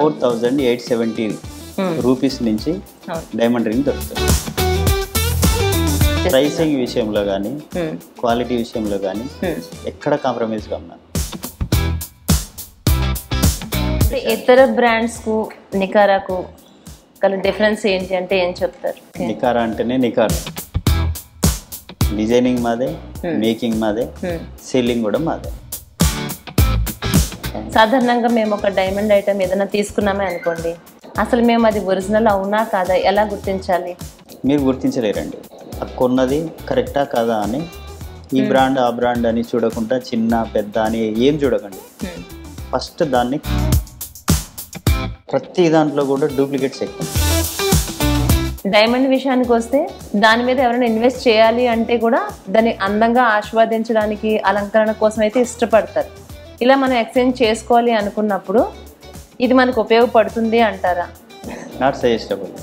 4870 rupees నుంచి diamond ring దొరుకుతుంది. Pricing విషయంలో కానీ క్వాలిటీ విషయంలో కానీ ఎక్కడ కాంప్రమైజ్ గా ఉన్నాను. ఇతర బ్రాండ్స్ కు నికారాకు గల డిఫరెన్స్ ఏంటి అంటే ఏం చెప్తారు? నికారా అంటేనే నికారా, డిజైనింగ్ మాదే, మేకింగ్ మాదే, సెల్లింగ్ కూడా మాదే. సాధారణంగా మేము ఒక డైమండ్ ఐటమ్ ఏదైనా తీసుకున్నామే అనుకోండి, అసలు మేము అది ఒరిజినల్ అవునా కాదా ఎలా గుర్తించాలి? మీరు గుర్తించలేరండి. కొన్నది కరెక్టా కాదా అని ఈ బ్రాండ్ ఆ బ్రాండ్ అని చూడకుండా చిన్న పెద్ద అని ఏం చూడకండి. ఫస్ట్ దాన్ని ప్రతి దాంట్లో కూడా డూప్లికేట్స్ ఎక్కువ. డైమండ్ విషయానికి వస్తే దాని మీద ఎవరైనా ఇన్వెస్ట్ చేయాలి అంటే కూడా దాన్ని అందంగా ఆస్వాదించడానికి అలంకరణ కోసం అయితే ఇష్టపడతారు. ఇలా మనం ఎక్స్చేంజ్ చేసుకోవాలి అనుకున్నప్పుడు ఇది మనకు ఉపయోగపడుతుంది అంటారా? Not suggestable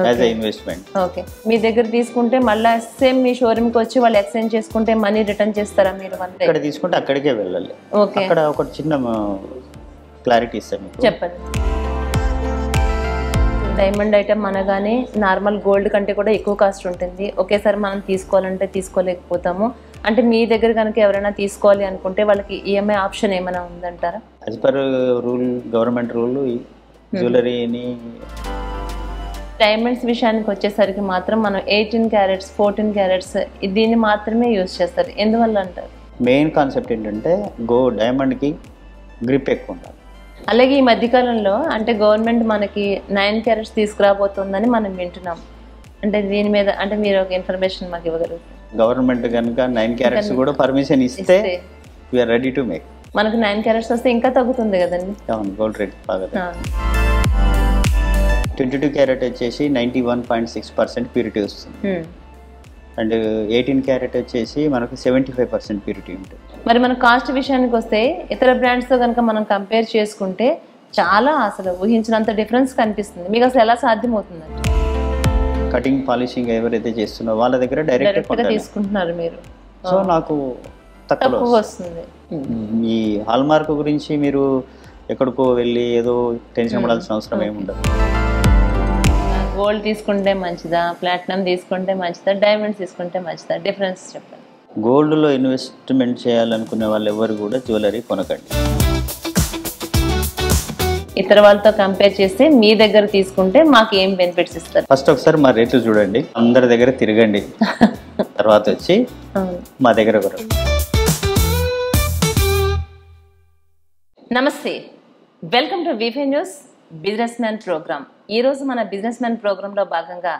as a investment. Okay, మీ దగ్గర తీసుకుంటే మళ్ళీ సేమ్ మీ షోరూమ్కి వచ్చి వాళ్ళు ఎక్స్చేంజ్ చేసుకుంటే మనీ రిటర్న్ చేస్తారా మీరు? ఇక్కడ తీసుకుంటే అక్కడికే వెళ్ళాలి. ఓకే, అక్కడ ఒక చిన్న క్లారిటీ ఇస్తాను, చెప్పండి. డైమండ్ ఐటమ్ అనగానే నార్మల్ గోల్డ్ కంటే కూడా ఎక్కువ కాస్ట్ ఉంటుంది. ఒకేసారి మనం తీసుకోవాలంటే తీసుకోలేకపోతాము. అంటే మీ దగ్గర కనుక ఎవరైనా తీసుకోవాలి అనుకుంటే వాళ్ళకి ఈఎంఐ ఆప్షన్ ఏమైనా ఉందంటారా? As per rule, government rule జ్యువెలరీని డైమండ్స్ విషయానికి వచ్చేసరికి మాత్రం మనం 18 క్యారెట్స్ 14 క్యారెట్స్ దీన్ని మాత్రమే యూజ్ చేస్తారు. ఎందువల్ల అంటారు? మెయిన్ కాన్సెప్ట్ ఏంటంటే డైమండ్కి గ్రిప్ ఎక్కువ ఉండాలి. అలాగే ఈ మధ్యకాలంలో అంటే గవర్నమెంట్ మనకి 9 క్యారెట్స్ తీసుకురాబోతుందని మనం వింటున్నాం. అంటే దీని మీద అంటే మీరు ఒక ఇన్ఫర్మేషన్ మాకు ఇవ్వగలుగుతారు? గవర్నమెంట్ కనుక 9 క్యారెట్స్ కూడా పర్మిషన్ ఇస్తే వీఆర్ రెడీ టు మేక్. మనకు 9 క్యారెట్స్ వస్తే ఇంకా తగ్గుతుంది కదండి? అవును, గోల్డ్ రేట్ బాగా. 22 క్యారెట్ వచ్చేసి 91.6% ప్యూరిటీ వస్తుంది. అండ్ 18 క్యారెట్ వచ్చేసి మనకు 75% ప్యూరిటీ ఉంటుంది. మరి మన కాస్ట్ విషయానికి వస్తే ఇతర బ్రాండ్స్తో కనుక మనం కంపేర్ చేసుకుంటే చాలా అసలు ఊహించినంత డిఫరెన్స్ కనిపిస్తుంది. మీకు అసలు ఎలా సాధ్యమవుతుందండి? కటింగ్ పాలిషింగ్ ఎవరైతే చేస్తున్నారో వాళ్ళ దగ్గర డైరెక్ట్గా తీసుకుంటున్నారు మీరు, సో నాకు తక్కువ వస్తుంది. ఈ హాల్ మార్క్ గురించి మీరు ఎక్కడికో వెళ్ళి ఏదో టెన్షన్ పడాల్సిన అవసరం ఏముండదు. గోల్డ్ తీసుకుంటే మంచిదా, ప్లాటినం తీసుకుంటే మంచిదా, డైమండ్స్ తీసుకుంటే మంచిదా? డిఫరెన్స్ చెప్పండి. గోల్డ్లో ఇన్వెస్ట్మెంట్ చేయాలనుకునే వాళ్ళు ఎవరు కూడా జ్యువెలరీ కొనకండి. ఇతర వాళ్ళతో కంపేర్ చేస్తే మీ దగ్గర తీసుకుంటే మాకు ఏం బెనిఫిట్స్ ఇస్తారు? ఫస్ట్ ఒకసారి మా రేట్లు చూడండి, అందరి దగ్గర తిరగండి, తర్వాత వచ్చి మా దగ్గర కొనండి. నమస్తే, వెల్కమ్ టు వీఫై న్యూస్ బిజినెస్ మ్యాన్ ప్రోగ్రామ్. ఈరోజు మన బిజినెస్ మ్యాన్ ప్రోగ్రాంలో భాగంగా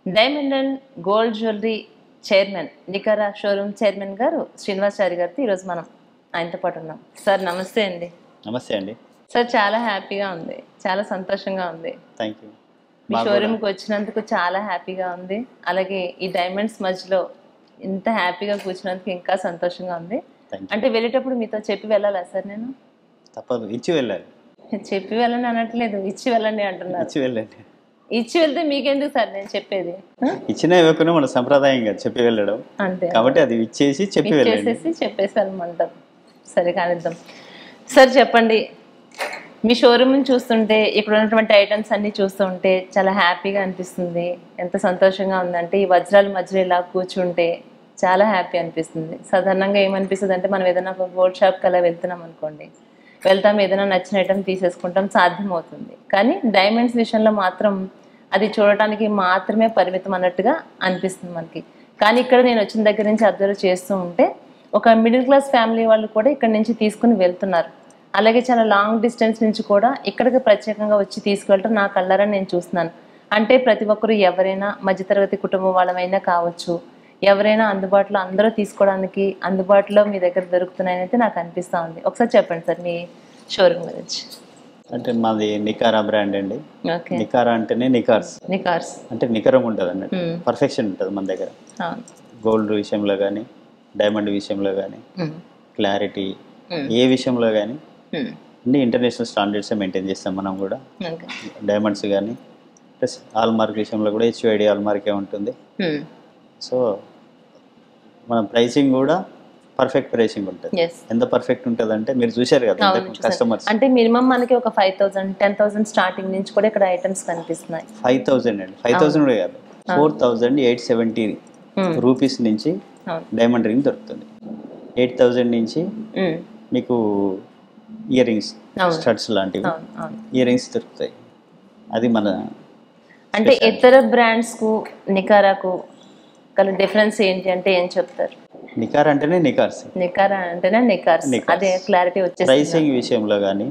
diamond and gold jewellery chairman, నికారా షోరూమ్ చైర్మన్ గారు శ్రీనివాసాచారి గారితో ఈరోజు మనం ఆయనతో పాటు ఉన్నాం. సార్ నమస్తే అండి. నమస్తే అండి. సార్ చాలా హ్యాపీగా ఉంది, చాలా సంతోషంగా ఉంది. Thank you. మీ షోరూమ్కి వచ్చినందుకు చాలా హ్యాపీగా ఉంది. అలాగే ఈ డైమండ్స్ మధ్యలో ఇంత హ్యాపీగా కూర్చున్నందుకు ఇంకా సంతోషంగా ఉంది. అంటే వెళ్ళేటప్పుడు మీతో చెప్పి వెళ్ళాలా సార్? నేను తప్పదు, ఇచ్చి వెళ్ళాలి. చెప్పి వెళ్ళండి అనట్లేదు, ఇచ్చి వెళ్ళండి అంటున్నారు. ఇచ్చి వెళ్ళండి. ఇచ్చి వెళ్తే మీకెందుకు సార్ నేను చెప్పేది? ఇచ్చినా ఇవ్వకుండా మన సంప్రదాయంగా చెప్పి వెళ్ళడం అంతే, కాబట్టి అది ఇచ్చేసి చెప్పేసి వెళ్ళమంటారు. సరే కానిద్దాం. సార్ చెప్పండి, మీ షోరూమ్ని చూస్తుంటే ఇక్కడ ఉన్నటువంటి ఐటమ్స్ అన్నీ చూస్తుంటే చాలా హ్యాపీగా అనిపిస్తుంది. ఎంత సంతోషంగా ఉందంటే ఈ వజ్రాల మధ్యలో ఇలా కూర్చుంటే చాలా హ్యాపీ అనిపిస్తుంది. సాధారణంగా ఏమనిపిస్తుంది అంటే మనం ఏదైనా ఒక గోల్డ్ షాప్కి అలా వెళ్తున్నాం అనుకోండి, వెళ్తాం, ఏదైనా నచ్చిన ఐటమ్ తీసేసుకుంటాం, సాధ్యమవుతుంది. కానీ డైమండ్స్ విషయంలో మాత్రం అది చూడటానికి మాత్రమే పరిమితం అన్నట్టుగా అనిపిస్తుంది మనకి. కానీ ఇక్కడ నేను వచ్చిన దగ్గర నుంచి అబ్జర్వ్ చేస్తూ ఉంటే ఒక మిడిల్ క్లాస్ ఫ్యామిలీ వాళ్ళు కూడా ఇక్కడ నుంచి తీసుకుని వెళ్తున్నారు. అలాగే చాలా లాంగ్ డిస్టెన్స్ నుంచి కూడా ఇక్కడికి ప్రత్యేకంగా వచ్చి తీసుకువెళ్ళటం నా కళ్ళారా నేను చూస్తున్నాను. అంటే ప్రతి ఒక్కరు ఎవరైనా మధ్యతరగతి కుటుంబం వాళ్ళమైనా కావచ్చు, ఎవరైనా అందుబాటులో అందరూ తీసుకోవడానికి అందుబాటులో మీ దగ్గర దొరుకుతున్నాయని అయితే నాకు అనిపిస్తూ ఉంది. ఒకసారి చెప్పండి సార్ మీ షోరూమ్ గురించి. అంటే మాది నికారా బ్రాండ్ అండి. నికారా అంటేనే నికార్స్ అంటే నికరం ఉంటుంది అన్నట్టు, పర్ఫెక్షన్ ఉంటుంది మన దగ్గర. గోల్డ్ విషయంలో కానీ, డైమండ్ విషయంలో కానీ, క్లారిటీ ఏ విషయంలో కానీ అన్ని ఇంటర్నేషనల్ స్టాండర్డ్స్ మెయింటైన్ చేస్తాం మనం కూడా. డైమండ్స్ కానీ ప్లస్ హాల్ మార్క్ విషయంలో కూడా HUID హాల్ మార్కే ఉంటుంది. సో మన ప్రైసింగ్ కూడా పర్ఫెక్ట్ ప్రైసింగ్ ఉంటుంది. Yes. ఎంత పర్ఫెక్ట్ ఉంటుంది అంటే మీరు చూశారు కదా అవును, చూసాను. కస్టమర్స్. అంటే మినిమం మనకి ఒక 5,000 10,000 స్టార్టింగ్ నుంచి కూడా ఇక్కడ ఐటమ్స్ కనిపిస్తున్నాయి. 5,000 అండి, 5,000 కూడా కాదు, 4,870 రూపీస్ నుంచి డైమండ్ రింగ్ దొరుకుతుంది. 8,000 నుంచి మీకు ఇయర్ రింగ్స్ స్టడ్స్ లాంటివి ఇయర్ రింగ్స్ దొరుకుతాయి. అది మన అంటే ఇతర బ్రాండ్స్ కు నికారాకు గల డిఫరెన్స్ ఏంటి అంటే ఏం చెప్తారు? నికార్ అంటేనే నికార్స్, నికారా అంటేనే నికార్స్. అదే క్లారిటీ వచ్చేసి ప్రైసింగ్ విషయంలో కానీ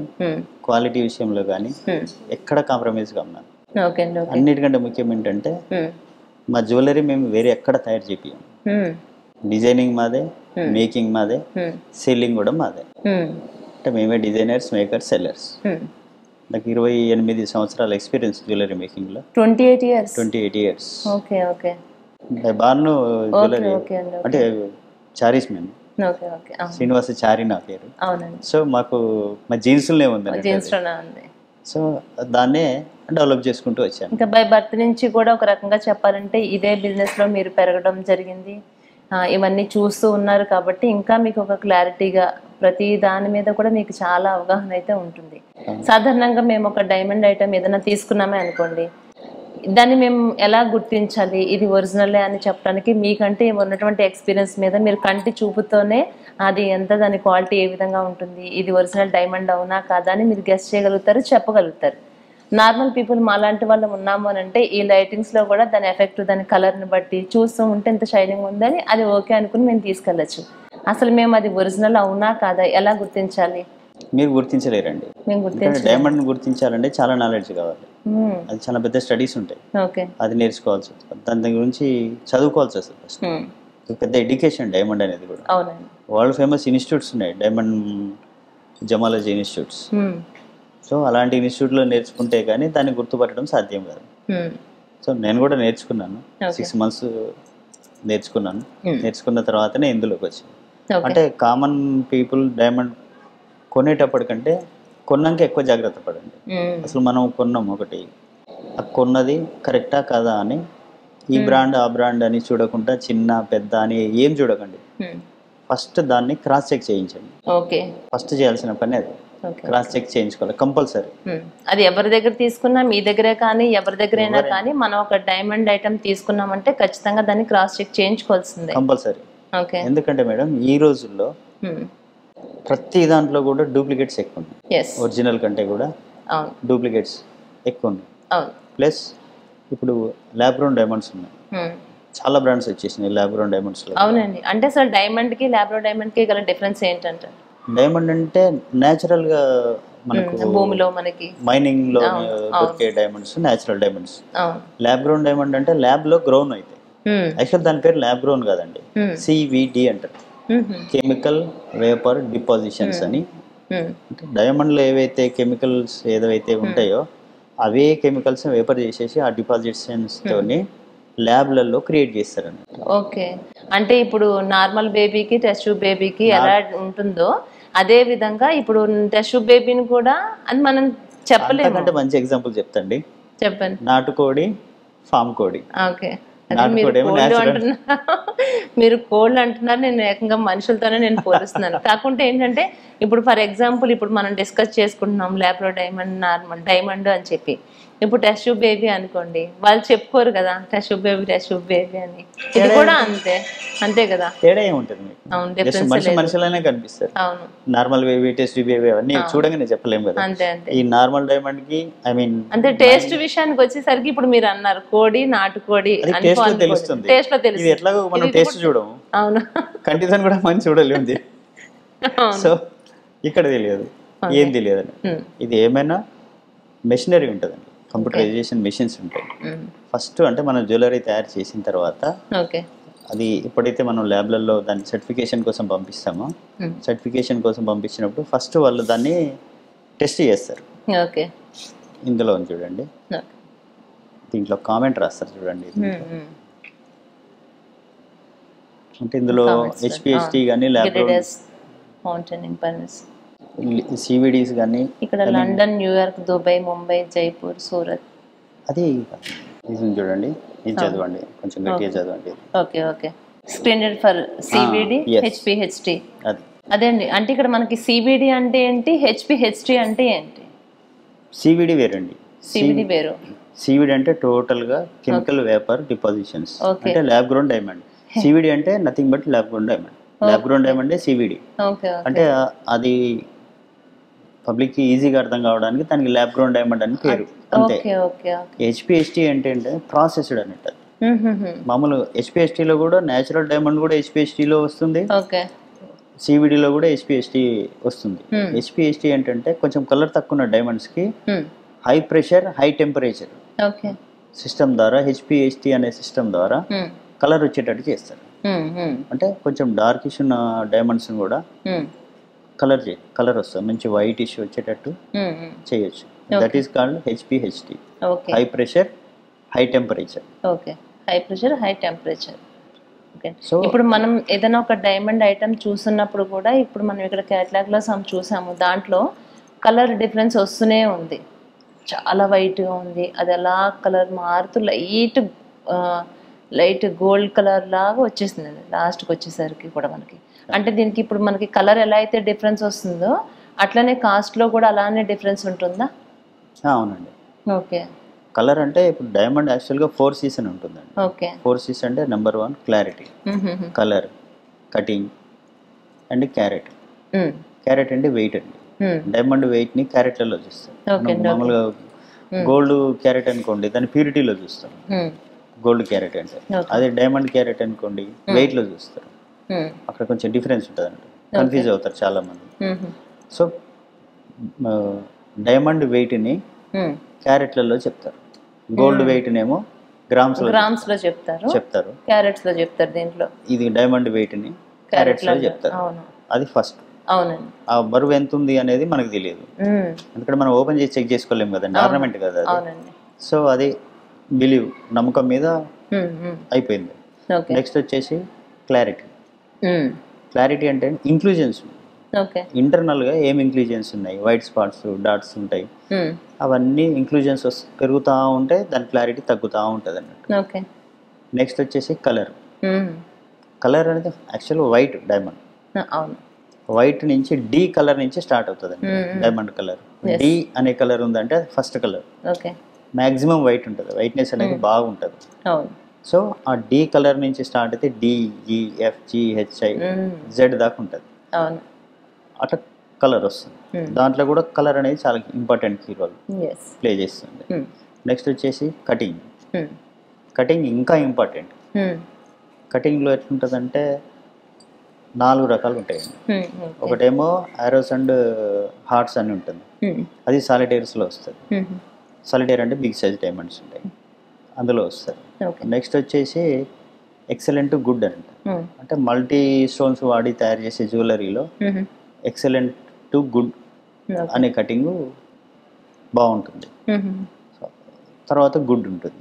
క్వాలిటీ విషయంలో కానీ ఎక్కడ కాంప్రమైజ్ గా ఉన్నాను. ఓకే. అన్నిటికంటే ముఖ్యం ఏంటంటే మా జ్యువెలరీ మేము వేరే ఎక్కడ తయారు చేపియం. డిజైనింగ్ మాదే, మేకింగ్ మాదే, సెల్లింగ్ కూడా మాదే. అంటే మేమే డిజైనర్స్, మేకర్స్, సెల్లర్స్. నాకు 28 సంవత్సరాల ఎక్స్పీరియన్స్ జ్యువెలరీ మేకింగ్ లో. 28 years. Okay okay. Bhanu jewellery అంటే చారీస్ మేము, శ్రీనివాస చారి నా పేరు. సో మాకు మా జీన్స్లోనే ఉంది, సో దాన్నే డెవలప్ చేసుకుంటూ వచ్చాను. ఇంకా బై బర్త్ నుంచి కూడా ఒక రకంగా చెప్పాలంటే ఇదే బిజినెస్ లో మీరు పెరగడం జరిగింది, ఇవన్నీ చూస్తూ ఉన్నారు కాబట్టి ఇంకా మీకు ఒక క్లారిటీగా ప్రతి దాని మీద కూడా మీకు చాలా అవగాహన అయితే ఉంటుంది. సాధారణంగా మేము ఒక డైమండ్ ఐటమ్ ఏదైనా తీసుకున్నామే అనుకోండి, దాన్ని మేము ఎలా గుర్తించాలి ఇది ఒరిజినలే అని చెప్పడానికి మీకంటే ఉన్నటువంటి ఎక్స్పీరియన్స్ మీద మీరు కంటి చూపుతోనే అది ఎంత, దాని క్వాలిటీ ఏ విధంగా ఉంటుంది, ఇది ఒరిజినల్ డైమండ్ అవునా కాదా అని మీరు గెస్ చేయగలుగుతారు, చెప్పగలుగుతారు. నార్మల్ పీపుల్ మాలాంటి వాళ్ళు ఉన్నాము అని అంటే ఈ లైటింగ్స్లో కూడా దాని ఎఫెక్ట్, దాని కలర్ని బట్టి చూస్తూ ఉంటే ఎంత షైనింగ్ ఉందని అది ఓకే అనుకుని మేము తీసుకెళ్ళచ్చు. అసలు మేము అది ఒరిజినల్ అవునా కాదా ఎలా గుర్తించాలి? మీరు గుర్తించలేరండి. డైమండ్ గుర్తించాలంటే చాలా నాలెడ్జ్ కావాలి, అది చాలా పెద్ద స్టడీస్ ఉంటాయి, అది నేర్చుకోవాల్సి వస్తుంది, దాని గురించి చదువుకోవాల్సి వస్తుంది ఫస్ట్. పెద్ద ఎడ్యుకేషన్ డైమండ్ అనేది కూడా. వరల్డ్ ఫేమస్ ఇన్స్టిట్యూట్స్ ఉన్నాయి, డైమండ్ జమాలజీ ఇన్స్టిట్యూట్స్. సో అలాంటి ఇన్స్టిట్యూట్లో నేర్చుకుంటే కానీ దాన్ని గుర్తుపట్టడం సాధ్యం కాదు. సో నేను కూడా నేర్చుకున్నాను, 6 months నేర్చుకున్నాను. నేర్చుకున్న తర్వాతనే ఇందులోకి వచ్చాను. అంటే కామన్ పీపుల్ డైమండ్ కొనేటప్పటికంటే కొన్నాక ఎక్కువ జాగ్రత్త పడండి. అసలు మనం కొన్నాం ఒకటి, కొన్నది కరెక్టా కాదా అని ఈ బ్రాండ్ ఆ బ్రాండ్ అని చూడకుండా చిన్న పెద్ద అని ఏం చూడకండి. ఫస్ట్ దాన్ని క్రాస్ చెక్ చేయించండి. ఫస్ట్ చేయాల్సిన పని అది, క్రాస్ చెక్ చేయించుకోవాలి కంపల్సరీ. అది ఎవరి దగ్గర తీసుకున్నా, మీ దగ్గరే కానీ ఎవరి దగ్గరైనా కానీ మనం ఒక డైమండ్ ఐటమ్ తీసుకున్నామంటే ఖచ్చితంగా దాన్ని క్రాస్ చెక్ చేయించుకోవాల్సిందే, కంపల్సరీ. ఎందుకంటే మేడం ఈ రోజుల్లో ప్రతి దాంట్లో కూడా డూప్లికేట్స్ ఎక్కువ ఉన్నాయి, ఒరిజినల్ కంటే కూడా డూప్లికేట్స్ ఎక్కువ ఉన్నాయి. ప్లస్ ఇప్పుడు ల్యాబ్రోన్ డైమండ్స్ ఉన్నాయి, చాలా బ్రాండ్స్ వచ్చేసినాయి ల్యాబ్రోన్ డైమండ్స్ లో. అవునండి. అంటే అసలు డైమండ్ కి ల్యాబ్రో డైమండ్ కి గల డిఫరెన్స్ ఏంటంటే, డైమండ్ అంటే నేచురల్ గా మనకు భూమిలో మనకి మైనింగ్ లో దొరికే డైమండ్స్ నేచురల్ డైమండ్స్. ల్యాబ్రోన్ డైమండ్ అంటే ల్యాబ్ లో గ్రోన్ అయితే, యాక్చువల్ దాని పేరు ల్యాబ్రోన్ కాదండి, CVD అంటారు, కెమికల్ వేపర్ డిపాజిషన్స్ అని. డైమండ్ లో ఏవైతే కెమికల్స్ ఏదైతే ఉంటాయో అవే కెమికల్స్ వేపర్ చేసేసి ఆ డిపాజిషన్స్ తోని ల్యాబ్లలో క్రియేట్ చేస్తారండి. ఓకే. అంటే ఇప్పుడు నార్మల్ బేబీకి టెస్ట్ ట్యూబ్ బేబీకి ఎలా ఉంటుందో అదే విధంగా ఇప్పుడు టెస్ట్ ట్యూబ్ బేబీని కూడా అది మనం చెప్పలేము. అంటే మంచి ఎగ్జాంపుల్ చెప్తండి, చెప్పండి. నాటుకోడి, ఫామ్ కోడి. ఓకే. మీరు కోల్డ్ అంటున్నారు, నేను ఏకంగా మనుషులతోనే నేను పోలుస్తున్నాను. కాకుంటే ఏంటంటే ఇప్పుడు ఫర్ ఎగ్జాంపుల్ ఇప్పుడు మనం డిస్కస్ చేసుకుంటున్నాం ల్యాబ్రో డైమండ్, నార్మల్ డైమండ్ అని చెప్పి, ఇప్పుడు టెస్ట్ ట్యూబ్ బేబీ అనుకోండి, వాళ్ళు చెప్పుకోరు కదా టెస్ట్ ట్యూబ్ బేబీ అని. ఇది కూడా అంతే కదా, తేడా ఏముంటుంది? అవును, డిఫరెన్స్ మనుషులనే కనిపిస్తారు. అవును, నార్మల్ బేబీ, టెస్ట్ బేబీ అవన్నీ చూడగానే చెప్పలేము కదా. అంతే. ఈ నార్మల్ డైమండ్ కి ఐ మీన్ అంటే టేస్ట్ విషయానికి వచ్చేసరికి ఇప్పుడు మీరు అన్నారు కోడి, నాటుకోడి టేస్ట్ లో తెలుస్తుంది, ఇది ఎట్లాగో మనం టేస్ట్ చూడము. అవును, కండిషన్ కూడా మంచి చూడలేదు. సో ఇక్కడ తెలియదు, ఏం తెలియదు. ఇది ఏమైనా మెషినరీ ఉంటుందండి, కంప్యూటరైజేషన్ మెషిన్స్ ఉంటాయి. ఫస్ట్ అంటే మనం జ్యువెలరీ తయారు చేసిన తర్వాత అది ఎప్పుడైతే మనం ల్యాబ్లలో దాన్ని సర్టిఫికేషన్ కోసం పంపిస్తామో, సర్టిఫికేషన్ కోసం పంపించినప్పుడు ఫస్ట్ వాళ్ళు దాన్ని టెస్ట్ చేస్తారు. ఇందులో చూడండి, దీంట్లో కామెంట్ రాస్తారు చూడండి. అంటే ఇందులో HPHT కానీ CVDs కానీ ఇక్కడ London, New York, Dubai, Mumbai, Jaipur, Surat, అది ఇది చూడండి. ఇది చదవండి, కొంచెం గట్టిగా చదవండి. Okay okay. Screened for CVD HPHT. అదే అండి, అంటే ఇక్కడ మనకి సివిడి అంటే ఏంటి, హెచ్పిహెచ్టి అంటే ఏంటి? సివిడి వేరండి. సివిడి వేరు. సివిడి అంటే టోటల్ గా కెమికల్ వేపర్ డిపాజిషన్స్, అంటే ల్యాబ్ గ్రౌండ్ డైమండ్. సివిడి అంటే nothing but lab ground diamond. Lab ground diamond CVD. అంటే అది పబ్లిక్ కి ఈజీగా అర్థం కావడానికి దానికి ల్యాబ్ గ్రౌండ్ డైమండ్ అని పేరు, అంతే. హెచ్పిహెచ్టి అంటే ప్రాసెస్డ్ అన్నట్టు. మామూలు హెచ్పిహెచ్టిలో కూడా నేచురల్ డైమండ్ కూడా హెచ్పిహెచ్టిలో వస్తుంది, సివిడిలో కూడా హెచ్పిహెచ్టి వస్తుంది. హెచ్పిహెచ్టి ఏంటంటే కొంచెం కలర్ తక్కువ ఉన్న డైమండ్స్ కి high pressure high temperature system ద్వారా, హెచ్పిహెచ్టి అనే సిస్టమ్ ద్వారా కలర్ వచ్చేటట్టు చేస్తారు. అంటే కొంచెం డార్కిష్ ఉన్న డైమండ్స్ కూడా కలర్ వస్తుంది, మంచి వైట్ ఇష్యూ వచ్చేటట్టు చేయొచ్చు. That is called HPHT, high pressure high temperature. Okay, high pressure high temperature. So ఇప్పుడు మనం ఏదైనా ఒక డైమండ్ ఐటమ్ చూస్తున్నప్పుడు కూడా, ఇప్పుడు మనం ఇక్కడ క్యాటలాగ్లో చూసాము, దాంట్లో కలర్ డిఫరెన్స్ వస్తూనే ఉంది. చాలా వైట్గా ఉంది, అది అలా కలర్ మారుతూ లైట్ గోల్డ్ కలర్ లాగా వచ్చేసింది లాస్ట్కి వచ్చేసరికి కూడా మనకి. అంటే దీనికి ఇప్పుడు మనకి కలర్ ఎలా అయితే డిఫరెన్స్ వస్తుందో అట్లనే కాస్ట్లో కూడా అలానే డిఫరెన్స్ ఉంటుందా? అవునండి. ఓకే. కలర్ అంటే ఇప్పుడు డైమండ్ యాక్చువల్గా 4 C's అని ఉంటుందండి. ఓకే. 4 C's అంటే number 1 clarity, colour, cutting and carrot. Carrot అంటే వెయిట్ అండి. డైమండ్ వెయిట్ ని క్యారెట్లలో చూస్తాం. మామూలుగా గోల్డ్ క్యారెట్ అనుకోండి దాని ప్యూరిటీలో చూస్తాం, గోల్డ్ క్యారెట్ అంటే. అదే డైమండ్ క్యారెట్ అనుకోండి వెయిట్ లో చూస్తారు. అక్కడ కొంచెం డిఫరెన్స్ ఉంటుంది అంట, కన్ఫ్యూజ్ అవుతారు చాలా మంది. సో డైమండ్ వెయిట్ ని క్యారెట్లలో చెప్తారు, గోల్డ్ వెయిట్ నేమో గ్రామ్స్ లో చెప్తారు, క్యారెట్స్ లో చెప్తారు. దీంట్లో ఇది డైమండ్ వెయిట్ ని క్యారెట్స్ లో చెప్తారు. అది ఫస్ట్. అవునండి. ఆ బరువు ఎంత ఉంది అనేది మనకు తెలియదు, ఎందుకంటే మనం ఓపెన్ చేసి చెక్ చేసుకోలేము కదండి, ఆర్నమెంట్ కదా అది. సో అది బిలీవ్, నమ్మకం మీద అయిపోయింది. నెక్స్ట్ వచ్చేసి క్లారిటీ. క్లారిటీ అంటే ఇంక్లూజన్స్, ఇంటర్నల్ గా ఏం ఇంక్లూజన్స్ ఉన్నాయి, వైట్ స్పాట్స్ డాట్స్ ఉంటాయి, అవన్నీ ఇంక్లూజన్స్ పెరుగుతూ ఉంటే దాని క్లారిటీ తగ్గుతూ ఉంటుంది అన్నట్టు. నెక్స్ట్ వచ్చేసి కలర్. కలర్ అనేది యాక్చువల్ వైట్ డైమండ్, వైట్ నుంచి డి కలర్ నుంచి స్టార్ట్ అవుతుంది డైమండ్ కలర్. డి అనే కలర్ ఉందంటే ఫస్ట్ కలర్, మాక్సిమం వైట్ ఉంటుంది, వైట్నెస్ అనేది బాగుంటుంది. సో ఆ డి కలర్ నుంచి స్టార్ట్ అయితే DEFGHI Z దాకా ఉంటుంది, అట్లా కలర్ వస్తుంది. దాంట్లో కూడా కలర్ అనేది చాలా ఇంపార్టెంట్ కీ రోల్ ప్లే చేస్తుంది. నెక్స్ట్ వచ్చేసి కటింగ్. కటింగ్ ఇంకా ఇంపార్టెంట్. కటింగ్లో ఎట్లుంటుందంటే 4 రకాలు ఉంటాయండి. ఒకటేమో ఆరోస్ అండ్ హార్ట్స్ అని ఉంటుంది, అది సాలిటైర్స్లో వస్తుంది. సాలిటైర్ అంటే బిగ్ సైజ్ డైమండ్స్ ఉంటాయి, అందులో వస్తుంది. నెక్స్ట్ వచ్చేసి ఎక్సలెంట్ గుడ్ అంట, అంటే మల్టీ స్టోన్స్ వాడి తయారు చేసే జ్యువెలరీలో ఎక్సలెంట్ టు గుడ్ అనే కటింగ్ బాగుంటుంది. తర్వాత గుడ్ ఉంటుంది.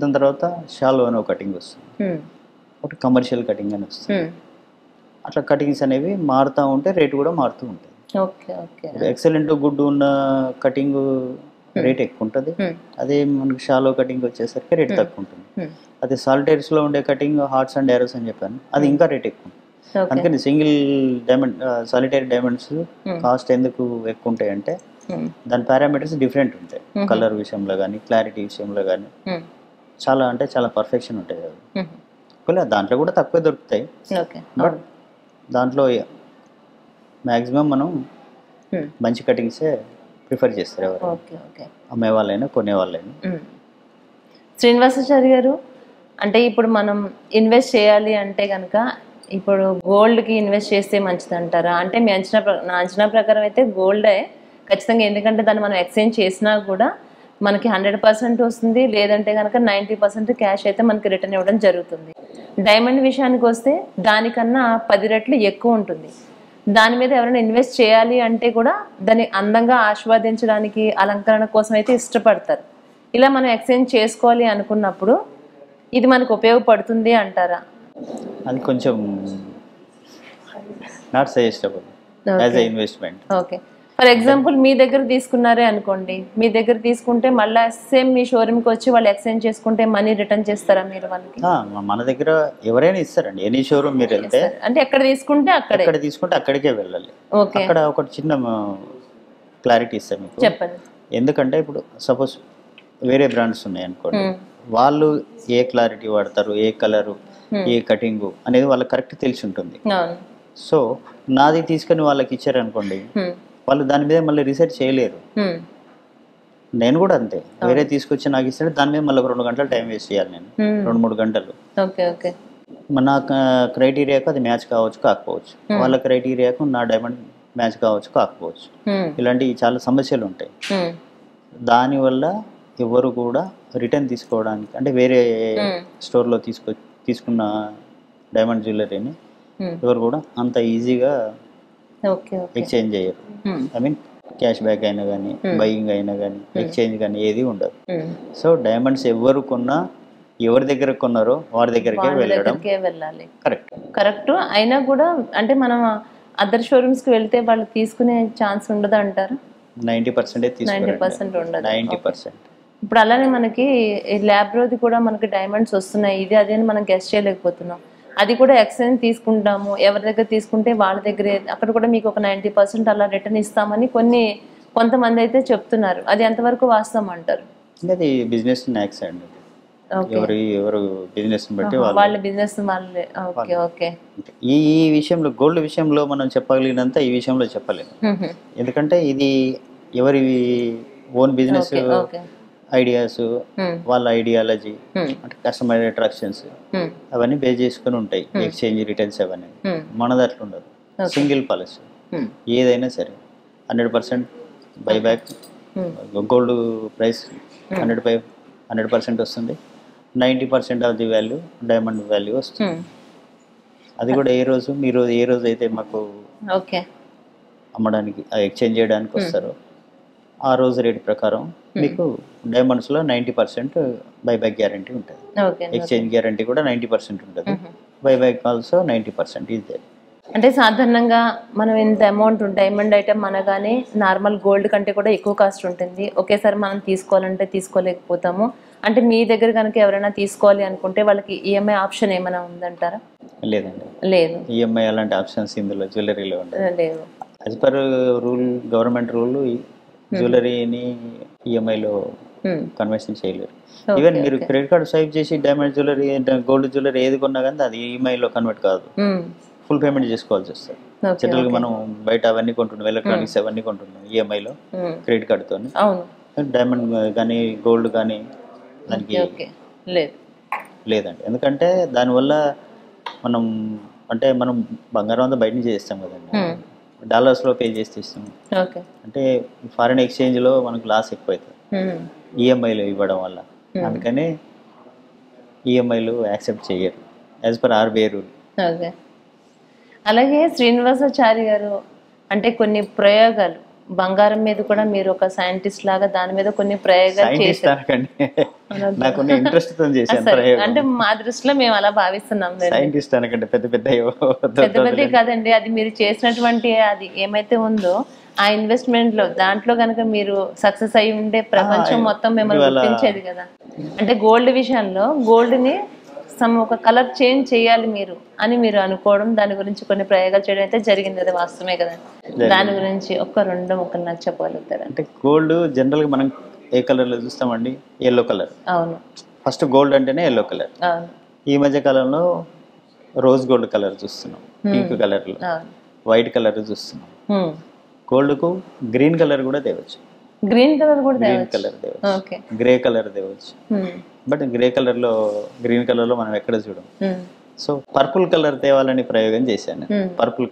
దాని తర్వాత షాలో అనే కటింగ్ వస్తుంది, ఒకటి కమర్షియల్ కటింగ్ అని వస్తుంది. అట్లా కటింగ్స్ అనేవి మారుతూ ఉంటే రేటు కూడా మారుతూ ఉంటుంది. ఎక్సలెంట్ గుడ్ ఉన్న కటింగ్ రేట్ ఎక్కువ ఉంటుంది, అదే మనకి షాలో కటింగ్ వచ్చేసరికి రేట్ తక్కువ ఉంటుంది. అదే సాలిటైర్స్లో ఉండే కటింగ్ హార్ట్స్ అండ్ యారోస్ అని చెప్పాను, అది ఇంకా రేట్ ఎక్కువ. అందుకని single diamond solitaire diamonds cost ఎందుకు ఎక్కువ ఉంటాయి అంటే దాని పారామీటర్స్ డిఫరెంట్ ఉంటాయి. కలర్ విషయంలో కానీ క్లారిటీ విషయంలో కానీ చాలా అంటే చాలా పర్ఫెక్షన్ ఉంటాయి అవి. దాంట్లో కూడా తక్కువే దొరుకుతాయి, బట్ దాంట్లో మ్యాక్సిమం మనం మంచి కటింగ్సే ప్రిఫర్ చేస్తారు ఎవరు, అమ్మే వాళ్ళైనా కొనే వాళ్ళైనా. శ్రీనివాసాచారి గారు, అంటే ఇప్పుడు మనం ఇన్వెస్ట్ చేయాలి అంటే కనుక ఇప్పుడు గోల్డ్కి ఇన్వెస్ట్ చేస్తే మంచిది అంటారా? అంటే మీ నా అంచనా ప్రకారం అయితే గోల్డే ఖచ్చితంగా, ఎందుకంటే దాన్ని మనం ఎక్స్చేంజ్ చేసినా కూడా మనకి 100% వస్తుంది, లేదంటే కనుక 90% క్యాష్ అయితే మనకి రిటర్న్ ఇవ్వడం జరుగుతుంది. డైమండ్ విషయానికి వస్తే దానికన్నా 10 రెట్లు ఎక్కువ ఉంటుంది. దాని మీద ఎవరైనా ఇన్వెస్ట్ చేయాలి అంటే కూడా దాన్ని అందంగా ఆస్వాదించడానికి, అలంకరణ కోసం అయితే ఇష్టపడతారు. ఇలా మనం ఎక్స్చేంజ్ చేసుకోవాలి అనుకున్నప్పుడు ఇది మనకు ఉపయోగపడుతుంది అంటారా? అది కొంచెం not suggestable as a investment. Okay, for example మీ దగ్గర తీసుకున్నారే అనుకోండి, మీ దగ్గర తీసుకుంటే మళ్ళీ సేమ్ మీ షోరూమ్కి వచ్చి వాళ్ళు ఎక్స్చేంజ్ చేసుకుంటే మనీ రిటర్న్ చేస్తారా మీరు వాళ్ళకి? మన దగ్గర ఎవరైనా ఇస్తారండి, ఎనీ షోరూమ్ మీరు వెళ్తే. అంటే ఎక్కడ తీసుకుంటే అక్కడికే వెళ్ళాలి. ఓకే, అక్కడ ఒకటి చిన్న క్లారిటీ ఇస్తాను మీకు. చెప్పండి. ఎందుకంటే ఇప్పుడు సపోజ్ వేరే బ్రాండ్స్ ఉన్నాయి అనుకోండి, వాళ్ళు ఏ క్లారిటీ వాడతారు, ఏ కలరు, ఏ కటింగ్ అనేది వాళ్ళకి కరెక్ట్ తెలిసి ఉంటుంది. సో నాది తీసుకొని వాళ్ళకి ఇచ్చారనుకోండి, వాళ్ళు దాని మీద మళ్ళీ రీసెర్చ్ చేయలేరు. నేను కూడా అంతే, వేరే తీసుకొచ్చి నాకు ఇస్తే దాని మీద మళ్ళీ 2 గంటలు టైం వేస్ట్ చేయాలి నేను, 2-3 గంటలు. మన క్రైటీరియాకు అది మ్యాచ్ కావచ్చు కాకపోవచ్చు, వాళ్ళ క్రైటీరియాకు నా డైమండ్ మ్యాచ్ కావచ్చు కాకపోవచ్చు. ఇలాంటివి చాలా సమస్యలు ఉంటాయి. దానివల్ల ఎవరు కూడా రిటర్న్ తీసుకోవడానికి, అంటే వేరే స్టోర్లో తీసుకున్న డైమండ్ జ్యువెలరీని ఎవరు కూడా అంత ఈజీగా ఎక్స్చేంజ్ చేయరు. ఐ మీన్ క్యాష్ బ్యాక్ అయినా కానీ, బయింగ్ అయినా కానీ, ఎక్స్చేంజ్ కానీ ఏది ఉండదు. సో డైమండ్స్ ఎవరు కొన్నా, ఎవరి దగ్గర కొన్నారో వారి దగ్గరకే వెళ్ళాలి. కరెక్ట్. అయినా కూడా అంటే మనం అదర్ షోరూమ్స్ కి వెళ్తే వాళ్ళు తీసుకునే ఛాన్స్ ఉండదు అంటారు. 90% ఉండదు. 90%. ఇప్పుడు అలానే మనకి ల్యాబ్రోది కూడా మనకి డైమండ్స్ వస్తున్నాయి, ఇది అదే అని మనం గెస్ట్ చేయలేకపోతున్నాం. అది కూడా ఎక్స్చేంజ్ తీసుకుంటాము, ఎవరి దగ్గర తీసుకుంటే వాళ్ళ దగ్గరే, అక్కడ కూడా మీకు ఒక 90% అలా రిటర్న్ ఇస్తామని కొంతమంది అయితే చెప్తున్నారు. అది ఎంతవరకు వాస్తవం అంటారు? అది బిజినెస్ న్యాక్స్ అండి, ఎవరు బిజినెస్ బట్టి వాళ్ళ బిజినెస్ వాళ్ళే. Okay okay. ఈ విషయంలో, గోల్డ్ విషయంలో మనం చెప్పగలిగినంత ఈ విషయంలో చెప్పలేము. ఎందుకంటే ఇది ఎవరి ఓన్ బిజినెస్ ఐడియాస్, వాళ్ళ ఐడియాలజీ, అంటే కస్టమర్ అట్రాక్షన్స్ అవన్నీ బేస్ చేసుకుని ఉంటాయి ఎక్స్చేంజ్ రిటర్న్స్ అవన్నీ. మనది అట్లా ఉండదు, సింగిల్ పాలసీ. ఏదైనా సరే 100% బైబ్యాక్. గోల్డ్ ప్రైస్ 100% వస్తుంది, 90% of the value diamond value వస్తుంది. అది కూడా మీరు ఏ రోజు అయితే మాకు అమ్మడానికి ఎక్స్చేంజ్ చేయడానికి వస్తారో ఆ రోజు రేట్ ప్రకారం మీకు డైమండ్స్లో 90% బైబ్యాక్ గ్యారంటీ ఉంటుంది. ఎక్స్చేంజ్ గ్యారంటీ కూడా 90% ఉంటుంది. బైబ్యాక్ ఆల్సో 90% ఇదే. అంటే సాధారణంగా మనం ఇంత అమౌంట్ డైమండ్ ఐటమ్ అనగానే నార్మల్ గోల్డ్ కంటే కూడా ఎక్కువ కాస్ట్ ఉంటుంది. ఒకేసారి మనం తీసుకోవాలంటే తీసుకోలేకపోతాము. అంటే మీ దగ్గర కనుక ఎవరైనా తీసుకోవాలి అనుకుంటే వాళ్ళకి ఈఎంఐ ఆప్షన్ ఏమైనా ఉందంటారా? లేదండి, లేదు. ఈఎంఐ అలాంటి ఆప్షన్స్ ఇందులో జ్యువెలరీలో లేవు. As per rule, government rule జ్యువెలరీని ఈఎంఐలో కన్వర్షన్ చేయలేరు. ఈవెన్ మీరు క్రెడిట్ కార్డు స్వైప్ చేసి డైమండ్ జ్యువెలరీ, గోల్డ్ జ్యువెలరీ ఏది కొన్నా కానీ అది ఈఎంఐలో కన్వర్ట్ కాదు, ఫుల్ పేమెంట్ చేసుకోవాల్సి వస్తుంది. జనరల్గా మనం బయట అవన్నీ కొంటున్నాం, ఎలక్ట్రానిక్స్ అవన్నీ కొంటున్నాం ఈఎంఐలో క్రెడిట్ కార్డుతో. డైమండ్ కానీ గోల్డ్ కానీ దానికి లేదండి. ఎందుకంటే దానివల్ల మనం బంగారం అంతా బయట నుంచి చేస్తాం కదండి, డాలర్స్లో పే చేసి ఇస్తాం. అంటే ఫారిన్ ఎక్స్చేంజ్లో మనకు లాస్ ఎక్కువ అవుతుంది ఈఎంఐలో ఇవ్వడం వల్ల. అందుకని ఈఎంఐలు యాక్సెప్ట్ చేయరు యాజ్ పర్ ఆర్బీఐ రూల్. అలాగే శ్రీనివాసాచారి గారు అంటే కొన్ని ప్రయోగాలు బంగారం మీద కూడా మీరు ఒక సైంటిస్ట్ లాగా దాని మీద కొన్ని ప్రయోగాలు చేశారు. అంటే మా దృష్టిలో మేము అలా భావిస్తున్నాం. పెద్ద కాదండి, అది మీరు చేసినటువంటి అది ఏమైతే ఉందో ఆ ఇన్వెస్ట్మెంట్ లో దాంట్లో కనుక మీరు సక్సెస్ అయి ఉండే ప్రపంచం మొత్తం మిమ్మల్ని గుర్తించేది కదా. అంటే గోల్డ్ విషయంలో గోల్డ్ ని ఒక కలర్ చేంజ్ చేయాలి మీరు అని మీరు అనుకోవడం, దాని గురించి కొన్ని ప్రయోగాలు చేయడం అయితే జరిగింది, అది వాస్తవమే కదా. దాని గురించి ఒక 2 ముక్కలు నాకు చెప్పగలుగుతారు? అంటే గోల్డ్ జనరల్ గా మనం ఏ కలర్ లో చూస్తామండి? Yellow colour. అవును, ఫస్ట్ గోల్డ్ అంటేనే ఎల్లో కలర్. ఈ మధ్య కాలంలో రోజ్ గోల్డ్ కలర్ చూస్తున్నాం, పింక్ కలర్ లో, వైట్ కలర్ చూస్తున్నాం. గోల్డ్ కు గ్రీన్ కలర్ కూడా తేవచ్చు, గ్రీన్ కలర్ తేవచ్చు, గ్రే కలర్ తేవచ్చు. బట్ గ్రీన్ కలర్ లో మనం ఎక్కడ చూడం. సో పర్పుల్ కలర్ తేవాలని ప్రయోగం చేశాను. పర్పుల్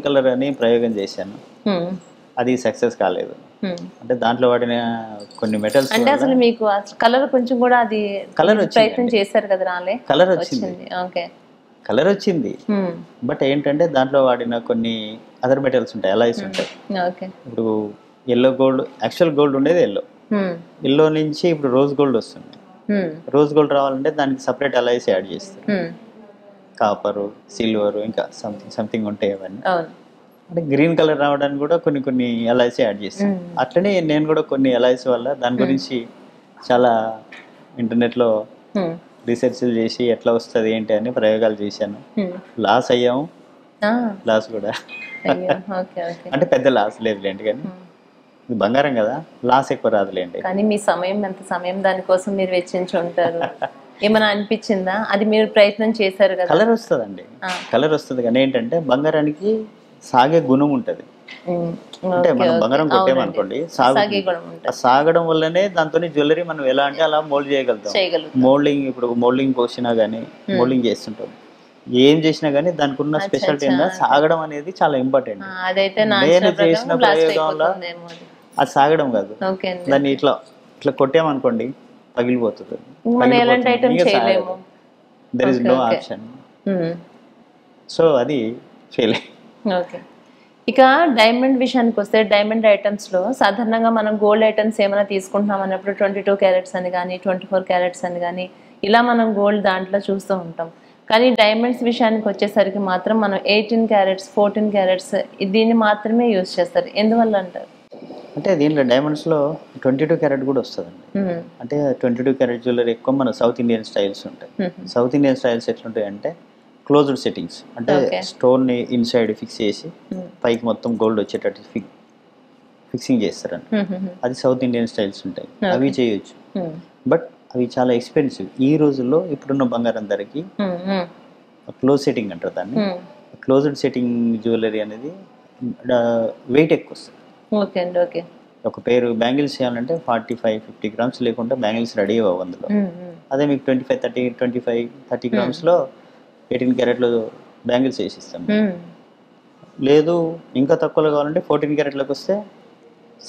కలర్ అని ప్రయోగం చేశాను, అది సక్సెస్ కాలేదు. అంటే దాంట్లో వాడిన కొన్ని మెటల్స్, అంటే అసలు మీకు కలర్ కొంచెం కూడా అది ప్రయత్నం చేశారు కదా, రాలే? కలర్ వచ్చింది బట్ ఏంటంటే దాంట్లో వాడిన కొన్ని అదర్ మెటల్స్ ఉంటాయి, అలాయిస్ ఉంటాయి. ఇప్పుడు ఎల్లో గోల్డ్, యాక్చువల్ గోల్డ్ ఉండేది ఎల్లో నుంచి ఇప్పుడు రోజ్ గోల్డ్ వస్తుంది. రోజ్ గోల్డ్ రావాలంటే దానికి సపరేట్ అలాయిస్ యాడ్ చేస్తారు, కాపరు, సిల్వర్, ఇంకా సంథింగ్ ఉంటాయి అవన్నీ. అంటే గ్రీన్ కలర్ రావడానికి కూడా కొన్ని కొన్ని ఎల్ఐసి యాడ్ చేస్తాను. అట్లనే నేను కూడా కొన్ని ఎల్ఐసి వల్ల దాని గురించి చాలా ఇంటర్నెట్లో రీసెర్చ్లు చేసి ఎట్లా వస్తుంది ఏంటి అని ప్రయోగాలు చేశాను. లాస్ అయ్యాము, లాస్ కూడా అంటే పెద్ద లాస్ లేదులేండి, కానీ ఇది బంగారం కదా, లాస్ ఎక్కువ రాదులేండి. కానీ మీ సమయం ఎంత సమయం దానికోసం మీరు వెచ్చించి ఉంటారు. ఏమైనా అనిపించిందా? అది మీరు ప్రయత్నం చేశారు కదా. కలర్ వస్తుందండి, కలర్ వస్తుంది, కానీ ఏంటంటే బంగారానికి సాగే గుణం ఉంటుంది. అంటే మనం బంగారం కొట్టేమనుకోండి సాగడం వల్లనే దాంతో జ్యువెలరీ మనం ఎలా అంటే అలా మోల్డ్ చేయగలుగుతాం. మోల్డింగ్ ఇప్పుడు మోల్డింగ్ పోసినా గానీ మోల్డింగ్ చేస్తుంటాం, ఏం చేసినా గానీ దానికి ఉన్న స్పెషాలిటీ సాగడం అనేది చాలా ఇంపార్టెంట్. నేను చేసిన ప్రయోగంలో అది సాగడం కాదు, దాన్ని ఇట్లా ఇట్లా కొట్టామనుకోండి పగిలిపోతుంది. There is no option. So అది ఫెయిల్. ఇక డైమండ్ విషయానికి వస్తే, డైమండ్ ఐటమ్స్లో సాధారణంగా మనం గోల్డ్ ఐటమ్స్ ఏమైనా తీసుకుంటున్నాం అన్నప్పుడు 22 క్యారెట్స్ అని కానీ 24 క్యారెట్స్ అని కానీ ఇలా మనం గోల్డ్ దాంట్లో చూస్తూ ఉంటాం. కానీ డైమండ్స్ విషయానికి వచ్చేసరికి మాత్రం మనం 18 క్యారెట్స్ 14 క్యారెట్స్ దీన్ని మాత్రమే యూజ్ చేస్తారు. ఎందువల్ల అంటారు? అంటే దీంట్లో డైమండ్స్లో 22 క్యారెట్ కూడా వస్తుందండి. అంటే 22 క్యారెట్ జ్యువెలరీ ఎక్కువ మన సౌత్ ఇండియన్ స్టైల్స్ ఉంటాయి. సౌత్ ఇండియన్ స్టైల్స్ ఎట్లుంటాయి అంటే క్లోజ్డ్ సెట్టింగ్స్, అంటే స్టోన్ని ఇన్సైడ్ ఫిక్స్ చేసి పైకి మొత్తం గోల్డ్ వచ్చేటట్టు ఫిక్సింగ్ చేస్తారండి. అది సౌత్ ఇండియన్ స్టైల్స్ ఉంటాయి, అవి చేయొచ్చు. బట్ అవి చాలా ఎక్స్పెన్సివ్ ఈ రోజుల్లో. ఇప్పుడున్న బంగారం ధరకి క్లోజ్ సెట్టింగ్ అంటారు దాన్ని. క్లోజ్డ్ సెట్టింగ్ జ్యువెలరీ అనేది వెయిట్ ఎక్కువ వస్తుంది. ఒక పేరు బ్యాంగిల్స్ చేయాలంటే 45-50 గ్రామ్స్ లేకుండా బ్యాంగిల్స్ రెడీ అవ్వవు అందులో. అదే మీకు 25-30 గ్రామ్స్లో 18 క్యారెట్లో బ్యాంగిల్స్ వేసిస్తాం. లేదు ఇంకా తక్కువలో కావాలంటే 14 క్యారెట్లకు వస్తే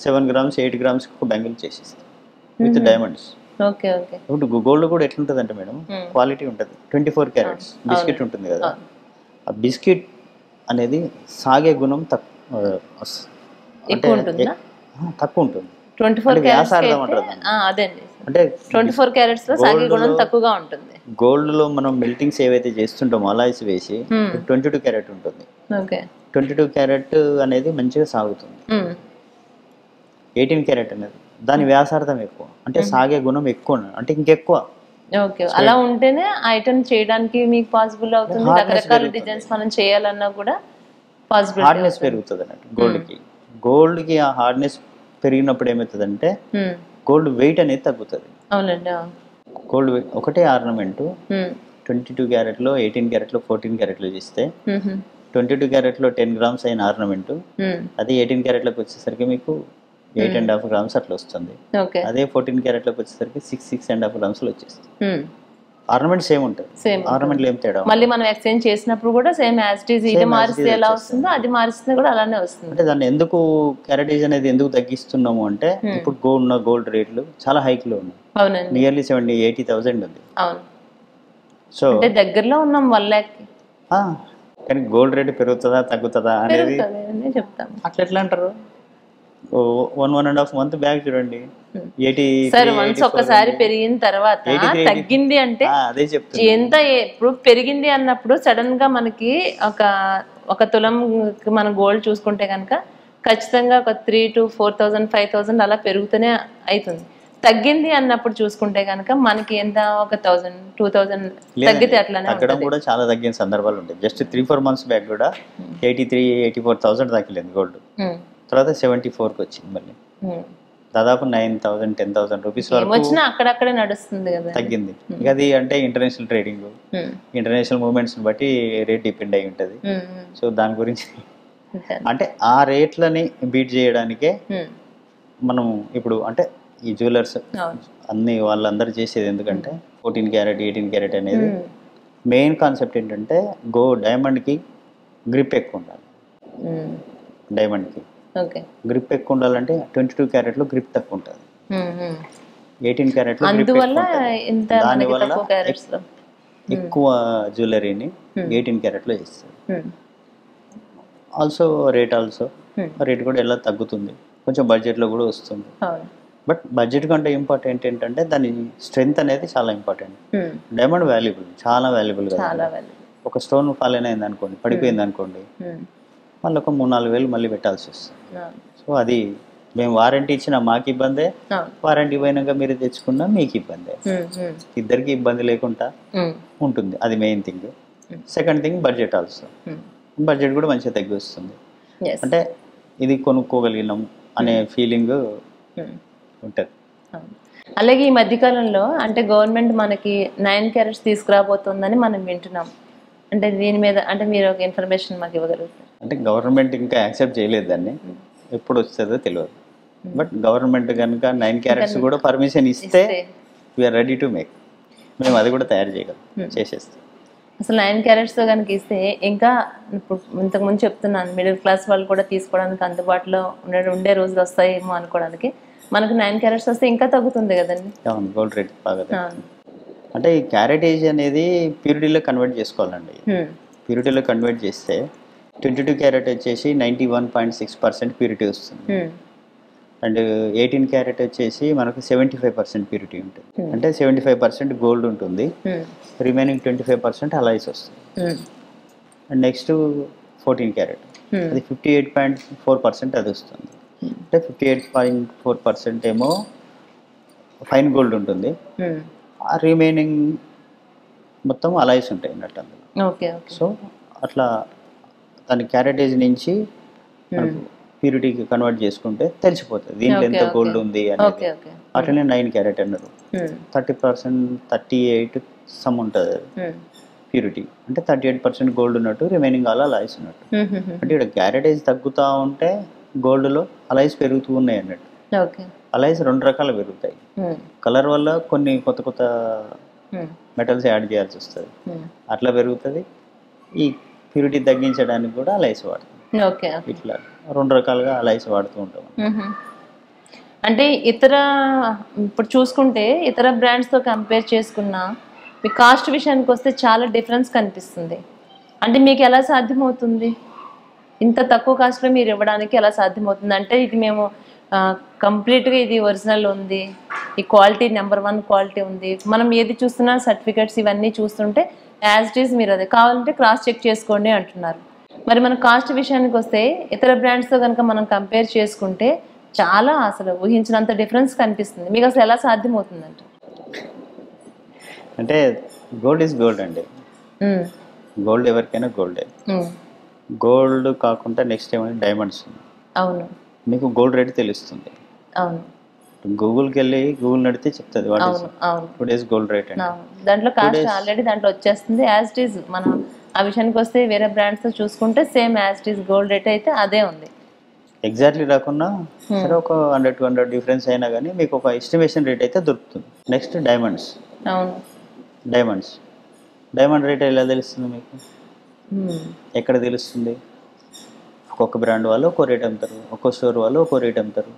7 గ్రామ్స్ 8 గ్రామ్స్ ఒక బ్యాంగిల్ చేసిస్తాం విత్ డైమండ్స్. ఇప్పుడు గోల్డ్ కూడా ఎట్లుంటుంది అంటే మేడం, క్వాలిటీ ఉంటుంది. 24 క్యారెట్స్ బిస్కెట్ ఉంటుంది కదా, ఆ బిస్కెట్ అనేది సాగే గుణం తక్కువ ఉంటుంది. 24 వ్యాసార్థం అంటారు అంటే 24 క్యారెట్స్ లో సాగే గుణం తక్కువగా ఉంటుంది. గోల్డ్ లో మనం మెల్టింగ్స్ ఏవైతే చేస్తుంటామో అలాయిస్ వేసి 22 క్యారెట్ ఉంటుంది. 22 క్యారెట్ అనేది మంచిగా సాగుతుంది. 18 క్యారెట్ అనేది దాని వ్యాసార్థం ఎక్కువ, అంటే సాగే గుణం ఎక్కువ, అంటే ఇంకెక్కువ. అలా ఉంటేనే ఐటమ్ చేయడానికి మీకు పాసిబుల్ అవుతుంది. రకరకాల డిజైన్స్ మనం చేయాలన్నా కూడా పాసిబుల్. హార్డ్నెస్ పెరుగుతుంది అన్నట్టు గోల్డ్ కి ఆ హార్డ్నెస్ పెరిగినప్పుడు ఏమవుతుందంటే గోల్డ్ వెయిట్ అనేది తగ్గుతుంది. అవునండి. గోల్డ్ ఒకటే ఆర్నమెంట్ 22 క్యారెట్లో 18 క్యారెట్లో 14 క్యారెట్లో చేస్తే 22 క్యారెట్లో 10 గ్రామ్స్ అయిన ఆర్నమెంట్ అది 18 క్యారెట్లకు వచ్చేసరికి మీకు 8.5 గ్రామ్స్ అట్లా వస్తుంది. అదే 14 క్యారెట్లకు వచ్చేసరికి 6.5 గ్రామ్స్ వచ్చేస్తుంది. ఆర్నమెంట్ సేమ్ ఉంటుంది, ఆర్నమెంట్లు ఏం తేడా. మళ్ళీ మనం ఎక్స్చేంజ్ చేసినప్పుడు కూడా సేమ్ యాజ్ ఇట్ ఈజ్, ఇది మారిస్తే ఎలా వస్తుందో అది మారిస్తే కూడా అలానే వస్తుంది. అంటే దాన్ని ఎందుకు క్యారెటేజ్ అనేది ఎందుకు తగ్గిస్తున్నాము అంటే ఇప్పుడు గోల్డ్ రేట్లు చాలా హైక్ లో ఉన్నాయి. అవునండి, నియర్లీ 70,000-80,000 ఉంది. అవును. సో దగ్గరలో ఉన్నాం 1 lakh. కానీ గోల్డ్ రేట్ పెరుగుతుందా తగ్గుతుందా అనేది చెప్తాం. అట్లా ఎట్లా అంటారు? 1.5 month బ్యాక్ చూడండి, 80 ఒక్కసారి పెరిగిన తర్వాత తగ్గింది అంటే ఎంత. ఇప్పుడు పెరిగింది అన్నప్పుడు సడన్ గా మనకి ఒక తులం మన గోల్డ్ చూసుకుంటే కనుక ఖచ్చితంగా ఒక 3,000 to 4,000 5,000 అలా పెరుగుతూనే అవుతుంది. తగ్గింది అన్నప్పుడు చూసుకుంటే కనుక మనకి ఎంత ఒక 1,000 2,000 తగ్గితే అట్లానే తగ్గడం కూడా చాలా తగ్గిన సందర్భాలు ఉంటాయి. జస్ట్ 3-4 months బ్యాక్ కూడా 83,000-84,000 తగ్గలేదు గోల్డ్. తర్వాత 74కి వచ్చింది, మళ్ళీ దాదాపు 9,000 10,000 రూపీస్ వరకు వచ్చినా అక్కడక్కడే నడుస్తుంది కదా, తగ్గింది. ఇక అది అంటే ఇంటర్నేషనల్ ట్రేడింగ్, ఇంటర్నేషనల్ మూవ్మెంట్స్ బట్టి రేట్ డిపెండ్ అయి ఉంటుంది. సో దాని గురించి అంటే ఆ రేట్లని బీట్ చేయడానికే మనం ఇప్పుడు అంటే ఈ జ్యువెలర్స్ అన్ని వాళ్ళందరూ చేసేది ఎందుకంటే 14 క్యారెట్ 18 క్యారెట్ అనేది మెయిన్ కాన్సెప్ట్ ఏంటంటే డైమండ్కి గ్రిప్ ఎక్కువ ఉండాలి. డైమండ్కి గ్రిప్ ఎక్కువ ఉండాలంటే 22 క్యారెట్లో గ్రిప్ తక్కువ ఉంటుంది, 18 క్యారెట్లో దానివల్ల ఎక్కువ జ్యువెలరీని 18 క్యారెట్లో చేస్తారు. ఆల్సో రేట్ కూడా ఎలా తగ్గుతుంది, కొంచెం బడ్జెట్లో కూడా వస్తుంది. బట్ బడ్జెట్ కంటే ఇంపార్టెంట్ ఏంటంటే దాని స్ట్రెంగ్త్ అనేది చాలా ఇంపార్టెంట్. డైమండ్ వాల్యుబుల్, చాలా వాల్యుబుల్ కదా. ఒక స్టోన్ ఫాల్ అయింది అనుకోండి, పడిపోయింది అనుకోండి, మళ్ళీ ఒక 3-4 వేలు మళ్ళీ పెట్టాల్సి వస్తుంది. సో అది మేము వారంటీ ఇచ్చినా మాకు ఇబ్బందే, వారంటీ పోయినాక మీరు తెచ్చుకున్నా మీకు ఇబ్బందే. ఇద్దరికి ఇబ్బంది లేకుండా ఉంటుంది, అది main thing. Second thing budget also, budget కూడా మంచిగా తగ్గి వస్తుంది. అంటే ఇది కొనుక్కోగలిగినాం అనే ఫీలింగ్ ఉంటుంది. అలాగే ఈ మధ్యకాలంలో అంటే గవర్నమెంట్ మనకి 9 క్యారెట్స్ తీసుకురాబోతుందని మనం వింటున్నాం. అంటే దీని మీద అంటే మీరు ఒక ఇన్ఫర్మేషన్ మాకు ఇవ్వగలుగుతారు? అంటే గవర్నమెంట్ ఇంకా యాక్సెప్ట్ చేయలేదు దాన్ని, ఎప్పుడు వస్తుందో తెలియదు. బట్ గవర్నమెంట్ కనుక 9 క్యారెట్స్ కూడా పర్మిషన్ ఇస్తే వీఆర్ రెడీ టు మేక్, మేము అది కూడా తయారు చేయగలం, చేసేస్తాం. అసలు 9 క్యారెట్స్తో కనుక ఇస్తే ఇంకా ఇప్పుడు ఇంతకుముందు చెప్తున్నాను, మిడిల్ క్లాస్ వాళ్ళు కూడా తీసుకోవడానికి అందుబాటులో ఉండే రోజులు వస్తాయేమో అనుకోవడానికి, మనకు 9 క్యారెట్స్ వస్తే ఇంకా తగ్గుతుంది కదండి. అవును, గోల్డ్ రేట్ బాగా. అంటే ఈ క్యారెటేజ్ అనేది ప్యూరిటీలో కన్వర్ట్ చేసుకోవాలండి. ప్యూరిటీలో కన్వర్ట్ చేస్తే 22 క్యారెట్ వచ్చేసి 91.6% ప్యూరిటీ వస్తుంది. అండ్ 18 క్యారెట్ వచ్చేసి మనకు 75% ప్యూరిటీ ఉంటుంది. అంటే 75% గోల్డ్ ఉంటుంది, రిమైనింగ్ 25% అలాయిస్ వస్తుంది. అండ్ నెక్స్ట్ 14 క్యారెట్, అది 58.4% అది వస్తుంది. అంటే 58.4% ఏమో ఫైన్ గోల్డ్ ఉంటుంది, ఆ రిమైనింగ్ మొత్తం అలాయిస్ ఉంటాయి అన్నట్టు అందులో. సో అట్లా దాని క్యారెటేజ్ నుంచి ప్యూరిటీకి కన్వర్ట్ చేసుకుంటే తెలిసిపోతుంది దీంట్లో ఎంత గోల్డ్ ఉంది అనేది. అట్లనే 9 క్యారెట్ అన్నారు, 30% 38 సమ్ ఉంటుంది ప్యూరిటీ, అంటే 38% గోల్డ్ ఉన్నట్టు, రిమైనింగ్ ఆల్ అలాయిస్ ఉన్నట్టు. అంటే ఇక్కడ క్యారెటేజ్ తగ్గుతూ ఉంటే గోల్డ్లో అలాయిస్ పెరుగుతూ ఉన్నాయి అన్నట్టు. అలాయిస్ 2 రకాలు పెరుగుతాయి, కలర్ వల్ల కొన్ని కొత్త కొత్త మెటల్స్ యాడ్ చేయాల్సి వస్తుంది, అట్లా పెరుగుతుంది. ఈ ప్యూరిటీ తగ్గించడానికి కూడా అలాయిస్ వాడుతుంది. ఇట్లా 2 రకాలుగా అలాయిస్ వాడుతూ ఉంటాం. అంటే ఇతర ఇప్పుడు చూసుకుంటే ఇతర బ్రాండ్స్తో కంపేర్ చేసుకున్నా మీ కాస్ట్ విషయానికి వస్తే చాలా డిఫరెన్స్ కనిపిస్తుంది. అంటే మీకు ఎలా సాధ్యమవుతుంది ఇంత తక్కువ కాస్ట్లో మీరు ఇవ్వడానికి? ఎలా సాధ్యమవుతుంది అంటే ఇది మేము కంప్లీట్గా ఇది ఒరిజినల్ ఉంది, ఈ క్వాలిటీ నెంబర్ 1 క్వాలిటీ ఉంది, మనం ఏది చూస్తున్నా సర్టిఫికెట్స్ ఇవన్నీ చూస్తుంటే యాజ్ ఇట్ ఈజ్ మీరు అది కావాలంటే క్రాస్ చెక్ చేసుకోండి అంటున్నారు. మరి మన కాస్ట్ విషయానికి వస్తే ఇతర బ్రాండ్స్తో కనుక మనం కంపేర్ చేసుకుంటే చాలా అసలు ఊహించినంత డిఫరెన్స్ కనిపిస్తుంది. మీకు అసలు ఎలా సాధ్యమవుతుందంట? అంటే గోల్డ్ ఈజ్ గోల్డ్ అండి, గోల్డ్ ఎవరికైనా గోల్డే. గోల్డ్ కాకుండా నెక్స్ట్ ఏమైనా డైమండ్స్ ఉంది. అవును, మీకు గోల్డ్ రేట్ తెలుస్తుంది. అవును, గూగుల్కి వెళ్ళి గూగుల్ నడితే చెప్తుంది టుడేస్ గోల్డ్ రేట్ అండి. దాంట్లో కాస్ట్ ఆల్రెడీ దాంట్లో వచ్చేస్తుంది యాజ్ ఇట్ ఈజ్. మనం ఆ విషయానికి వస్తే వేరే బ్రాండ్స్తో చూసుకుంటే same as it is gold rate అయితే అదే ఉంది. ఎగ్జాక్ట్లీ రాకుండా సరే ఒక 100-200 డిఫరెన్స్ అయినా కానీ మీకు ఒక ఎస్టిమేషన్ రేట్ అయితే దొరుకుతుంది. Next diamonds. అవును, డైమండ్ రేట్ ఎలా తెలుస్తుంది మీకు? ఎక్కడ తెలుస్తుంది? ఒక్కొక్క బ్రాండ్ వాళ్ళు ఒక్కో రేట్ అమ్ముతారు, ఒక్కో స్టోర్ వాళ్ళు ఒక్కో రేట్ అమ్ముతారు,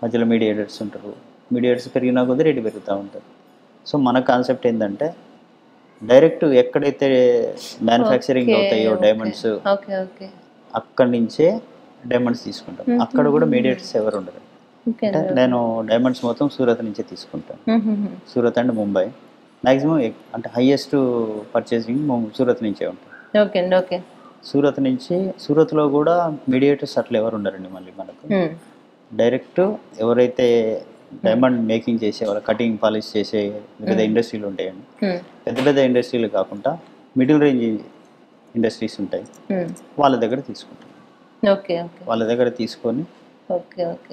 మధ్యలో మీడియేటర్స్ ఉంటారు, మీడియేటర్స్ పెరిగినా కొద్దీ రేటు పెరుగుతూ ఉంటారు. సో మన కాన్సెప్ట్ ఏంటంటే డైరెక్ట్ ఎక్కడైతే మ్యానుఫ్యాక్చరింగ్ అవుతాయో డైమండ్స్ అక్కడి నుంచే డైమండ్స్ తీసుకుంటాం. అక్కడ కూడా మీడియేటర్స్ ఎవరు ఉండరు. అంటే నేను డైమండ్స్ మొత్తం సూరత్ నుంచే తీసుకుంటాను, సూరత్ అండ్ ముంబై. మ్యాక్సిమం అంటే హైయెస్ట్ పర్చేసింగ్ సూరత్ నుంచే ఉంటుంది. సూరత్లో కూడా మీడియేటర్స్ అట్లా ఎవరు ఉండరండి. మళ్ళీ మనకు డైరెక్ట్ ఎవరైతే డైమండ్ మేకింగ్ చేసే వాళ్ళు, కటింగ్ పాలిష్ చేసే వివిధ ఇండస్ట్రీలు ఉంటాయండి. పెద్ద పెద్ద ఇండస్ట్రీలు కాకుండా మిడిల్ రేంజ్ ఇండస్ట్రీస్ ఉంటాయి, వాళ్ళ దగ్గర తీసుకుంటాం. వాళ్ళ దగ్గర తీసుకొని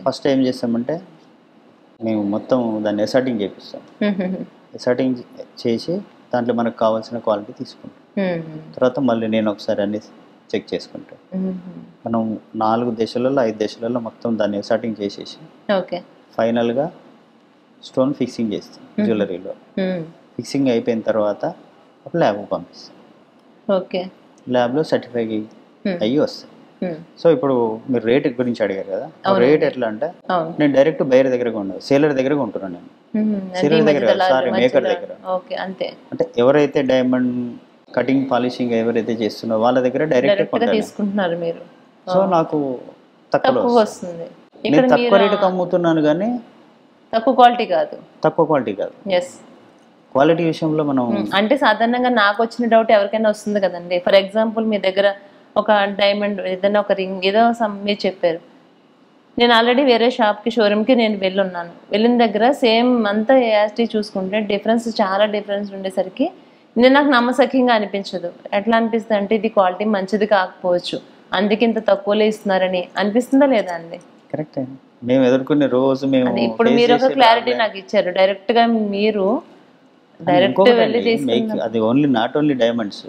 ఫస్ట్ ఏం చేస్తామంటే మేము మొత్తం దాన్ని ఎసర్టింగ్ చేపిస్తాం. ఎసర్టింగ్ చేసి దాంట్లో మనకు కావాల్సిన క్వాలిటీ తీసుకుంటాం. తర్వాత మళ్ళీ నేను ఒకసారి అన్ని చెక్ చేసుకుంటాం. మనం 4 దేశాలలో 5 దేశాలలో మొత్తం దాన్ని ఎసర్టింగ్ చేసేసి ఫైనల్గా స్టోన్ ఫిక్సింగ్ చేస్తాం. జ్యువెలరీలో ఫిక్సింగ్ అయిపోయిన తర్వాత ల్యాబ్కి పంపిస్తాం. ల్యాబ్లో సర్టిఫై అయ్యి వస్తాయి. సో ఇప్పుడు మీరు రేట్ గురించి అడిగారు కదా, రేట్ ఎట్లా అంటే నేను డైరెక్ట్ బయర్ దగ్గర ఉండదు, సేలర్ దగ్గర ఉంటున్నాను. నేను సేలర్ దగ్గర సారీ మేకర్ దగ్గర. అంటే ఎవరైతే డైమండ్ కటింగ్ పాలిషింగ్ ఎవరైతే చేస్తున్నారో వాళ్ళ దగ్గర డైరెక్ట్ తీసుకుంటున్నారు మీరు. సో నాకు తక్కువ వస్తుంది. నేను తక్కువ రేటుకి అమ్ముతున్నాను కానీ తక్కువ క్వాలిటీ కాదు. క్వాలిటీ విషయంలో మనం అంటే సాధారణంగా నాకు వచ్చిన డౌట్ ఎవరికైనా వస్తుంది కదండి. ఫర్ ఎగ్జాంపుల్ మీ దగ్గర ఒక డైమండ్ ఏదైనా ఒక రింగ్ ఏదో మీరు చెప్పారు. నేను ఆల్రెడీ వేరే షాప్కి షోరూమ్కి నేను వెళ్ళున్నాను. వెళ్ళిన దగ్గర సేమ్ అంతా ఏఎస్టీ చూసుకుంటే చాలా డిఫరెన్స్ ఉండేసరికి నేను నాకు నమ్మసక్యంగా అనిపించదు. ఎట్లా అనిపిస్తుంది అంటే ఇది క్వాలిటీ మంచిది కాకపోవచ్చు, అందుకే ఇంత తక్కువలో ఇస్తున్నారని అనిపిస్తుందా లేదా అండి? కరెక్ట్. మేము ఎదుర్కొనే రోజు మేము ఇప్పుడు మీరు ఒక క్లారిటీ నాకు ఇచ్చారు. డైరెక్ట్గా మీరు డైరెక్ట్ వెళ్ళి తీసుకున్నారు. అది ఓన్లీ నాట్ ఓన్లీ డైమండ్స్,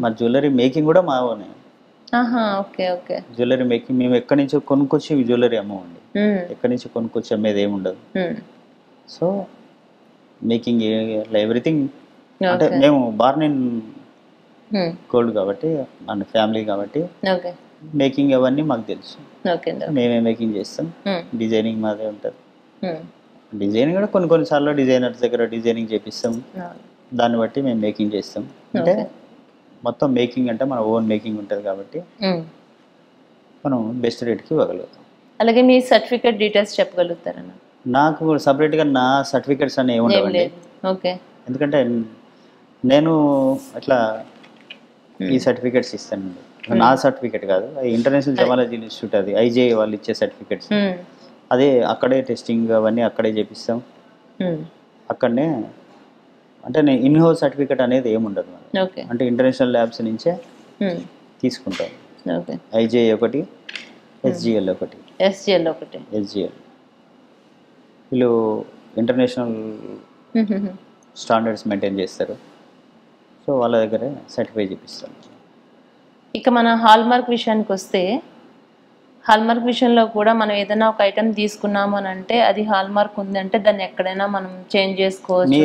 మా జ్యువెలరీ మేకింగ్ కూడా మా ఓనే. Okay okay. జ్యువెలరీ మేకింగ్ మేము ఎక్కడి నుంచో కొనుక్కొచ్చి జ్యువెలరీ అమ్మవండి. ఎక్కడి నుంచి కొనుక్కొచ్చి అమ్మేది ఏమి ఉండదు. సో మేకింగ్ ఎవ్రీథింగ్ అంటే మేము బార్న్ ఇన్ గోల్డ్ కాబట్టి మన ఫ్యామిలీ కాబట్టి మేకింగ్ అవన్నీ మాకు తెలుసు. మేమే మేకింగ్ చేస్తాం. డిజైనింగ్ మాదే ఉంటుంది. డిజైనింగ్ కూడా కొన్ని సార్లు డిజైనర్స్ దగ్గర డిజైనింగ్ చేపిస్తాం. దాన్ని బట్టి మేము మేకింగ్ చేస్తాం. అంటే మొత్తం మేకింగ్ అంటే మన ఓన్ మేకింగ్ ఉంటుంది కాబట్టి మనం బెస్ట్ రేట్కి ఇవ్వగలుగుతాం. అలాగే మీ సర్టిఫికేట్ డీటెయిల్స్ చెప్పగలుగుతారా? నాకు సపరేట్గా నా సర్టిఫికేట్స్ అనేవి ఉండవండి. ఎందుకంటే నేను అట్లా ఈ సర్టిఫికేట్స్ ఇస్తానండి. నా సర్టిఫికేట్ కాదు, ఇంటర్నేషనల్ జమాలజీ ఇన్స్టిట్యూట్, అది ఐజే వాళ్ళు ఇచ్చే సర్టిఫికేట్స్. అదే అక్కడే టెస్టింగ్ అవన్నీ అక్కడే చేపిస్తాం. అక్కడనే అంటే నేను ఇన్ హౌస్ సర్టిఫికేట్ అనేది ఏముండదు. అంటే ఇంటర్నేషనల్ ల్యాబ్స్ నుంచే తీసుకుంటాం. ఐజే ఒకటి, ఎస్జిఎల్ ఒకటి. ఎస్జిఎల్ వీళ్ళు ఇంటర్నేషనల్ స్టాండర్డ్స్ మెయింటైన్ చేస్తారు. సో వాళ్ళ దగ్గరే సర్టిఫై చేపిస్తాం. ఇక మన హాల్మార్క్ విషయానికి వస్తే, హాల్మార్క్ విషయంలో కూడా మనం ఏదైనా ఒక ఐటమ్ తీసుకున్నాము అని అంటే అది హాల్మార్క్ ఉంది అంటే దాన్ని ఎక్కడైనా మనం చేంజ్ చేసుకోవచ్చు,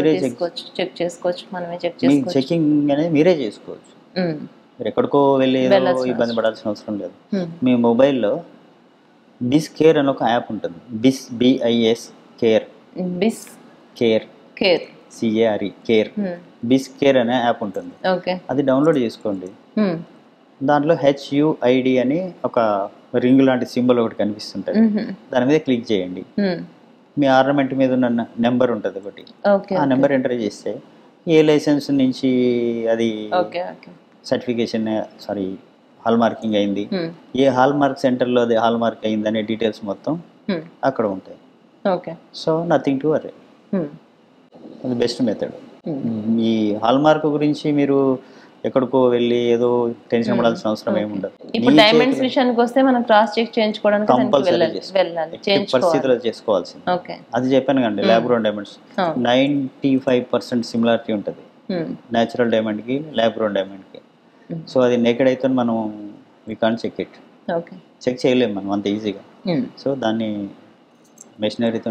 చెక్ చేసుకోవచ్చు, మనమే చెక్ చేసుకోవచ్చు. చెకింగ్ అనేది మీరే చేసుకోవచ్చు. మీరు ఎక్కడికో వెళ్ళి ఇబ్బంది పడాల్సిన అవసరం లేదు. మీ మొబైల్లో బిస్ కేర్ అని ఒక యాప్ ఉంటుంది. BIS care, CARE care, BIS care అనే యాప్ ఉంటుంది. అది డౌన్లోడ్ చేసుకోండి. దాంట్లో HUID అని ఒక రింగ్ లాంటి సింబల్ ఒకటి కనిపిస్తుంటుంది. దాని మీద క్లిక్ చేయండి. మీ ఆర్నమెంట్ మీద ఉన్న నెంబర్ ఉంటుంది ఒకటి. ఆ నెంబర్ ఎంటర్ చేస్తే ఏ లైసెన్స్ నుంచి అది సర్టిఫికేషన్ హాల్ మార్కింగ్ అయింది, ఏ హాల్ మార్క్ సెంటర్లో అది హాల్ మార్క్ అయింది అనే డీటెయిల్స్ మొత్తం అక్కడ ఉంటాయి. So nothing to worry. అది బెస్ట్ మెథడ్. ఈ హాల్ మార్క్ గురించి మీరు ఎక్కడికో వెళ్ళి ఏదో టెన్షన్ పడాల్సిన అవసరం ఏమి ఉండదు. ఇప్పుడు డైమండ్స్ విషయానికి వస్తే మనం క్రాస్ చెక్ చేయించుకోవడానికి కంపల్సరీ పరిస్థితిలో చేసుకోవాల్సింది. అది చెప్పాను కండి, ల్యాబ్ గ్రోన్ డైమండ్స్ 95% సిమిలారిటీ ఉంటుంది న్యాచురల్ డైమండ్ కి, ల్యాబ్ గ్రోన్ డైమండ్ కి. సో అది నేకెడ్ అయితే మనం we can't check it. Check చేయలేము మనం అంత ఈజీగా. సో దాన్ని మెషినరీతో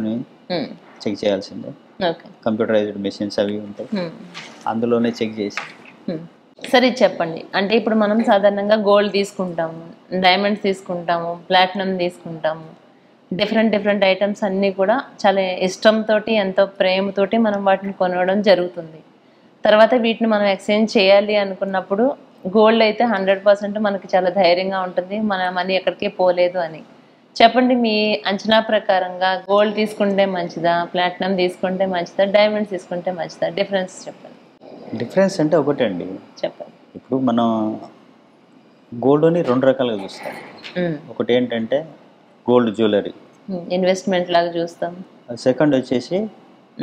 చెక్ చేయాల్సిందే. కంప్యూటరైజ్డ్ మెషిన్స్ అవి ఉంటాయి, అందులోనే చెక్ చేసి. సరే చెప్పండి, అంటే ఇప్పుడు మనం సాధారణంగా గోల్డ్ తీసుకుంటాము, డైమండ్స్ తీసుకుంటాము, ప్లాటినం తీసుకుంటాము, డిఫరెంట్ ఐటమ్స్ అన్నీ కూడా చాలా ఇష్టంతో ఎంతో ప్రేమతోటి మనం వాటిని కొనడం జరుగుతుంది. తర్వాత వీటిని మనం ఎక్స్చేంజ్ చేయాలి అనుకున్నప్పుడు గోల్డ్ అయితే 100% మనకి చాలా ధైర్యంగా ఉంటుంది, మన మనీ ఎక్కడికే పోలేదు అని. చెప్పండి, మీ అంచనా ప్రకారంగా గోల్డ్ తీసుకుంటే మంచిదా, ప్లాటినం తీసుకుంటే మంచిదా, డైమండ్స్ తీసుకుంటే మంచిదా? డిఫరెన్స్ చెప్పండి. డిఫరెన్స్ అంటే ఒకటే అండి, చెప్పండి. ఇప్పుడు మనం గోల్డ్ని 2 రకాలుగా చూస్తాం. ఒకటి ఏంటంటే గోల్డ్ జ్యువెలరీ, ఇన్వెస్ట్మెంట్ లాగా చూస్తాం. సెకండ్ వచ్చేసి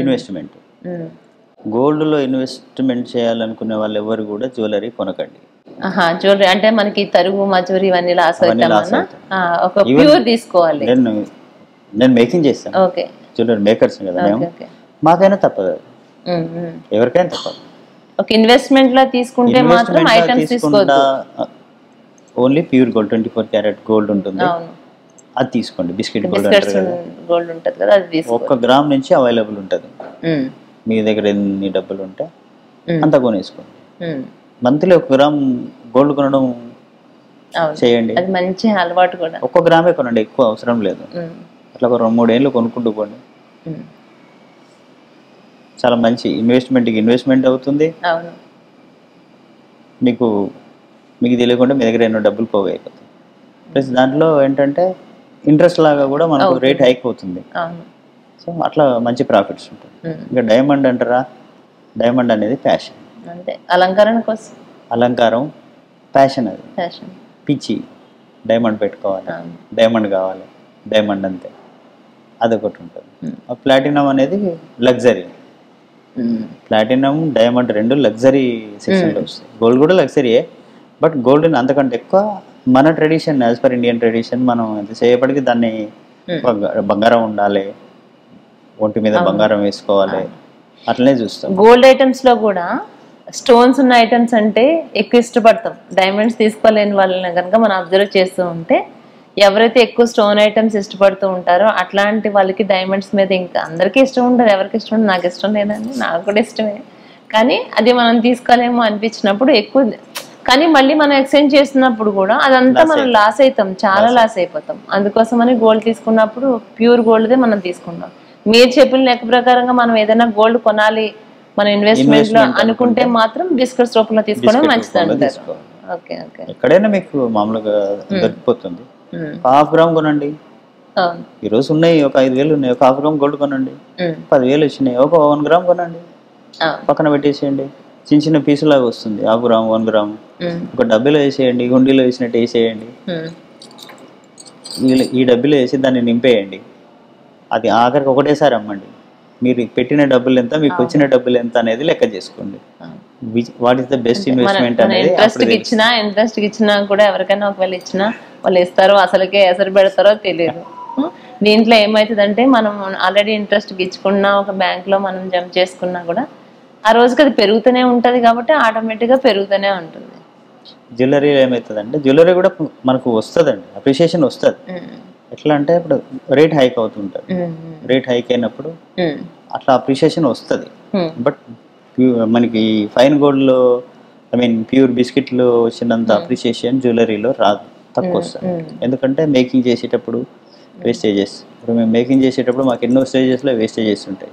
ఇన్వెస్ట్మెంట్. గోల్డ్లో ఇన్వెస్ట్మెంట్ చేయాలనుకునే వాళ్ళు ఎవరు కూడా జ్యువెలరీ కొనకండి. జ్యువెలరీ అంటే మనకి తరుగు మజూరి ఇవన్నీ లాస్ అవుతామన్నా ఒక ప్యూర్ తీసుకోవాలి. నేను మేకింగ్ చేస్తాను, జ్యువెలరీ మేకర్స్ కదా మేము, మాకైనా తప్పదు, ఎవరికైనా తప్పదు. ఒక ఇన్వెస్ట్మెంట్ లా తీసుకుంటే మాత్రం ఐటమ్స్ తీసుకోవద్దు. Only pure gold 24 carat gold ఉంటుంది, అది తీసుకోండి. బిస్కెట్ గోల్డ్ ఉంటుంది కదా, అది తీసుకోండి. 1 గ్రామ్ నుంచి అవైలబుల్ ఉంటుంది. మీ దగ్గర ఎన్ని డబ్బులు ఉంటే అంత కొనేసుకోండి. మంత్లీ 1 గ్రామ్ గోల్డ్ కొనడం చేయండి, అది మంచి అలవాటు కూడా. 1 గ్రామే కొనండి, ఎక్కువ అవసరం లేదు. అట్లా ఒక 2-3 ఏళ్ళు కొనుక్కుంటూ పోండి. చాలా మంచి ఇన్వెస్ట్మెంట్ అవుతుంది. మీకు తెలియకుండా మీ దగ్గర ఎన్నో డబ్బులు పోగైపోతాయి. ప్లస్ దాంట్లో ఏంటంటే ఇంట్రెస్ట్ లాగా కూడా మనకు రేట్ హైక్ అవుతుంది. సో అట్లా మంచి ప్రాఫిట్స్ ఉంటుంది. ఇంకా డైమండ్ అంటారా, డైమండ్ అనేది ప్యాషన్, అంటే అలంకారం, ప్యాషన్. అది పిచ్చి డైమండ్ పెట్టుకోవాలి, డైమండ్ కావాలి, డైమండ్ అంతే, అదొకటి ఉంటుంది. ప్లాటినం అనేది లగ్జరీ. ప్లాటినం డైమండ్ రెండు లగ్జరీ సెక్షన్లో వస్తాయి. గోల్డ్ కూడా లగ్జరీయే, బట్ గోల్డ్ అంతకంటే ఎక్కువ మన tradition, as per Indian tradition, మనం ఎంతసేపటికి దాన్ని బంగారం ఉండాలి, ఒంటి మీద బంగారం వేసుకోవాలి, అట్లనే చూస్తాం. గోల్డ్ ఐటమ్స్ లో కూడా స్టోన్స్ ఉన్న ఐటమ్స్ అంటే ఎక్కువ ఇష్టపడతాం. డైమండ్స్ తీసుకోలేని వాళ్ళని కనుక మనం అబ్జర్వ్ చేస్తూ ఉంటే ఎవరైతే ఎక్కువ స్టోన్ ఐటమ్స్ ఇష్టపడుతూ ఉంటారో అట్లాంటి వాళ్ళకి డైమండ్స్ మీద ఇంకా అందరికీ ఇష్టం ఉంటుంది. ఎవరికి ఇష్టం ఉంటుంది? నాకు ఇష్టం లేదండి, నాకు కూడా ఇష్టమే. కానీ అది మనం తీసుకోలేమో అనిపించినప్పుడు ఎక్కువ, కానీ మళ్ళీ మనం ఎక్స్చేంజ్ చేస్తున్నప్పుడు కూడా అదంతా మనం లాస్ అవుతాం, చాలా లాస్ అయిపోతాం. అందుకోసమని గోల్డ్ తీసుకున్నప్పుడు ప్యూర్ గోల్డ్దే మనం తీసుకుంటాం. మీరు చెప్పిన లెక్క ప్రకారంగా మనం ఏదైనా గోల్డ్ కొనాలి మన ఇన్వెస్ట్మెంట్ లో అనుకుంటే మాత్రం బిస్కెట్స్ రూపంలో తీసుకోవడం మంచిది అంటారు. Okay okay. ఎక్కడైనా మీకు మామూలుగా దొరికిపోతుంది. 1/2 గ్రామ్ కొనండి, ఈ రోజు ఉన్నాయి ఒక 5,000 ఉన్నాయి, ఒక 1/2 గ్రామ్ గోల్డ్ కొనండి, 10,000 వచ్చినాయి, ఒక 1 గ్రామ్ కొనండి, పక్కన పెట్టేసేయండి. చిన్న చిన్న పీసులాగా వస్తుంది 1/2 గ్రామ్ 1 గ్రామ్, ఒక డబ్బీలో వేసేయండి, గుండీలో వేసినట్టు వేసేయండి. ఈ డబ్బీలో వేసి దాన్ని నింపేయండి. అది ఆఖరికి ఒకటేసారి అమ్మండి. మీరు పెట్టిన డబ్బులు ఎంత, మీకు వచ్చిన డబ్బులు ఎంత అనేది లెక్క చేసుకోండి. What is the best investment అనేది. ఇంట్రెస్ట్ ఇచ్చినా కూడా ఎవరికైనా ఒకవేళ ఇచ్చినా వాళ్ళు ఇస్తారో అసలుకే ఎసరు పెడతారో తెలియదు. దీంట్లో ఏమవుతుందంటే మనం ఆల్రెడీ ఇంట్రెస్ట్ ఇచ్చుకున్నా ఒక బ్యాంక్ లో మనం జమ చేసుకున్నా కూడా ఆ రోజుకి అది పెరుగుతూనే ఉంటది కాబట్టి ఆటోమేటిక్ గా పెరుగుతూనే ఉంటుంది. జ్యువెలరీ ఏమవుతుందంటే జ్యువెలరీ కూడా మనకు వస్తుందండి, అప్రిషియేషన్ వస్తుంది. ఎట్లా అంటే ఇప్పుడు రేట్ హైక్ అవుతుంటుంది, రేట్ హైక్ అయినప్పుడు అట్లా అప్రిషియేషన్ వస్తుంది. బట్ మనకి ఫైన్ గోల్డ్లో ఐ మీన్ ప్యూర్ బిస్కెట్లో వచ్చినంత అప్రిషియేషన్ జ్యువెలరీలో రాదు, తక్కువ వస్తుంది. ఎందుకంటే మేకింగ్ చేసేటప్పుడు వేస్టేజెస్, ఇప్పుడు మేము మేకింగ్ చేసేటప్పుడు మాకు ఎన్నో స్టేజెస్లో వేస్టేజెస్ ఉంటాయి.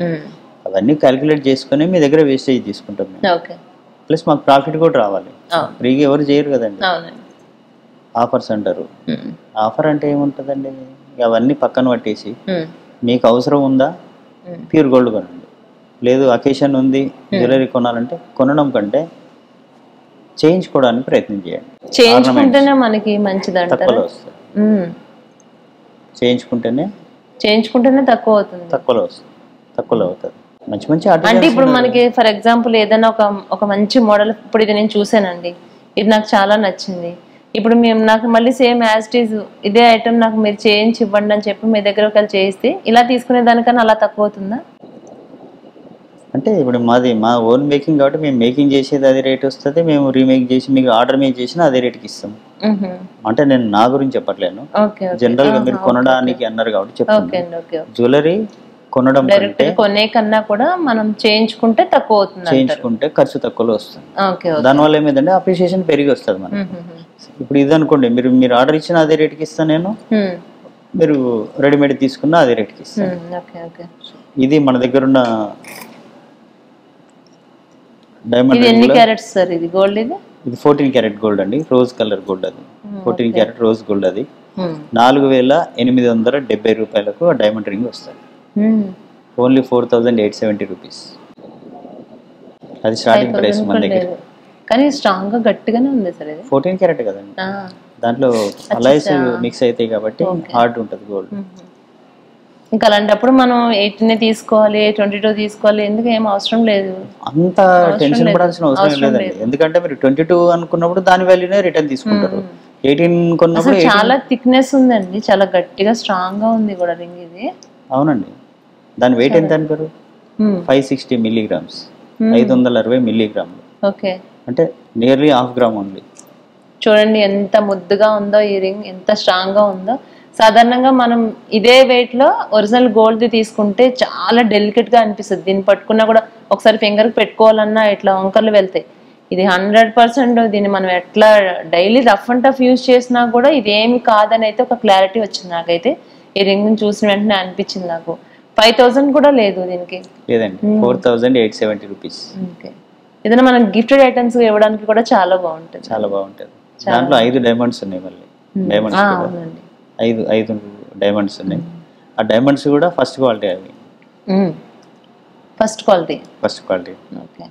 అవన్నీ క్యాలిక్యులేట్ చేసుకుని మీ దగ్గర వేస్టేజ్ తీసుకుంటాం మేము. ప్లస్ మాకు ప్రాఫిట్ కూడా రావాలి. ఫ్రీగా ఎవరు చేయరు కదండి, ఆఫర్స్ అంటారు. ఆఫర్ అంటే ఏముంటుందండి, అవన్నీ పక్కన పట్టేసి మీకు అవసరం ఉందా ప్యూర్ గోల్డ్ కొనండి, లేదు అకేషన్ ఉంది జ్యువెలరీ కొనాలంటే కొనడం కంటే చేయించుకోవడానికి ప్రయత్నం చేయండి. చేయించుకుంటేనే మనకి మంచిది, తక్కువలో వస్తుంది. చేయించుకుంటేనే తక్కువ అవుతుంది, తక్కువలో అవుతుంది. మంచి మంచి అంటే ఇప్పుడు మనకి ఫర్ ఎగ్జాంపుల్ ఏదైనా ఒక మంచి మోడల్, ఇప్పుడు ఇది నేను చూసానండి, ఇది నాకు చాలా నచ్చింది, ఇప్పుడు మేము నాకు మళ్ళీ సేమ్ యాజ్ ఇట్ ఈజ్ ఇదే ఐటమ్ నాకు మీరు చేయించి ఇవ్వండి అని చెప్పి మీ దగ్గర ఒకవేళ చేయిస్తే ఇలా తీసుకునే దానికన్నా అలా తక్కువ అవుతుందా? అంటే ఇప్పుడు మా ఓన్ మేకింగ్ కాబట్టి మేము మేకింగ్ చేసేది అదే రేట్ వస్తుంది, మేము రీమేక్ చేసి మీకు ఆర్డర్ మేక్ చేసినా అదే రేట్కి ఇస్తాం. అంటే నేను నా గురించి చెప్పట్లేను, జనరల్గా మీరు కొనడానికి అన్నారు కాబట్టి చెప్తాను. జ్యువెలరీ కొనడం కొనే కన్నా కూడా మనం చేయించుకుంటే తక్కువ అవుతుంది, చేయించుకుంటే ఖర్చు తక్కువలో వస్తుంది. దానివల్ల ఏమైందంటే అప్రిషియేషన్ పెరిగి వస్తుంది మనకి. ఇప్పుడు ఇది అనుకోండి, మీరు ఆర్డర్ ఇచ్చిన అదే రేట్కి ఇస్తాను నేను, మీరు రెడీమేడ్ తీసుకున్న అదే రేట్కి ఇస్తాను. ఇది మన దగ్గర ఉన్న డైమండ్. ఎన్ని క్యారెట్స్ సార్ ఇది గోల్డ్? ఇది 14 క్యారెట్ గోల్డ్ అండి, రోజ్ కలర్ గోల్డ్. అది 14 క్యారెట్ రోజ్ గోల్డ్. అది 4,870 రూపాయలకు డైమండ్ రింగ్ వస్తుంది. Only 4,870 rupees. అది స్టార్టింగ్ ప్రైస్ మన దగ్గర. కానీ స్ట్రాంగ్ గా గట్టిగానే ఉంది సార్ ఇది. 14 క్యారెట్ కదండి, దాంట్లో అలాయ్స్ మిక్స్ అవుతాయి కాబట్టి హార్డ్ ఉంటుంది గోల్డ్. ఇంకా అలాంటప్పుడు మనం 18 తీసుకోవాలి, 22 తీసుకోవాలి, ఎందుకు ఏం అవసరం లేదు, అంత టెన్షన్ పడాల్సిన అవసరం లేదండి. ఎందుకంటే మీరు 22 అనుకున్నప్పుడు దాని వాల్యూనే రిటర్న్ తీసుకుంటారు. 18 కొన్నప్పుడు చాలా థిక్నెస్ ఉందండి, చాలా గట్టిగా స్ట్రాంగ్ గా ఉంది కూడా రింగ్ ఇది. అవునండి, దాని వెయిట్ ఎంత అంటారు? 560 మిల్లీగ్రామ్స్, 560 మిల్లీగ్రాములు. ఓకే, అంటే నియర్లీ 1/2 గ్రామ్ ఓన్లీ. చూడండి ఎంత ముద్దుగా ఉందో ఈ రింగ్, ఎంత స్ట్రాంగ్ గా ఉందో. సాధారణంగా మనం ఇదే వెయిట్ లో ఒరిజినల్ గోల్డ్ తీసుకుంటే చాలా డెలికేట్ గా అనిపిస్తుంది, దీన్ని పట్టుకున్నా కూడా ఒకసారి ఫింగర్ పెట్టుకోవాలన్నా ఇట్లా వంకర్లు వెళ్తాయి. ఇది 100% దీన్ని మనం ఎట్లా daily rough and tough use చేసినా కూడా ఇది ఏమి కాదని అయితే ఒక క్లారిటీ వచ్చింది నాకైతే. ఈ రింగ్ చూసిన వెంటనే అనిపించింది నాకు. 5,000 కూడా లేదు దీనికి, లేదండి, 4,870 రూపీస్. ఏదైనా మనం గిఫ్టెడ్ ఐటమ్స్ ఇవ్వడానికి కూడా చాలా బాగుంటుంది, చాలా బాగుంటుంది. దాంట్లో 5 డైమండ్స్ ఉన్నాయి, మళ్ళీ డైమండ్స్ 5 డైమండ్స్ ఉన్నాయి. ఆ డైమండ్స్ కూడా ఫస్ట్ క్వాలిటీ. అవి ఫస్ట్ క్వాలిటీ. ఓకే.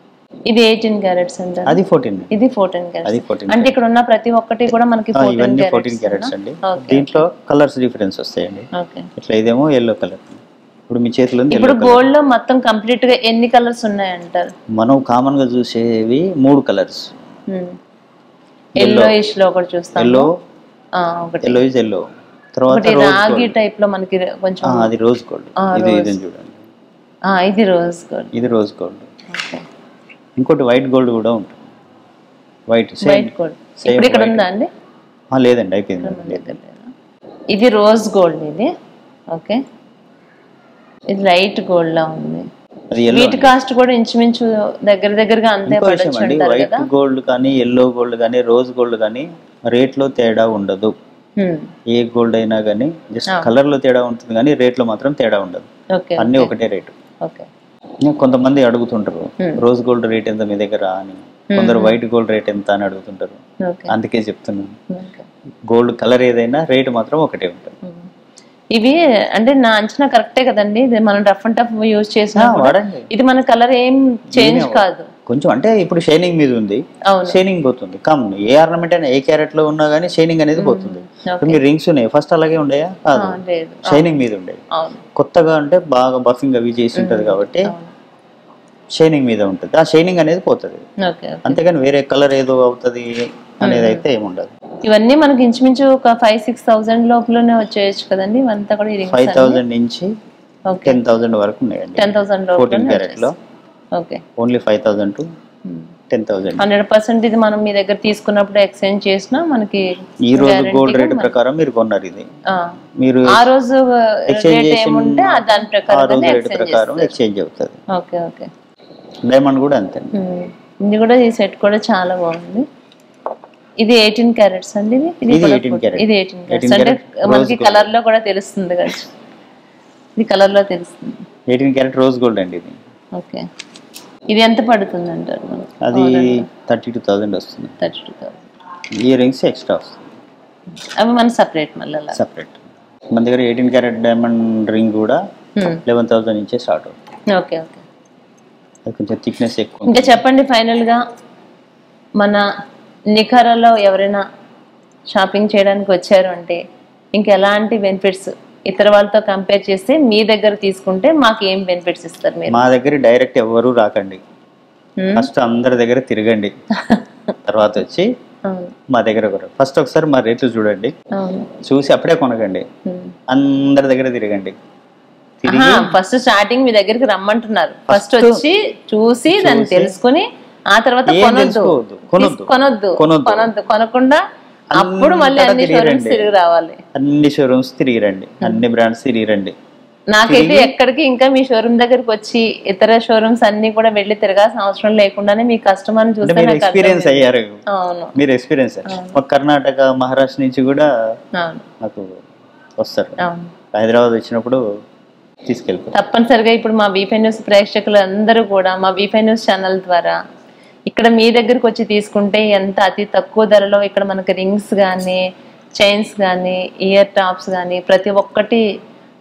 ఇది 18 క్యారెట్స్ అంటారు. అది 14. ఇది 14 క్యారెట్స్. అది 14. అంటే ఇక్కడ ఉన్న ప్రతి ఒక్కటి కూడా మనకి 14 క్యారెట్స్ అండి. దీంట్లో కలర్స్ డిఫరెన్స్ వస్తాయండి. ఓకే. ఇట్లా ఇదేమో yellow కలర్. ఇప్పుడు మీ చేతిలో ఉంది. ఇప్పుడు గోల్డ్ లో మొత్తం కంప్లీట్ గా ఎన్ని కలర్స్ ఉన్నాయి అంటారు? మనం కామన్ గా చూసేవి 3 కలర్స్. yellowish లో ఒకటి చూస్తాం. yellow, ఒకటి yellowish yellow. తర్వాత రాగి టైప్ లో మనకి కొంచెం అది రోజ్ గోల్డ్. ఇది చూడండి. ఇది రోజ్ గోల్డ్. ఇది రోజ్ గోల్డ్. ఇంకోటి వైట్ గోల్డ్ కూడా ఉంటుంది. వైట్ గోల్డ్ ఇప్పుడు ఇక్కడ ఉందా అండి? లేదండి, అయిపోయింది. ఇది రోజ్ గోల్డ్. ఇది ఓకే. ఇది లైట్ గోల్డ్ లా ఉంది. వీటి కాస్ట్ కూడా ఇంచుమించు దగ్గరగా అంతే పడొచ్చు అంటారు కదా. వైట్ గోల్డ్ కానీ yellow గోల్డ్ కానీ రోజ్ గోల్డ్ కానీ రేట్ లో తేడా ఉండదు. ఏ గోల్డ్ అయినా కానీ జస్ట్ కలర్ లో తేడా ఉంటుంది కానీ రేట్ లో మాత్రం తేడా ఉండదు. అన్ని ఒకటే రేటు. కొంతమంది అడుగుతుంటారు రోజ్ గోల్డ్ రేట్ ఎంత మీ దగ్గర అని, కొందరు వైట్ గోల్డ్ రేట్ ఎంత అని అడుగుతుంటారు. అందుకే చెప్తున్నాను, గోల్డ్ కలర్ ఏదైనా రేట్ మాత్రం ఒకటే ఉంటుంది. ఇవి అంటే నా అంచనా కరెక్టే కదండి. ఇది మనం రఫ్ అండ్ టఫ్ యూజ్ చేసినా ఇది మన కలర్ ఏం చేంజ్ కాదు. కొంచెం అంటే ఇప్పుడు షైనింగ్ మీద ఉంది, షైనింగ్ పోతుంది. కామన్ ఏ ఆర్నమెంట్ అయినా ఏ క్యారెట్ లో ఉన్నా గానీ షైనింగ్ అనేది పోతుంది. మీ రింగ్స్ ఉన్నాయి, ఫస్ట్ అలాగే ఉండయా? కాదు, షైనింగ్ మీద ఉండే. కొత్తగా అంటే బాగా బఫింగ్ అవి చేసి ఉంటది కాబట్టి షైనింగ్ మీద ఉంటుంది. ఆ షైనింగ్ అనేది పోతుంది, అంతేగాని వేరే కలర్ ఏదో అవుతుంది అనేది అయితే ఏముండదు. ఇవన్నీ మనకి ఇంచుమించు ఒక 5,000-6,000 లోపలనే వచ్చేయచ్చు కదండి. ఇవంతా కూడా 5,000 నుంచి 10,000 వరకు ఉన్నాయండి. 10,000 14 క్యారెట్ లో ఓన్లీ 5,000 to 10,000. 100% ఇది మనం మీ దగ్గర తీసుకున్నప్పుడు ఎక్స్చేంజ్ చేసినా మనకి ఈ రోజు గోల్డ్ రేట్ ప్రకారం మీరు కొన్నారు, ఇది మీరు ఆ రోజు రేట్ ఏముంటే దాని ప్రకారం ఎక్స్చేంజ్ అవుతుంది. Okay okay. డైమండ్ కూడా అంతే. ఇది కూడా ఈ సెట్ కూడా చాలా బాగుంది. ఇది 18 క్యారెట్స్ అండి. ఇది 18 క్యారెట్స్ అంటే మనకి కలర్ లో కూడా తెలుస్తుంది కదా. ఇది కలర్ లో తెలుస్తుంది. 18 క్యారెట్ రోజ్ గోల్డ్ అండి ఇది. ఓకే. ఇది ఎంత పడుతుంది అంటారు? అది 32,000 వస్తుంది. 32,000. ఇయర్ రింగ్స్ ఎక్స్ట్రా వస్తుంది, అవి మన సెపరేట్. మళ్ళీ సెపరేట్ మన దగ్గర 18 క్యారెట్ డైమండ్ రింగ్ కూడా 11,000 నుంచే స్టార్ట్ అవుతుంది. Okay okay. అది కొంచెం థిక్నెస్ ఎక్కువ. ఇంకా చెప్పండి ఫైనల్ గా, మన నిఖారాలో ఎవరైనా షాపింగ్ చేయడానికి వచ్చారు అంటే ఇంకెలాంటి బెనిఫిట్స్ ఇతర వాళ్ళతో కంపేర్ చేస్తే మీ దగ్గర తీసుకుంటే మాకు ఏం బెనిఫిట్స్ ఇస్తారు మీరు? మా దగ్గర డైరెక్ట్ ఎవరు రాకండి, ఫస్ట్ అందరి దగ్గర తిరగండి, తర్వాత వచ్చి మా దగ్గర ఫస్ట్ ఒకసారి మా రేట్లు చూడండి, చూసి అప్పుడే కొనకండి. అందరి దగ్గర తిరగండి. ఫస్ట్ స్టార్టింగ్ మీ దగ్గరికి రమ్మంటున్నారు, ఫస్ట్ వచ్చి చూసి దాన్ని తెలుసుకుని ఆ తర్వాత కొనకుండా అప్పుడు మళ్ళీ అన్ని షోరూమ్స్ తిరిగి రావాలి. అన్ని షోరూమ్స్ తిరిగి రండి, అన్ని బ్రాండ్స్ తిరిగి రండి. నాకైతే ఎక్కడికి ఇంకా మీ షోరూమ్ దగ్గరికి వచ్చి ఇతర షోరూమ్స్ అన్ని కూడా వెళ్ళి తిరగాల్సిన అవసరం లేకుండానే మీ కస్టమర్ చూస్తే ఎక్స్పీరియన్స్ అయ్యారు. మీరు ఎక్స్పీరియన్స్ కర్ణాటక, మహారాష్ట్ర నుంచి కూడా నాకు వస్తారు. హైదరాబాద్ వచ్చినప్పుడు తీసుకెళ్తారు తప్పనిసరిగా. ఇప్పుడు మా V5 న్యూస్ ప్రేక్షకులు అందరూ కూడా మా V5 న్యూస్ ఛానల్ ద్వారా ఇక్కడ మీ దగ్గరకు వచ్చి తీసుకుంటే ఎంత అతి తక్కువ ధరలో ఇక్కడ మనకి రింగ్స్ కానీ, చైన్స్ కానీ, ఇయర్ టాప్స్ కానీ ప్రతి ఒక్కటి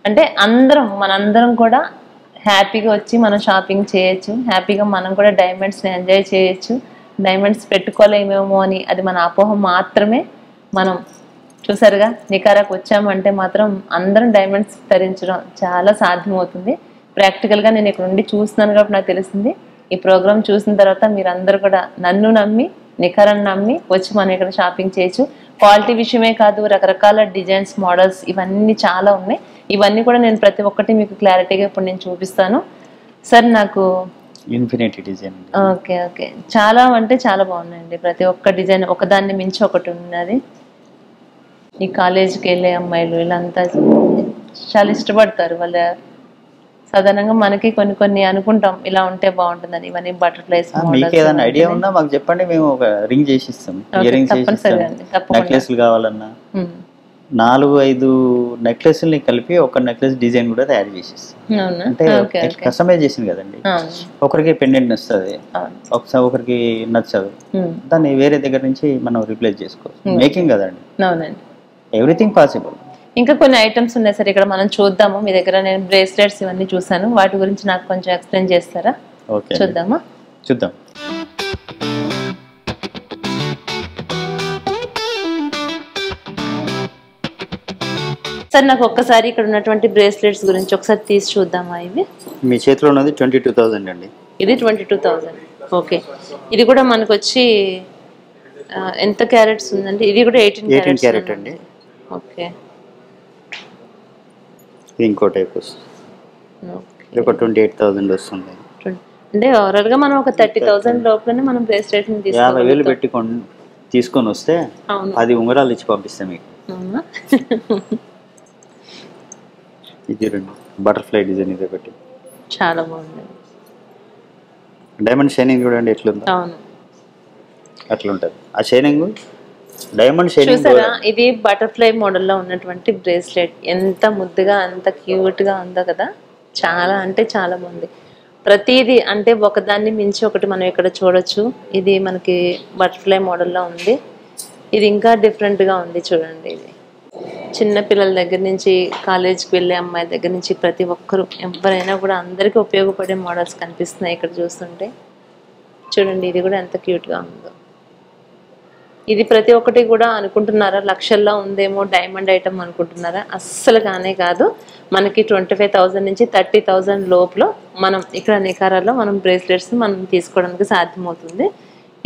అంటే మనందరం కూడా హ్యాపీగా వచ్చి మనం షాపింగ్ చేయొచ్చు. హ్యాపీగా మనం కూడా డైమండ్స్ని ఎంజాయ్ చేయొచ్చు. డైమండ్స్ పెట్టుకోలేమేమో అని అది మన అపోహ మాత్రమే. మనం చూసారుగా, నికారాకు వచ్చామంటే మాత్రం అందరం డైమండ్స్ ధరించడం చాలా సాధ్యమవుతుంది. ప్రాక్టికల్గా నేను ఇక్కడ ఉండి చూస్తున్నాను కాబట్టి నాకు తెలిసింది. ఈ ప్రోగ్రామ్ చూసిన తర్వాత మీరందరూ కూడా నన్ను నమ్మి, నిఖారాన్ని నమ్మి వచ్చి మనం ఇక్కడ షాపింగ్ చేయొచ్చు. క్వాలిటీ విషయమే కాదు, రకరకాల డిజైన్స్, మోడల్స్ ఇవన్నీ చాలా ఉన్నాయి. ఇవన్నీ కూడా నేను ప్రతి ఒక్కటి మీకు క్లారిటీగా ఇప్పుడు నేను చూపిస్తాను. సార్ నాకు ఇన్ఫినిటీ డిజైన్ ఓకే ఓకే చాలా అంటే చాలా బాగున్నాయండి. ప్రతి ఒక్క డిజైన్ ఒకదాన్ని మించి ఒకటి ఉన్నది. ఈ కాలేజీకి వెళ్ళే అమ్మాయిలు వీళ్ళంతా చాలా ఇష్టపడతారు. వాళ్ళ సాధారణంగా మనకి కొన్ని అనుకుంటాం ఇలా ఉంటే బాగుంటుందని. ఇవన్నీ బటర్ఫ్లైస్. మీకు ఏదైనా ఐడియా ఉన్నా మాకు చెప్పండి, మేము ఒక రింగ్ చేసి ఇస్తాం. ఇయర్ రింగ్స్ నెక్లెస్లు కావాలన్నా 4-5 నెక్లెస్ని కలిపి ఒక నెక్లెస్ డిజైన్ కూడా తయారు చేసిస్తాం. అంటే కస్టమైజేషన్ కదండి. ఒకరికి పెండెంట్ నచ్చుతుంది, ఒకరికి నచ్చదు, దాన్ని వేరే దగ్గర నుంచి మనం రీప్లేస్ చేసుకోవచ్చు. మేకింగ్ కదండి, ఎవ్రీథింగ్ పాసిబుల్. ఇంకా కొన్ని ఐటమ్స్ ఉన్నాయి సార్, ఇక్కడ మనం చూద్దాము. మీ దగ్గర నేను బ్రేస్లెట్స్ ఇవన్నీ చూసాను, వాటి గురించి నాకు కొంచెం ఎక్స్ప్లెయిన్ చేస్తారా? ఓకే, చూద్దామా? చూద్దాం. సార్ నాకు ఒక్కసారి ఇక్కడ ఉన్నటువంటి బ్రేస్లెట్స్ గురించి ఒకసారి తీసి చూద్దామా? ఇవి మీ చేతిలో ఉన్నది 22,000 అండి. ఇది 22,000. ఓకే, ఇది కూడా మనకు వచ్చి ఎంత క్యారెట్స్ ఉందండి? ఇది కూడా 18 క్యారెట్ అండి. ఓకే, ఇంకో టైప్ వస్తుంది, ఒక 28,000 వస్తుంది. అంటే ఓవరాల్ గా మనం ఒక 30,000 లోపలనే మనం బ్రేస్లెట్ 50,000 పెట్టి తీసుకొని వస్తే 10 ఉంగరాలు ఇచ్చి పంపిస్తాం మీకు. ఇది రెండు బటర్ఫ్లై డిజైన్, ఇది ఒకటి చాలా బాగుంది. డైమండ్ షైనింగ్ చూడండి ఎట్లుంది. అవును, అట్లా ఉంటుంది ఆ షైనింగ్, డైమండ్ షైనింగ్. చూసారా, ఇది బటర్ఫ్లై మోడల్లో ఉన్నటువంటి బ్రేస్లెట్ ఎంత ముద్దుగా అంత క్యూట్ గా ఉందో కదా. చాలా అంటే చాలా బాగుంది. ప్రతిదీ అంటే ఒకదాన్ని మించి ఒకటి మనం ఇక్కడ చూడొచ్చు. ఇది మనకి బటర్ఫ్లై మోడల్లో ఉంది. ఇది ఇంకా డిఫరెంట్గా ఉంది చూడండి. ఇది చిన్న పిల్లల దగ్గర నుంచి కాలేజ్కి వెళ్ళే అమ్మాయి దగ్గర నుంచి ప్రతి ఒక్కరు ఎవరైనా కూడా అందరికీ ఉపయోగపడే మోడల్స్ కనిపిస్తున్నాయి ఇక్కడ చూస్తుంటే. చూడండి ఇది కూడా ఎంత క్యూట్గా ఉందో. ఇది ప్రతి ఒక్కటి కూడా అనుకుంటున్నారా లక్షల్లో ఉందేమో డైమండ్ ఐటమ్ అనుకుంటున్నారా? అస్సలు కానే కాదు. మనకి 25,000 నుంచి 30,000 లోపల మనం ఇక్కడ నికారాలో మనం బ్రేస్లెట్స్ మనం తీసుకోవడానికి సాధ్యమవుతుంది.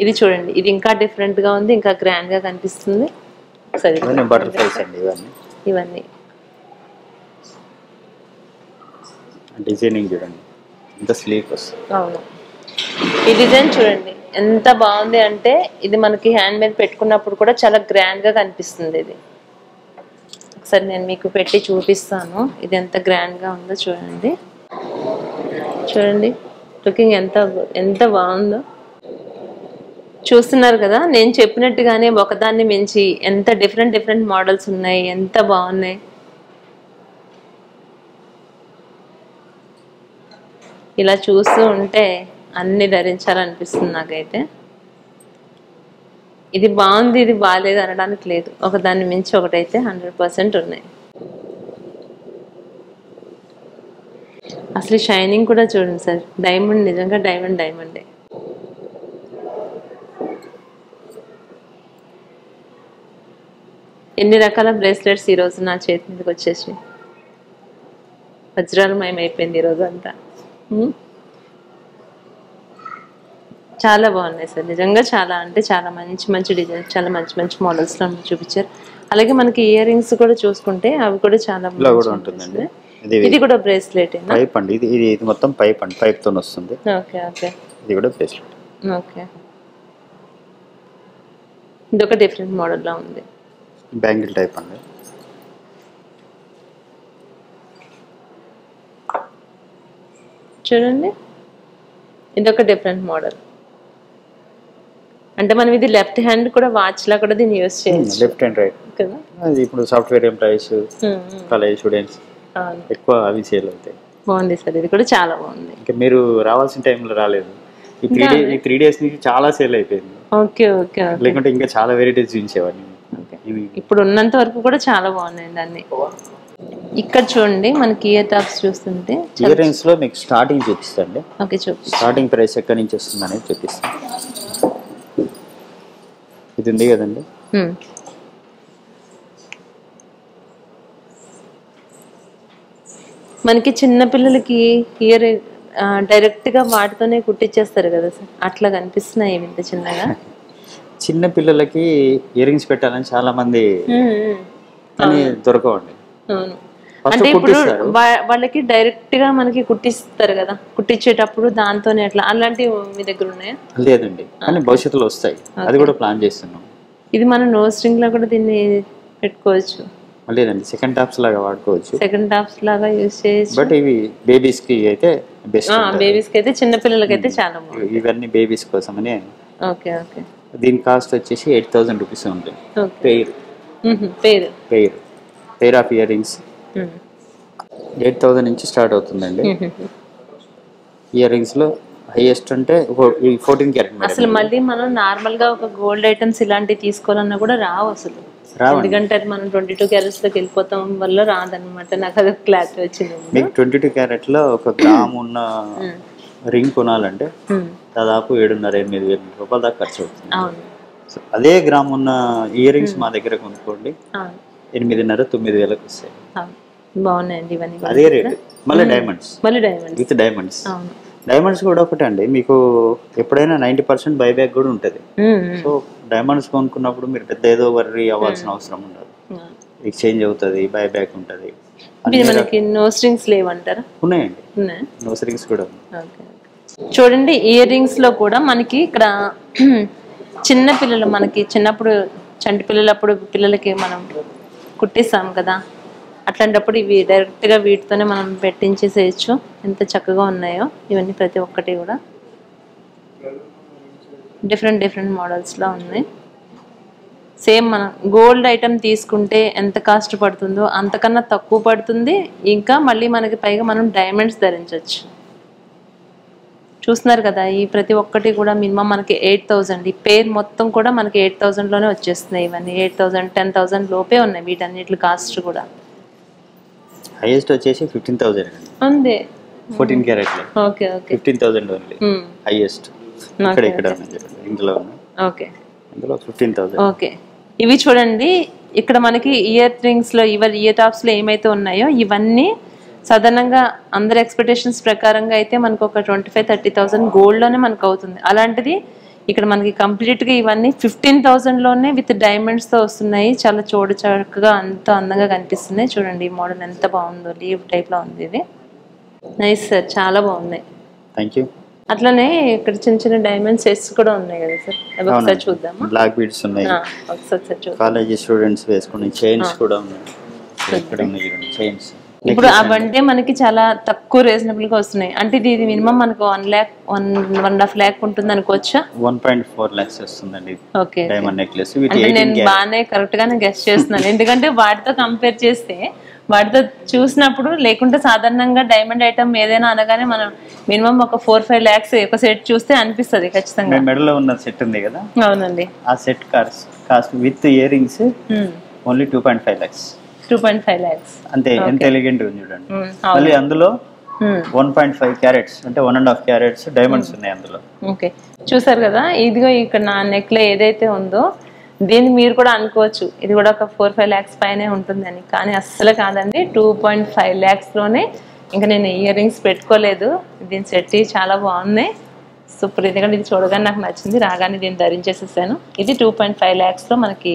ఇది చూడండి, ఇది ఇంకా డిఫరెంట్గా ఉంది, ఇంకా గ్రాండ్గా కనిపిస్తుంది. సరే, ఇవన్నీ డిజైనింగ్ చూడండి ఎంత స్లీక్ వస్తుంది. అవును, ఈ డిజైన్ చూడండి ఎంత బాగుంది అంటే ఇది మనకి హ్యాండ్ మీద పెట్టుకున్నప్పుడు కూడా చాలా గ్రాండ్గా కనిపిస్తుంది. ఇది ఒకసారి నేను మీకు పెట్టి చూపిస్తాను. ఇది ఎంత గ్రాండ్గా ఉందో చూడండి. చూడండి లుకింగ్ ఎంత బాగుందో చూస్తున్నారు కదా. నేను చెప్పినట్టుగానే ఒకదాన్ని మించి ఎంత డిఫరెంట్ మోడల్స్ ఉన్నాయి, ఎంత బాగున్నాయి. ఇలా చూస్తూ ఉంటే అన్ని ధరించాలనిపిస్తుంది నాకైతే. ఇది బాగుంది ఇది బాగాలేదు అనడానికి లేదు, ఒకదాన్ని మించి ఒకటైతే 100% ఉన్నాయి. అసలు షైనింగ్ కూడా చూడండి సార్, డైమండ్ నిజంగా డైమండే. ఎన్ని రకాల బ్రేస్లెట్స్ ఈరోజు నా చేతి మీదకి వచ్చేసి వజ్రాలమయం అయిపోయింది ఈరోజు అంతా. చాలా బాగున్నాయి సార్, నిజంగా చాలా అంటే చాలా మంచి డిజైన్స్, చాలా మంచి మోడల్స్ చూపించారు. అలాగే మనకి ఇయర్ రింగ్స్ కూడా చూసుకుంటే అవి కూడా చాలా ఉంటుందండి. ఇది కూడా బ్రేస్లెట్ పైప్ అండి, ఇది మొత్తం పైప్ అండి, పైప్ తో వస్తుంది. ఓకే ఓకే, ఇది కూడా బ్రేస్లెట్. ఓకే, ఇది ఒక డిఫరెంట్ మోడల్ లా ఉంది. బ్యాంగిల్ టైప్ అండి. చూడండి ఇది ఒక డిఫరెంట్ మోడల్. అంటే మనం ఇది లెఫ్ట్ హ్యాండ్ కూడా వాచ్ లా కూడా దీన్ని యూస్ చేయొచ్చు. లెఫ్ట్ అండ్ రైట్ కదా. అది ఇప్పుడు సాఫ్ట్వేర్ ఎంప్లాయీస్, కాలేజ్ స్టూడెంట్స్ ఎక్కువ అవి సేల్ అవుతాయి. బాగుంది సార్, ఇది కూడా చాలా బాగుంది. ఇంకా మీరు రావాల్సిన టైంలో రాలేదు. ఈ 3 days నుంచి చాలా సేల్ అయిపోయింది. ఓకే ఓకే, లేకుంటే ఇంకా చాలా వెరైటీస్ చూపించేవాడిని. ఇప్పుడు ఉన్నంత వరకు కూడా చాలా బాగున్నాయండి అన్ని. ఇక్కడ చూడండి మనకి ఇయర్ టాప్స్ చూస్తుంటే ఇయర్ రింగ్స్ లో మీకు స్టార్టింగ్ చూపిస్తాండి. ఓకే, చూపి స్టార్టింగ్ ప్రైస్ ఎక్కడి నుంచి వస్తుంది అనేది చూపిస్తాను. ఇది ఉంది కదండి, మనకి చిన్న పిల్లలకి ఇయర్ డైరెక్ట్ గా వాటితోనే కుట్టించేస్తారు కదా సార్, అట్లా కనిపిస్తున్నాయి ఇంత చిన్నగా. చిన్న పిల్లలకి ఇయర్ రింగ్స్ పెట్టాలని చాలా మంది అని దొరకవండి. అవును, అంటే ఇప్పుడు వాళ్ళకి డైరెక్ట్ గా మనకి కుట్టిస్తారు కదా, కుట్టించేటప్పుడు దాంతోనే అట్లా అలాంటివి మీ దగ్గర ఉన్నాయా? లేదండి, కానీ భవిష్యత్తులో వస్తాయి, అది కూడా ప్లాన్ చేస్తున్నాం. ఇది మన నోస్ రింగ్ లో కూడా దీన్ని పెట్టుకోవచ్చు. లేదండి, సెకండ్ టాప్స్ లాగా వాడుకోవచ్చు, సెకండ్ టాప్స్ లాగా యూస్ చేయొచ్చు. బట్ ఇవి బేబీస్ కి అయితే బెస్ట్. బేబీస్ కి అయితే, చిన్న పిల్లలకి అయితే చాలా బాగుంది. ఇవన్నీ బేబీస్ కోసమని. ఓకే ఓకే, దీని కాస్ట్ వచ్చేసి 8,000 రూపీస్ ఉంటుంది. పెయిర్ ఆఫ్ ఇయర్ రింగ్స్ 8,000 నుంచి స్టార్ట్ అవుతుందండి. ఇయర్ రింగ్స్ లో హైయెస్ట్ అంటే 14 క్యారెట్. అసలు మళ్ళీ మనం నార్మల్ గా ఒక గోల్డ్ ఐటమ్స్ ఇలాంటివి తీసుకోవాలన్నా కూడా రావు అసలు, ఎందుకంటే మనం 22 క్యారెట్స్ లోకి వెళ్ళిపోతాం వల్ల రాదనమాట. నాకు అది క్లారిటీ వచ్చింది. మీకు 22 క్యారెట్ లో 1 గ్రామ్ ఉన్న రింగ్ కొనాలంటే దాదాపు 7,500-8,000 రూపాయల దాకా ఖర్చు అవుతుంది. అదే గ్రామ్ ఉన్న ఇయర్ రింగ్స్ మా దగ్గర కొనుక్కోండి, 8,500-9,000 వస్తాయి. బాగున్నాయండి ఇవన్నీ. అదే రేట్. మళ్ళీ డైమండ్స్ విత్ డైమండ్స్. డైమండ్స్ కూడా ఒకటే అండి, మీకు ఎప్పుడైనా 90% బైబ్యాక్ కూడా ఉంటుంది. సో డైమండ్స్ కొనుక్కున్నప్పుడు మీరు పెద్ద ఏదో వర్రీ అవ్వాల్సిన అవసరం ఉండదు. ఎక్స్చేంజ్ అవుతుంది, బైబ్యాక్ ఉంటుంది. మనకి నో స్ట్రింగ్స్ లేవంటారా? ఉన్నాయండి, నో స్ట్రింగ్స్ కూడా. చూడండి ఇయర్ రింగ్స్ లో కూడా మనకి ఇక్కడ చిన్న పిల్లలు, మనకి చిన్నప్పుడు చంటి పిల్లలప్పుడు పిల్లలకి మనం కుట్టిస్తాం కదా, అట్లాంటప్పుడు ఇవి డైరెక్ట్గా వీటితోనే మనం పెట్టించేసేయచ్చు. ఎంత చక్కగా ఉన్నాయో ఇవన్నీ, ప్రతి ఒక్కటి కూడా డిఫరెంట్ మోడల్స్లో ఉన్నాయి. సేమ్ మనం గోల్డ్ ఐటమ్ తీసుకుంటే ఎంత కాస్ట్ పడుతుందో అంతకన్నా తక్కువ పడుతుంది. ఇంకా మళ్ళీ మనకి పైగా మనం డైమండ్స్ ధరించవచ్చు. చూస్తున్నారు కదా, ఈ ప్రతి ఒక్కటి కూడా మినిమం మనకి 8,000. ఈ పేర్ మొత్తం కూడా మనకి 8,000లోనే వచ్చేస్తున్నాయి. ఇవన్నీ 8,000, 10,000 లోపే ఉన్నాయి వీటన్నిటి కాస్ట్ కూడా. హైయెస్ట్ వచ్చేసి 15,000 అంతే, 14 క్యారెట్. Okay 15,000 only highest. ఇక్కడ ఇందులో ఉన్నాయి. ఓకే, ఇందులో 15,000. ఓకే. ఇవి చూడండి, ఇక్కడ మనకి ఇయర్ రింగ్స్ లో ఇయర్ టాప్స్ లో ఏమైతే ఉన్నాయో ఇవన్నీ సాధారణంగా అందరి ఎక్స్పెక్టేషన్స్ ప్రకారంగా అయితే మనకు ఒక 25,000-30,000 గోల్డ్లోనే మనకు అవుతుంది. అలాంటిది ఇక్కడ మనకి కంప్లీట్గా ఇవన్నీ 15,000లోనే విత్ డైమండ్స్తో వస్తున్నాయి. చాలా చక్కగా అంత అందంగా కనిపిస్తున్నాయి. చూడండి ఈ మోడల్ ఎంత బాగుందో, లీవ్ టైప్లో ఉంది. ఇది నైస్ సార్, చాలా బాగున్నాయి. Thank you. అట్లనే ఇక్కడ చిన్న డైమండ్ సెట్స్ కూడా ఉన్నాయి కదా సార్, అవి ఒకసారి చూద్దాం. బ్లాక్ బీడ్స్ ఉన్నాయి, ఒకసారి చూద్దాం. కాలేజ్ స్టూడెంట్స్ వేసుకునే చైన్స్ కూడా ఉన్నాయి. ఇక్కడ ఉన్నాయి చైన్స్. ఇప్పుడు అవంటే మనకి చాలా తక్కువ రీజనబుల్ గా వస్తున్నాయి. అంటే ఇది మినిమం మనకు 1 lakh 1.5 lakh ఉంటుంది అనుకోవచ్చా? 1.4 lakhs వస్తుందండి. Okay, diamond necklace. అంటే నేను బాగానే కరెక్ట్ గానే గెస్ చేస్తున్నాను. ఎందుకంటే వాటితో కంపేర్ చేస్తే, వాటితో చూసినప్పుడు, లేకుంటే సాధారణంగా డైమండ్ ఐటమ్ ఏదైనా అనగానే మనం మినిమం ఒక 4-5 lakhs ఒక సెట్ చూస్తే అనిపిస్తుంది ఖచ్చితంగా. మెడలో ఉన్న సెట్ ఉంది కదా, అవునండి, ఆ set cost with ear rings only 2.5 lakhs. 2.5 lakhs అంతే. ఎంత ఎలిగెంట్ ఉంది చూడండి. మళ్ళీ అందులో 1.5 క్యారెట్స్ అంటే 1.5 క్యారెట్స్ డైమండ్స్ ఉన్నాయి అందులో. ఓకే, చూసారు కదా, ఇదిగో ఇక్కడ నా నెక్ లో ఏదైతే ఉందో దీన్ని మీరు కూడా అనుకోవచ్చు ఇది కూడా ఒక 4-5 lakhs పైనే ఉంటుందని. కానీ అస్సలు కాదండి, 2.5 lakhsలోనే. ఇంకా నేను ఇయర్ రింగ్స్ పెట్టుకోలేదు, దీని సెట్ చాలా బాగున్నాయి, సూపర్. ఎందుకంటే ఇది చూడగానే నాకు నచ్చింది, రాగానే దీన్ని ధరించేసేసాను. ఇది 2.5 lakhsలో మనకి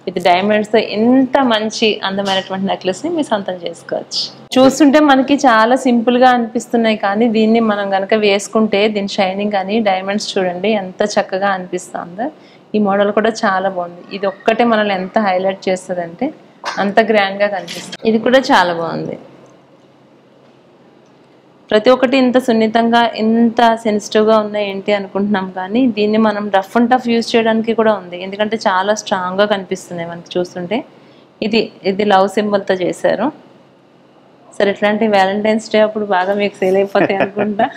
విత్ డైమండ్స్తో ఎంత మంచి అందమైనటువంటి నెక్లెస్ని మీరు సొంతం చేసుకోవచ్చు. చూస్తుంటే మనకి చాలా సింపుల్గా అనిపిస్తున్నాయి, కానీ దీన్ని మనం కనుక వేసుకుంటే దీని షైనింగ్ కానీ డైమండ్స్ చూడండి ఎంత చక్కగా అనిపిస్తుందో. ఈ మోడల్ కూడా చాలా బాగుంది. ఇది ఒక్కటే మనల్ని ఎంత హైలైట్ చేస్తుంది అంటే అంత గ్రాండ్గా కనిపిస్తుంది. ఇది కూడా చాలా బాగుంది. ప్రతి ఒక్కటి ఇంత సున్నితంగా ఇంత సెన్సిటివ్గా ఉన్నాయి ఏంటి అనుకుంటున్నాం, కానీ దీన్ని మనం రఫ్ అండ్ టఫ్ యూజ్ చేయడానికి కూడా ఉంది. ఎందుకంటే చాలా స్ట్రాంగ్గా కనిపిస్తుంది మనకి చూస్తుంటే. ఇది లవ్ సింబల్తో చేశారు. సరే, ఇట్లాంటి వ్యాలంటైన్స్ డే అప్పుడు బాగా మీకు సేల్ అయిపోతాయి అనుకుంటా.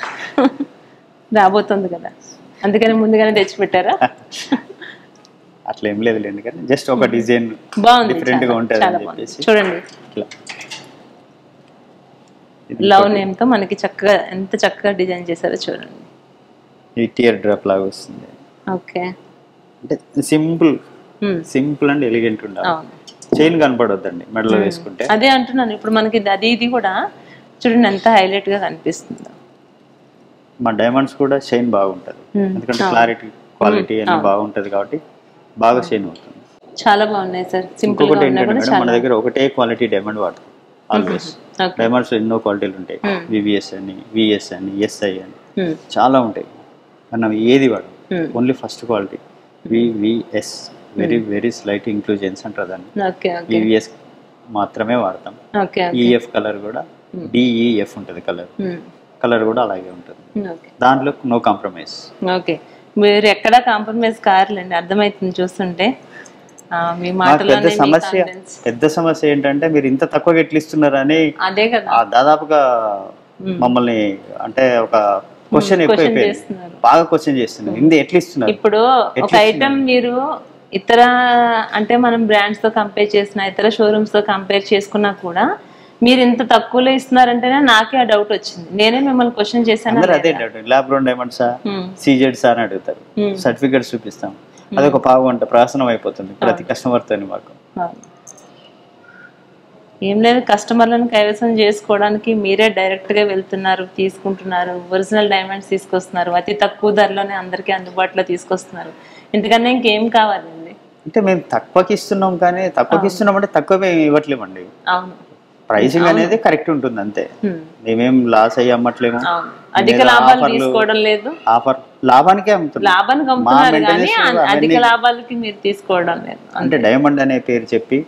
రాబోతుంది కదా, అందుకని ముందుగానే తెచ్చిపెట్టారా? అట్లా ఏం లేదు, కానీ జస్ట్ ఒక డిజైన్ బాగుంది, డిఫరెంట్ గా ఉంటుంది. చూడండి, లవ్ నేమ్ తో మనకి చక్కగా ఎంత చక్కగా డిజైన్ చేశారో చూడండి. ఈ టియర్ డ్రాప్ లాగా వస్తుంది. ఓకే, అంటే సింపుల్ అండ్ ఎలిగెంట్ ఉండాలి. చైన్ కనపడొద్దండి మెడలో వేసుకుంటే. అదే అంటున్నాను, ఇప్పుడు మనకి ఇది కూడా చూడండి ఎంత హైలైట్ గా కనిపిస్తుందో. మా డైమండ్స్ కూడా షైన్ బాగుంటది, ఎందుకంటే క్వాలిటీ అన్ని బాగుంటది కాబట్టి బాగా షైన్ అవుతుంది. చాలా బాగున్నాయి సార్. సింపుల్ గా ఉన్నా కూడా మన దగ్గర ఒకటే క్వాలిటీ డైమండ్ వాడతాం ఆల్వేస్. డైమండ్స్ ఎన్నో క్వాలిటీలు ఉంటాయి, వివిఎస్ అని, విఎస్ అని, ఎస్ఐ అని చాలా ఉంటాయి. మనం ఏది వాడు only first quality VVS, very slight inclusions అంటారు దాన్ని. వివిఎస్ మాత్రమే వాడతాం. ఈఎఫ్ కలర్ కూడా డిఈఎఫ్ ఉంటుంది, కలర్ కూడా అలాగే ఉంటుంది. దాంట్లో నో కాంప్రమైజ్. ఓకే, మీరు ఎక్కడా కాంప్రమైజ్ కారులేండి, అర్థమవుతుంది చూస్తుంటే. పెద్ద సమస్య ఏంటంటే మీరు ఇంత తక్కువ ఎట్లా ఇస్తున్నారని అదే కదా దాదాపుగా మమ్మల్ని అంటే ఒక క్వశ్చన్ ఎక్కువైపోయింది, బాగా క్వశ్చన్ చేస్తున్నారు. ఇంత ఎట్లా ఇస్తున్నారు? ఇప్పుడు ఒక ఐటమ్ మీరు ఇతర అంటే మనం బ్రాండ్స్ తో కంపేర్ చేసిన, ఇతర షోరూమ్స్ తో కంపేర్ చేసుకున్నా కూడా మీరు ఇంత తక్కువలో ఇస్తున్నారంటేనే నాకే ఆ డౌట్ వచ్చింది. నేనే మిమ్మల్ని క్వశ్చన్ చేశాను. అదే డౌట్. ల్యాబ్ గ్రౌండ్ డైమండ్సా, సిజెడ్సా అని అడుగుతారు. సర్టిఫికేట్స్ చూపిస్తాం, అదొక 1/2 గంట ప్రయాసనం అయిపోతుంది ప్రతి కస్టమర్ తోని మాకు. ఏం లేదు, కస్టమర్లను కైవసం చేసుకోవడానికి మీరే డైరెక్ట్ గా వెళ్తున్నారు, తీసుకుంటున్నారు, ఒరిజినల్ డైమండ్స్ తీసుకొస్తున్నారు, అతి తక్కువ ధరలోనే అందరికీ అందుబాటులో తీసుకొస్తున్నారు. ఇంతకన్నా ఇంకేం కావాలండి? అంటే మేము తక్కువకి ఇస్తున్నాం, కానీ తక్కువకి ఇస్తున్నాం అంటే తక్కువ మేము ఇవ్వట్లేమండి. అవును, ప్రైసింగ్ అనేది కరెక్ట్ ఉంటుంది అంతే. మేమేం లాస్ అయ్యి అమ్మట్లేము, అధిక లాభాలు తీసుకోవడం లేదు. ఆఫర్ లాభానికే అమ్ముతున్నాం, లాభానికి అమ్ముతున్నారు కానీ అధిక లాభాలకి మీరు తీసుకోవడం లేదు. అంటే డైమండ్ అనే పేరు చెప్పి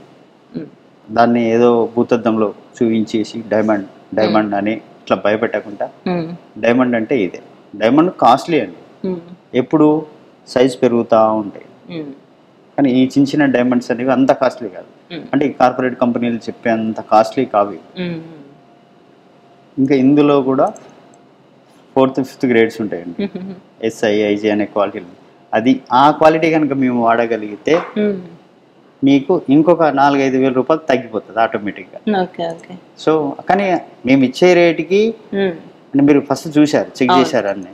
దాన్ని ఏదో భూతద్దంలో చూపించేసి డైమండ్ డైమండ్ అని ఇట్లా భయపెట్టకుండా, డైమండ్ అంటే ఇదే. డైమండ్ కాస్ట్లీ అండి, ఎప్పుడు సైజ్ పెరుగుతూ ఉంటాయి. కానీ ఈ చిన్న చిన్న డైమండ్స్ అనేవి అంత కాస్ట్లీ కాదు, అంటే ఈ కార్పొరేట్ కంపెనీలు చెప్పే అంత కాస్ట్లీ కావు. ఇంకా ఇందులో కూడా 4th, 5th గ్రేడ్స్ ఉంటాయండి, SI, IG అనే క్వాలిటీలు. అది ఆ క్వాలిటీ కనుక మేము వాడగలిగితే మీకు ఇంకొక 4-5 వేల రూపాయలు తగ్గిపోతుంది ఆటోమేటిక్గా. సో కానీ మేము ఇచ్చే రేటుకి అంటే మీరు ఫస్ట్ చూశారు, చెక్ చేశారు అన్ని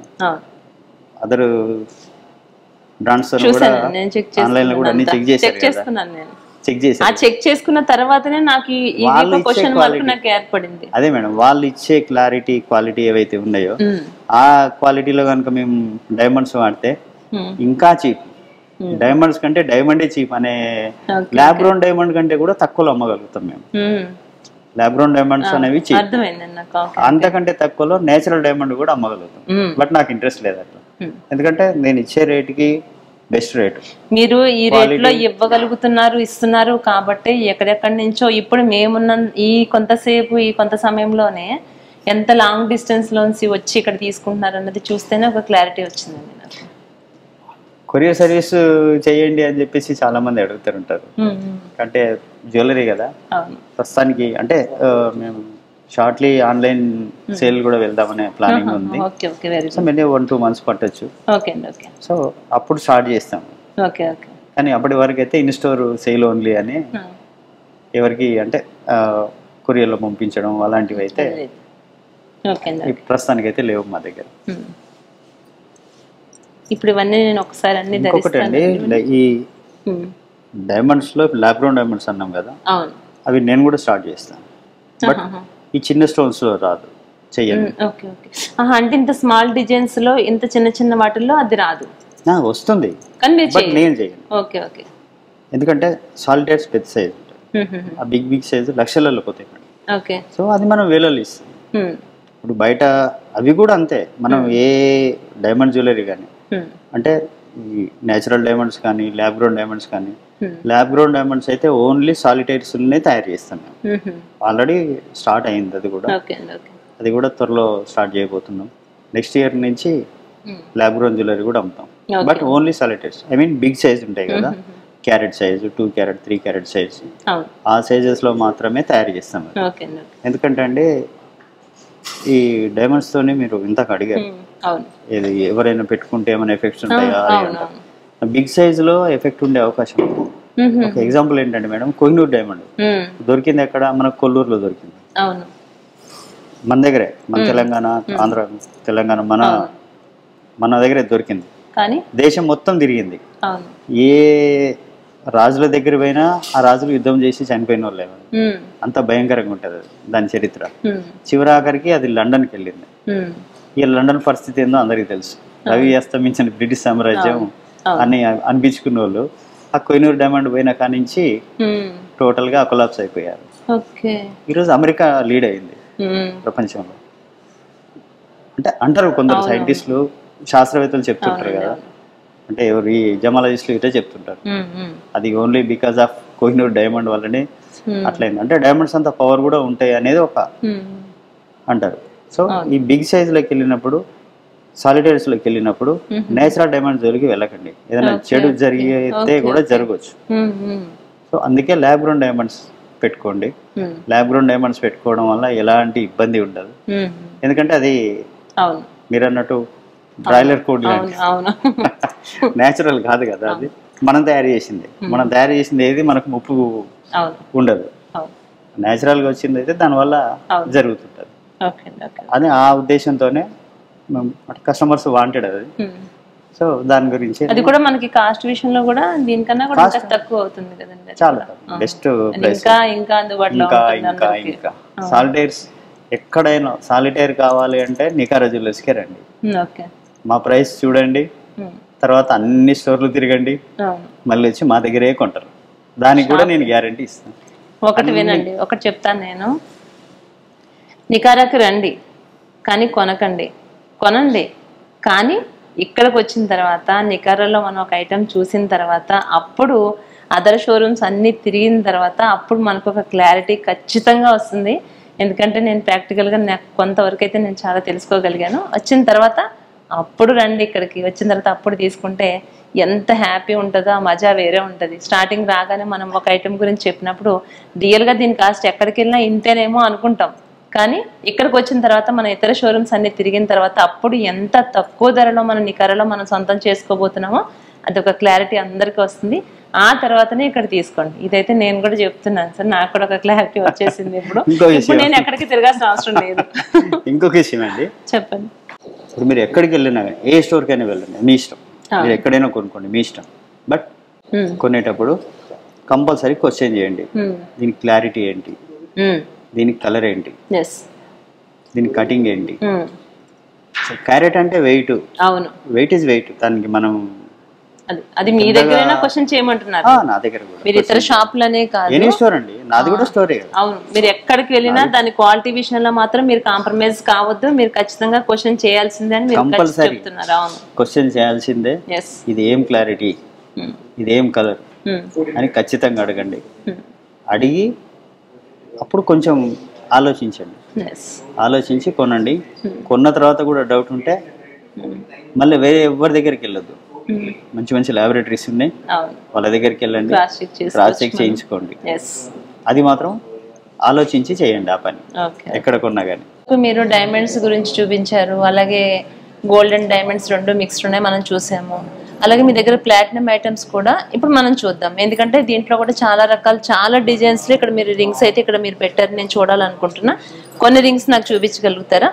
అదర్ బ్రాండ్స్ కూడా ఆన్లైన్ లో కూడా అన్ని చెక్ చేశారు. చెక్ చేసుకున్న తర్వాతనే నాకు ఈ క్వశ్చన్ మార్క్ నాకు ఏర్పడింది. అదే మేడం, వాళ్ళు ఇచ్చే క్వాలిటీ ఏవైతే ఉన్నాయో ఆ క్వాలిటీలో కనుక మేము డైమండ్స్ వాడితే ఇంకా చీప్. డైమండ్స్ కంటే డైమండే చీప్ అనే, ల్యాబ్ గ్రౌండ్ డైమండ్ కంటే కూడా తక్కువలో అమ్మగలుగుతాం మేము. ల్యాబ్ గ్రౌండ్ డైమండ్స్ అనేవి చీప్, అంతకంటే తక్కువలో నేచురల్ డైమండ్ కూడా అమ్మగలుగుతాం. బట్ నాకు ఇంట్రెస్ట్ లేదు అట్లా, ఎందుకంటే నేను ఇచ్చే రేటుకి బెస్ట్ రేట్. మీరు ఈ రేట్ లో ఇవ్వగలుగుతున్నారు, ఇస్తున్నారు కాబట్టి ఎక్కడెక్కడి నుంచో ఇప్పుడు మేమున్న ఈ కొంత సమయంలోనే ఎంత లాంగ్ డిస్టెన్స్ లోంచి వచ్చి ఇక్కడ తీసుకుంటున్నారు అన్నది చూస్తేనే ఒక క్లారిటీ వచ్చిందండి నాకు. కొరియర్ సర్వీస్ చేయండి అని చెప్పేసి చాలా మంది అడుగుతుంటారు, అంటే జ్యువెలరీ కదా ప్రస్తుతానికి. అంటే మేము షార్ట్లీ ఆన్లైన్ సేల్ కూడా వెళ్దామనే ప్లానింగ్ ఉంది. సో మేము 1-2 మంత్స్ పట్టొచ్చు. సో అప్పుడు స్టార్ట్ చేస్తాం. కానీ అప్పటి వరకు అయితే ఇన్ స్టోర్ సేల్ ఓన్లీ అని, ఎవరికి అంటే కొరియర్లో పంపించడం అలాంటివి అయితే ప్రస్తుతానికి అయితే లేవు మా దగ్గర. ఇప్పుడు ఇవన్నీ నేను ఒకసారి అన్ని ఇంకొకటండి, ఈ డైమండ్స్ లో ల్యాబ్ గ్రౌండ్ డైమండ్స్ అన్నాం కదా, అవి నేను కూడా స్టార్ట్ చేస్తాను. బట్ ఈ చిన్న స్టోన్స్ లో రాదు, చెయ్యండి. అంటే ఇంత స్మాల్ డిజైన్స్ లో, ఇంత చిన్న చిన్న వాటిల్లో అది రాదు, వస్తుంది బట్ నేను చేయను. ఎందుకంటే సాలిటైర్స్ పెద్ద సైజ్ ఉంటాయి, ఆ బిగ్ సైజ్ లక్షలలో పోతాయి. సో అది మనం వేలలో ఇస్తాం. ఇప్పుడు బయట అవి కూడా అంతే, మనం ఏ డైమండ్ జ్యువెలరీ కానీ అంటే నేచురల్ డైమండ్స్ కానీ ల్యాబ్ గ్రౌండ్ డైమండ్స్ కానీ, ల్యాబ్ గ్రౌండ్ డైమండ్స్ అయితే ఓన్లీ సాలిటైర్స్ తయారు చేస్తాం మేము. ఆల్రెడీ స్టార్ట్ అయింది అది కూడా త్వరలో స్టార్ట్ చేయబోతున్నాం. నెక్స్ట్ ఇయర్ నుంచి ల్యాబ్ గ్రౌండ్ జ్యువెలరీ కూడా అమ్ముతాం, but only solitaires. I mean big size ఉంటాయి కదా, carat size, 2 carat 3 carat size, ఆ సైజెస్ లో మాత్రమే తయారు చేస్తాం. ఎందుకంటే అండి ఈ డైమండ్స్ తోనే మీరు ఇంతకు అడిగారు, ఇది ఎవరైనా పెట్టుకుంటే ఏమైనా ఎఫెక్ట్స్ ఉంటాయా అని. బిగ్ సైజ్ లో ఎఫెక్ట్ ఉండే అవకాశం ఉంది. ఒక ఎగ్జాంపుల్ ఏంటంటే మేడం, కోహినూర్ డైమండ్ దొరికింది ఎక్కడ? మనకు కొల్లూరులో దొరికింది, మన దగ్గరే, మన తెలంగాణ, ఆంధ్ర, తెలంగాణ మన దగ్గరే దొరికింది. దేశం మొత్తం తిరిగింది, ఏ రాజుల దగ్గర పోయినా ఆ రాజులు యుద్ధం చేసి చనిపోయిన వాళ్ళే, అంత భయంకరంగా ఉంటది దాని చరిత్ర. చివరాఖరికి అది లండన్కి వెళ్ళింది. ఈ లండన్ పరిస్థితి ఏందో అందరికి తెలుసు, రవి అస్తమించిన బ్రిటిష్ సామ్రాజ్యం అని అనిపించుకున్న వాళ్ళు ఆ కోహినూర్ డైమండ్ పోయిన కానించి టోటల్ గా కొలాప్స్ అయిపోయారు. ఈరోజు అమెరికా లీడ్ అయింది ప్రపంచంలో. అంటే అంటారు కొందరు సైంటిస్టులు, శాస్త్రవేత్తలు చెప్తుంటారు కదా, అంటే ఎవరు జమాలజిస్టులు ఇటే చెప్తుంటారు, అది only because of Kohinoor diamond వల్లనే అట్లయింది. అంటే డైమండ్స్ అంత పవర్ కూడా ఉంటాయి అనేది ఒక అంటారు. సో ఈ బిగ్ సైజ్ లోకి వెళ్ళినప్పుడు, సాలిటైర్స్ లోకి వెళ్ళినప్పుడు నేచురల్ డైమండ్స్ జోలికి వెళ్ళకండి, ఏదైనా చెడు జరిగితే కూడా జరగవచ్చు. సో అందుకే ల్యాబ్ గ్రౌండ్ డైమండ్స్ పెట్టుకోండి. ల్యాబ్ గ్రౌండ్ డైమండ్స్ పెట్టుకోవడం వల్ల ఎలాంటి ఇబ్బంది ఉండదు, ఎందుకంటే అది మీరు అన్నట్టు బ్రాయిలర్ కోడ్ నేచురల్ కాదు కదా, అది మనం తయారు చేసింది. మనం తయారు చేసింది ఏది మనకు ముప్పు ఉండదు, నేచురల్ గా వచ్చింది అయితే దానివల్ల జరుగుతుంటది. అని ఆ ఉద్దేశంతోనే కస్టమర్స్ వాంటెడ్ అది. సో దాని గురించి అది కూడా మనకి కాస్ట్ విషయంలో కూడా దీనికన్నా కూడా ఇంకా తక్కువ అవుతుంది కదండి. చాలా బెస్ట్ ప్లేస్. ఇంకా ఇంకా అందుబాటులో ఇంకా సాలిటైర్స్ ఎక్కడైనా సాలిటైర్ కావాలి అంటే నికారా జ్యువెలర్స్కే రండి. ఓకే, మా ప్రైస్ చూడండి, తర్వాత అన్ని స్టోర్లు తిరగండి, మళ్ళీ వచ్చి మా దగ్గరే కొంటారు. దానికి కూడా నేను గ్యారంటీ ఇస్తాను. ఒకటి వినండి, ఒకటి చెప్తాను నేను. నికారాకి రండి కానీ కొనకండి, కొనండి కానీ ఇక్కడికి వచ్చిన తర్వాత నికారాలో మనం ఒక ఐటెం చూసిన తర్వాత అప్పుడు అదర్ షోరూమ్స్ అన్నీ తిరిగిన తర్వాత అప్పుడు మనకు ఒక క్లారిటీ ఖచ్చితంగా వస్తుంది. ఎందుకంటే నేను ప్రాక్టికల్గా నాకు కొంతవరకు అయితే నేను చాలా తెలుసుకోగలిగాను. వచ్చిన తర్వాత అప్పుడు రండి ఇక్కడికి, వచ్చిన తర్వాత అప్పుడు తీసుకుంటే ఎంత హ్యాపీ ఉంటుందో, ఆ మజా వేరే ఉంటుంది. స్టార్టింగ్ రాగానే మనం ఒక ఐటెం గురించి చెప్పినప్పుడు రియల్గా దీని కాస్ట్ ఎక్కడికి వెళ్ళినా ఇంతేనేమో అనుకుంటాం, కానీ ఇక్కడికి వచ్చిన తర్వాత మన ఇతర షోరూమ్స్ అన్ని తిరిగిన తర్వాత అప్పుడు ఎంత తక్కువ ధరలో మన నికారాలో మనం సొంతం చేసుకోబోతున్నామో అదొక క్లారిటీ అందరికీ వస్తుంది. ఆ తర్వాతనే ఇక్కడ తీసుకోండి. ఇదైతే నేను కూడా చెప్తున్నాను సార్, నాకు కూడా ఒక క్లారిటీ వచ్చేసింది. ఇప్పుడు నేను ఎక్కడికి తిరగాల్సిన అవసరం లేదు. ఇంకొక విషయం అండి, చెప్పండి. ఇప్పుడు మీరు ఎక్కడికి వెళ్ళినా ఏ స్టోర్కైనా వెళ్ళండి, మీ ఇష్టం, మీరు ఎక్కడైనా కొనుక్కోండి, మీ ఇష్టం. బట్ కొనేటప్పుడు కంపల్సరీ క్వశ్చన్ చేయండి, దీనికి క్లారిటీ ఏంటి, దీనికి కలర్ ఏంటి, దీని కటింగ్ ఏంటి. క్యారెట్ అంటే వెయిట్, అవును వెయిట్ ఇస్ వెయిట్. దానికి మనం అది మీ దగ్గర క్వశ్చన్ చేయమంటున్నారు. నా దగ్గర మీరు ఇతర షాపులనే కాదు, ఎనీ స్టోర్ అండి, నాది కూడా స్టోరే. అవును, మీరు ఎక్కడికి వెళ్ళినా దాని క్వాలిటీ విషయంలో మాత్రం మీరు కాంప్రమైజ్ కావద్దు, మీరు ఖచ్చితంగా క్వశ్చన్ చేయాల్సిందే అని మీరు చెప్తున్నారు. అవును, క్వశ్చన్ చేయాల్సిందే. ఇది ఏం క్లారిటీ, ఇది ఏం కలర్ అని ఖచ్చితంగా అడగండి. అడిగి అప్పుడు కొంచెం ఆలోచించండి, ఆలోచించి కొనండి. కొన్న తర్వాత కూడా డౌట్ ఉంటే మళ్ళీ వేరే ఎవరి దగ్గరికి వెళ్ళొద్దు. మంచి మంచి ల్యాబొరేటరీస్ ఉన్నాయి, వాళ్ళ దగ్గరికి వెళ్ళండి, క్రాస్ చెక్ చేయించుకోండి. అది మాత్రం ఆలోచించి చేయండి ఆ పని, ఎక్కడ కొన్నా కానీ. మీరు డైమండ్స్ గురించి చూపించారు, అలాగే గోల్డ్ అండ్ డైమండ్స్ రెండు మిక్స్డ్ ఉన్నాయి మనం చూసాము. అలాగే మీ దగ్గర ప్లాటినం ఐటమ్స్ కూడా ఇప్పుడు మనం చూద్దాం, ఎందుకంటే దీంట్లో కూడా చాలా రకాలు, చాలా డిజైన్స్లో ఇక్కడ మీరు రింగ్స్ అయితే ఇక్కడ మీరు పెట్టారు, నేను చూడాలనుకుంటున్నా. కొన్ని రింగ్స్ నాకు చూపించగలుగుతారా?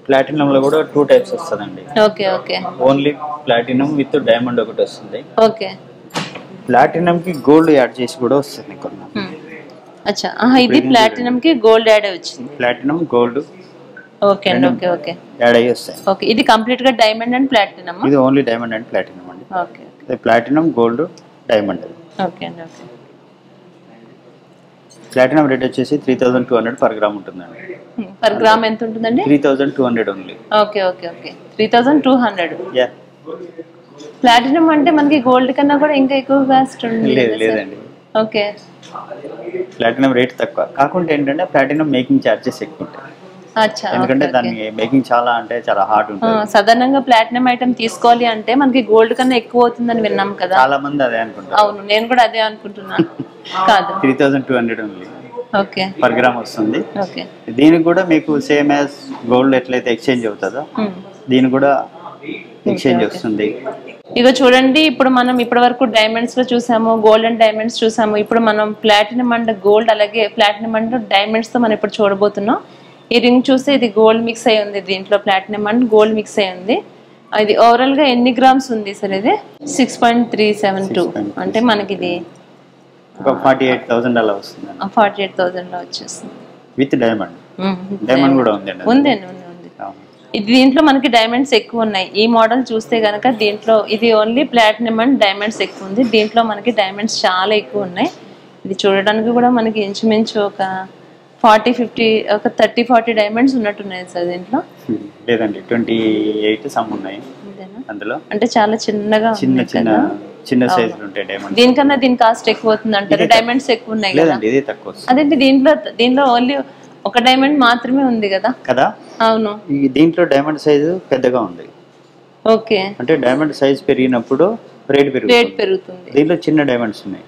ప్లాటినం లో కూడా 2 టైప్స్ వస్తుందండి. Okay okay, only platinum with diamond ఒకటి వస్తుంది. ఓకే, ప్లాటినం కి గోల్డ్ యాడ్ చేసి కూడా వస్తుంది కొన్ని. అచ్చా, ఇది ప్లాటినం కి గోల్డ్ యాడ్ వచ్చింది. ప్లాటినం గోల్డ్, ఓకే అండి, ఓకే ఓకే, యాడ్ అయ్యి వస్తాయి. ఓకే, ఇది కంప్లీట్ గా డైమండ్ అండ్ ప్లాటినం? ఇది ఓన్లీ డైమండ్ అండ్ ప్లాటినం అండి. Okay, platinum gold diamond. Okay అండి, ఓకే. ప్లాటినం రేట్ వచ్చేసి 3200 పర్ గ్రామ్ ఉంటుందండి. పర్ గ్రామ్ ఎంత ఉంటుందండి? 3200 only. Okay okay okay, 3200. Yeah, platinum అంటే మనకి గోల్డ్ కన్నా కూడా ఇంకా ఎక్కువ కాస్ట్ ఉంది. లేదండి, ఓకే, ప్లాటినం రేట్ తక్కువ, కాకుండా ఏంటంటే ప్లాటినం మేకింగ్ చార్జెస్ ఎక్కువ ఉంటాయి. అచ్చా, ఎందుకంటే దాని మేకింగ్ చాలా అంటే చాలా హార్డ్ ఉంటుంది. సాధారణంగా ప్లాటినం ఐటమ్ తీసుకోవాలి అంటే మనకి గోల్డ్ కన్నా ఎక్కువ అవుతుందని విన్నాం కదా, చాలా మంది అదే అనుకుంటారు. అవును, నేను కూడా అదే అనుకుంటున్నాను. కాదు, 3200 ఓన్లీ. ఓకే, పర్ గ్రామ్ వస్తుంది. ఓకే, దీనికి కూడా మీకు సేమ్ యాజ్ గోల్డ్ ఎట్లయితే ఎక్స్చేంజ్ అవుతుందో దీనికి కూడా ఎక్స్చేంజ్ వస్తుంది. ఇక చూడండి, ఇప్పుడు మనం ఇప్పటి వరకు డైమండ్స్ లో చూసాము, గోల్డ్ అండ్ డైమండ్స్ చూసాము. ఇప్పుడు మనం ప్లాటినం అండ్ గోల్డ్, అలాగే ప్లాటినం అండ్ డైమండ్స్ తో మనం ఇప్పుడు చూడబోతున్నాం. ఈ రింగ్ చూస్తే ఇది గోల్డ్ మిక్స్ అయి ఉంది, దీంట్లో ప్లాటినం అండ్ గోల్డ్ మిక్స్ అయి ఉంది. ఇది ఓవరాల్ గా ఎన్ని గ్రామ్స్ ఉంది సార్? ఇది 6.372, అంటే మనకి ఇది 48,000 అలా వస్తుంది. 48,000 లో వచ్చేస్తుంది విత్ డైమండ్. డైమండ్ కూడా ఉంది. ఇది దీంట్లో మనకి డైమండ్స్ ఎక్కువ ఉన్నాయి. ఈ మోడల్ చూస్తే గనక దీంట్లో ఇది ఓన్లీ ప్లాటినం అండ్ డైమండ్స్ ఎక్కువ ఉంది, దీంట్లో మనకి డైమండ్స్ చాలా ఎక్కువ ఉన్నాయి. ఇది చూడడానికి కూడా మనకి ఇంచుమించు ఒక 40-50 ఒక 30-40 డైమండ్స్ ఉన్నట్టున్నాయి సార్ దీంట్లో. లేదండి, 28 సమ్ ఉన్నాయి అందులో. అంటే చాలా చిన్నగా చిన్న సైజులు ఉంటాయి డైమండ్స్. దీనికన్నా దీని కాస్ట్ ఎక్కువ అవుతుంది అంటారు, డైమండ్స్ ఎక్కువ ఉన్నాయి కదా. ఇది తక్కువ. అదేంటి, దీంట్లో ఓన్లీ ఒక డైమండ్ మాత్రమే ఉంది కదా. అవును, దీంట్లో డైమండ్ సైజు పెద్దగా ఉంది. ఓకే, అంటే డైమండ్ సైజ్ పెరిగినప్పుడు రేట్ పెరుగుతుంది. దీంట్లో చిన్న డైమండ్స్ ఉన్నాయి.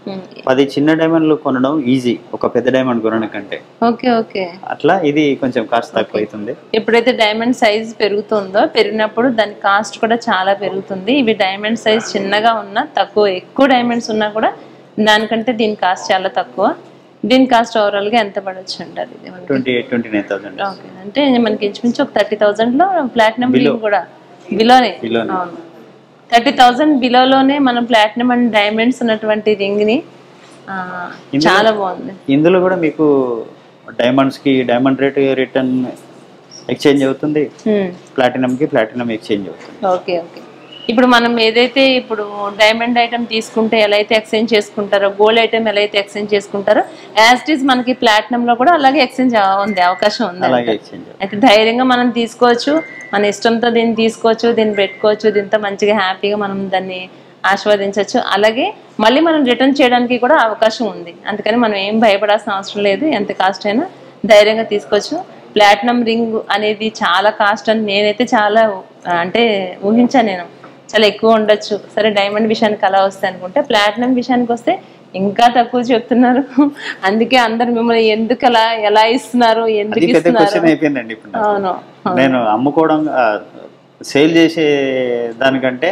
10 చిన్న డైమండ్లు కొనడం ఈజీ ఒక పెద్ద డైమండ్ కొనడం కంటే. ఓకే ఓకే, అట్లా ఇది కొంచెం కాస్ట్ తక్కువ అవుతుంది. ఎప్పుడైతే డైమండ్ సైజ్ పెరుగుతుందో పెరిగినప్పుడు దాని కాస్ట్ కూడా చాలా పెరుగుతుంది. ఇవి డైమండ్ సైజ్ చిన్నగా ఉన్నా తక్కువ, ఎక్కువ డైమండ్స్ ఉన్నా కూడా దానికంటే దీని కాస్ట్ చాలా తక్కువ. దీని కాస్ట్ ఓవరాల్ గా ఎంత పడొచ్చు అంటారు? ఇది 28,000-29,000. ఓకే, అంటే మనకి ఇంచుమించు ఒక 30,000 లో ప్లాటినం రింగ్ కూడా బిలోనే. అవును, 30,000 బిలోలోనే మనం ప్లాటినం అండ్ డైమండ్స్ ఉన్నటువంటి రింగ్ ని చాలా బాగుంది. ఇందులో కూడా మీకు డైమండ్స్ కి డైమండ్ రేట్ రిటర్న్ ఎక్స్చేంజ్ అవుతుంది, ప్లాటినం కి ప్లాటినం ఎక్స్చేంజ్ అవుతుంది. Okay okay. ఇప్పుడు మనం ఏదైతే ఇప్పుడు డైమండ్ ఐటమ్ తీసుకుంటే ఎలా అయితే ఎక్స్చేంజ్ చేసుకుంటారో, గోల్డ్ ఐటమ్ ఎలా అయితే ఎక్స్చేంజ్ చేసుకుంటారో, యాజ్ ఇట్ ఈస్ మనకి ప్లాటినం లో కూడా అలాగే ఎక్స్చేంజ్ ఉంది, అవకాశం ఉంది. అయితే ధైర్యంగా మనం తీసుకోవచ్చు, మన ఇష్టంతో దీన్ని తీసుకోవచ్చు, దీన్ని పెట్టుకోవచ్చు, దీంతో మంచిగా హ్యాపీగా మనం దాన్ని ఆస్వాదించవచ్చు. అలాగే మళ్ళీ మనం రిటర్న్ చేయడానికి కూడా అవకాశం ఉంది. అందుకని మనం ఏం భయపడాల్సిన అవసరం లేదు, ఎంత కాస్ట్ అయినా ధైర్యంగా తీసుకోవచ్చు. ప్లాటినం రింగ్ అనేది చాలా కాస్ట్ అని నేనైతే చాలా అంటే ఊహించాను, నేను చాలా ఎక్కువ ఉండొచ్చు. సరే డైమండ్ విషయానికి అలా వస్తాయి అనుకుంటే, ప్లాటినం విషయానికి వస్తే ఇంకా తక్కువ చెప్తున్నారు. అందుకే అందరు మిమ్మల్ని ఎందుకు అలా ఎలా ఇస్తున్నారు, ఎందుకు అయిపోయిందండి. అవును, నేను అమ్ముకోవడం సేల్ చేసే దానికంటే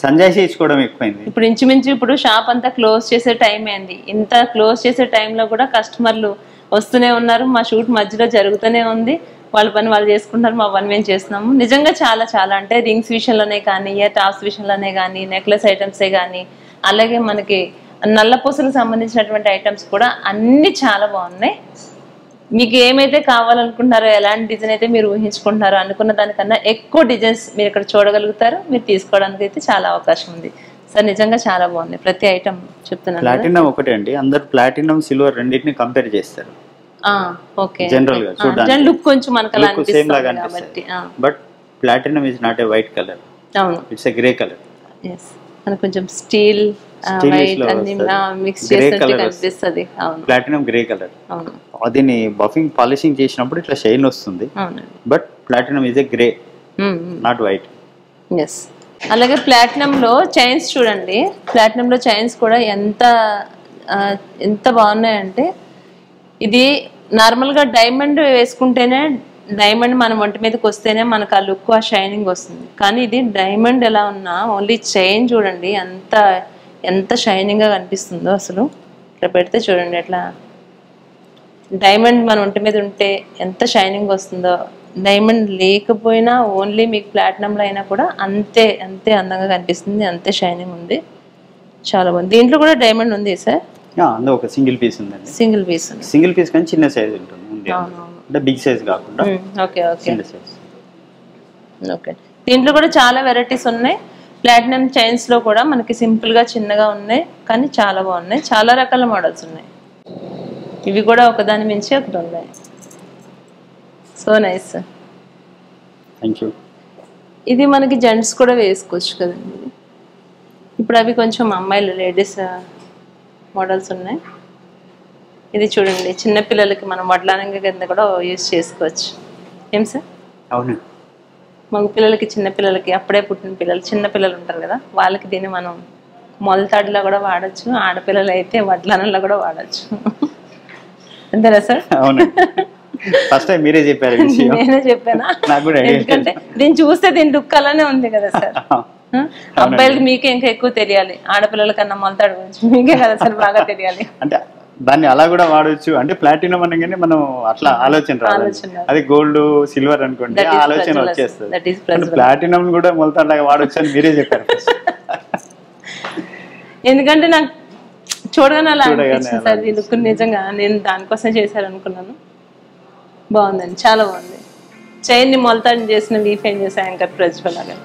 సంజాయిషి ఇచ్చుకోవడం ఎక్కువైంది. ఇప్పుడు ఇంచుమించు ఇప్పుడు షాప్ అంతా క్లోజ్ చేసే టైం అయింది. ఇంత క్లోజ్ చేసే టైంలో కూడా కస్టమర్లు వస్తూనే ఉన్నారు. మా షూట్ మధ్యలో జరుగుతూనే ఉంది, వాళ్ళ పని వాళ్ళు చేసుకుంటారు, మా పని మేము చేస్తున్నాము. నిజంగా చాలా చాలా అంటే రింగ్స్ విషయంలోనే కానీ, ఇయర్ టాప్స్ విషయంలోనే కానీ, నెక్లెస్ ఐటమ్సే కానీ, అలాగే మనకి నల్లపూసలకు సంబంధించినటువంటి ఐటమ్స్ కూడా అన్ని చాలా బాగున్నాయి. మీకు ఏమైతే కావాలనుకుంటున్నారో, ఎలాంటి డిజైన్ అయితే మీరు ఊహించుకుంటున్నారో, అనుకున్న దానికన్నా ఎక్కువ డిజైన్స్ మీరు ఇక్కడ చూడగలుగుతారు. మీరు తీసుకోవడానికి అయితే చాలా అవకాశం ఉంది సార్. నిజంగా చాలా బాగుంది ప్రతి ఐటమ్ చెప్తున్నాను. ప్లాటినం ఒకటే అండి, అందరు ప్లాటినం సిల్వర్ రెండింటిని కంపేర్ చేస్తారు. ఓకే, జనరల్ గా చూడండి లుక్ కొంచెం మనకు అలా అనిపిస్తుంది కాబట్టి. But platinum is not a white colour. అవును, it's a grey colour. yes, మనకు కొంచెం స్టీల్ వైట్ అన్ని మిక్స్ చేసినట్టు కనిపిస్తది. అవును, ప్లాటినం గ్రే కలర్. అవును, అదిని బఫింగ్ పాలిషింగ్ చేసినప్పుడు ఇట్లా షైన్ వస్తుంది. అవును, but platinum is a grey, not white. yes. అలాగే ప్లాటినం లో చైన్స్ చూడండి, ప్లాటినం లో చైన్స్ కూడా ఎంత బాగున్నాయంటే, ఇది నార్మల్గా డైమండ్ వేసుకుంటేనే, డైమండ్ మన ఒంటి మీదకి వస్తేనే మనకు ఆ లుక్, ఆ షైనింగ్ వస్తుంది. కానీ ఇది డైమండ్ ఎలా ఉన్నా ఓన్లీ చైన్ చూడండి ఎంత షైనింగ్గా కనిపిస్తుందో. అసలు ఇట్లా పెడితే చూడండి, ఎట్లా డైమండ్ మన ఒంటి మీద ఉంటే ఎంత షైనింగ్ వస్తుందో. డైమండ్ లేకపోయినా ఓన్లీ మీకు ప్లాటినంలో అయినా కూడా అంతే అందంగా కనిపిస్తుంది, అంతే షైనింగ్ ఉంది. చాలా బాగుంది. దీంట్లో కూడా డైమండ్ ఉంది సార్? అందులో ఒక సింగిల్ పీస్ ఉందండి. సింగిల్ పీస్ కానీ చిన్న సైజ్ ఉంటుంది, అంటే బిగ్ సైజ్ కాకుండా. Okay okay okay. దీంట్లో కూడా చాలా వెరైటీస్ ఉన్నాయి. ప్లాటినం చైన్స్ లో కూడా మనకి సింపుల్ గా చిన్నగా ఉన్నాయి, కానీ చాలా బాగున్నాయి. చాలా రకాల మోడల్స్ ఉన్నాయి. ఇవి కూడా ఒకదాని మించి ఒకటి ఉన్నాయి. So nice sir, thank you. ఇది మనకి జెంట్స్ కూడా వేసుకోవచ్చు కదండి. ఇప్పుడు అవి కొంచెం అమ్మాయిలు లేడీస్ మోడల్స్ ఉన్నాయి. ఇది చూడండి, చిన్నపిల్లలకి మనం వడ్లానంగా కింద కూడా యూజ్ చేసుకోవచ్చు. ఏం సార్? అవును, మగ పిల్లలకి, చిన్నపిల్లలకి, అప్పుడే పుట్టిన పిల్లలు, చిన్నపిల్లలు ఉంటారు కదా, వాళ్ళకి దీన్ని మనం మొలతాడిలో కూడా వాడచ్చు. ఆడపిల్లలు అయితే వడ్లానంలో కూడా వాడచ్చు. అంతేనా సార్? అవును, ఫస్ట్ టైం మీరే చెప్పారు. నేనే చెప్పానా? ఎందుకంటే దీన్ని చూస్తే దీని లుక్ అలానే ఉంది కదా సార్. అబ్బాయిలకి మీకే ఇంకా ఎక్కువ తెలియాలి, ఆడపిల్లల కన్నా మొలతాడు గురించి మీకే కదా సార్ బాగా తెలియాలి. అంటే దాన్ని అలా కూడా వాడవచ్చు. అంటే ప్లాటినం అనగానే మనం అట్లా ఆలోచన రాదు, అది గోల్డ్ సిల్వర్ అనుకోండి ఆలోచన వచ్చేస్తుంది. ప్లాటినం కూడా మొలతాడులాగా వాడవచ్చు అని మీరే చెప్పారు. ఎందుకంటే నాకు చూడగానే అలా అనిపించింది సార్ ఈ లుక్. నిజంగా నేను దానికోసం చేశారనుకున్నాను. బాగుందండి, చాలా బాగుంది. చైన్ ని మొలతాడు చేసిన రీఫైన్ చేసే యాంకర్ ప్రజ్వలాగా.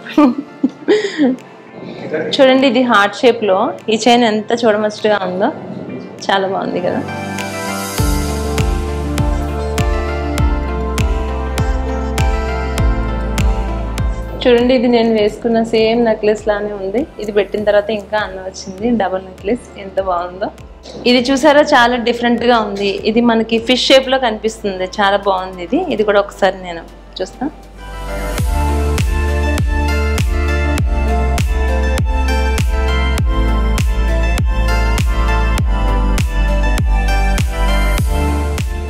చూడండి, ఇది హార్ట్ షేప్ లో ఈ చైన్ ఎంత చూడమచ్చగా ఉందో, చాలా బాగుంది కదా. చూడండి, ఇది నేను వేసుకున్న సేమ్ నెక్లెస్ లానే ఉంది. ఇది పెట్టిన తర్వాత ఇంకా అన్న వచ్చింది, డబుల్ నెక్లెస్, ఎంత బాగుందో. ఇది చూసారా, చాలా డిఫరెంట్ గా ఉంది. ఇది మనకి ఫిష్ షేప్ లో కనిపిస్తుంది, చాలా బాగుంది. ఇది కూడా ఒకసారి నేను చూస్తా.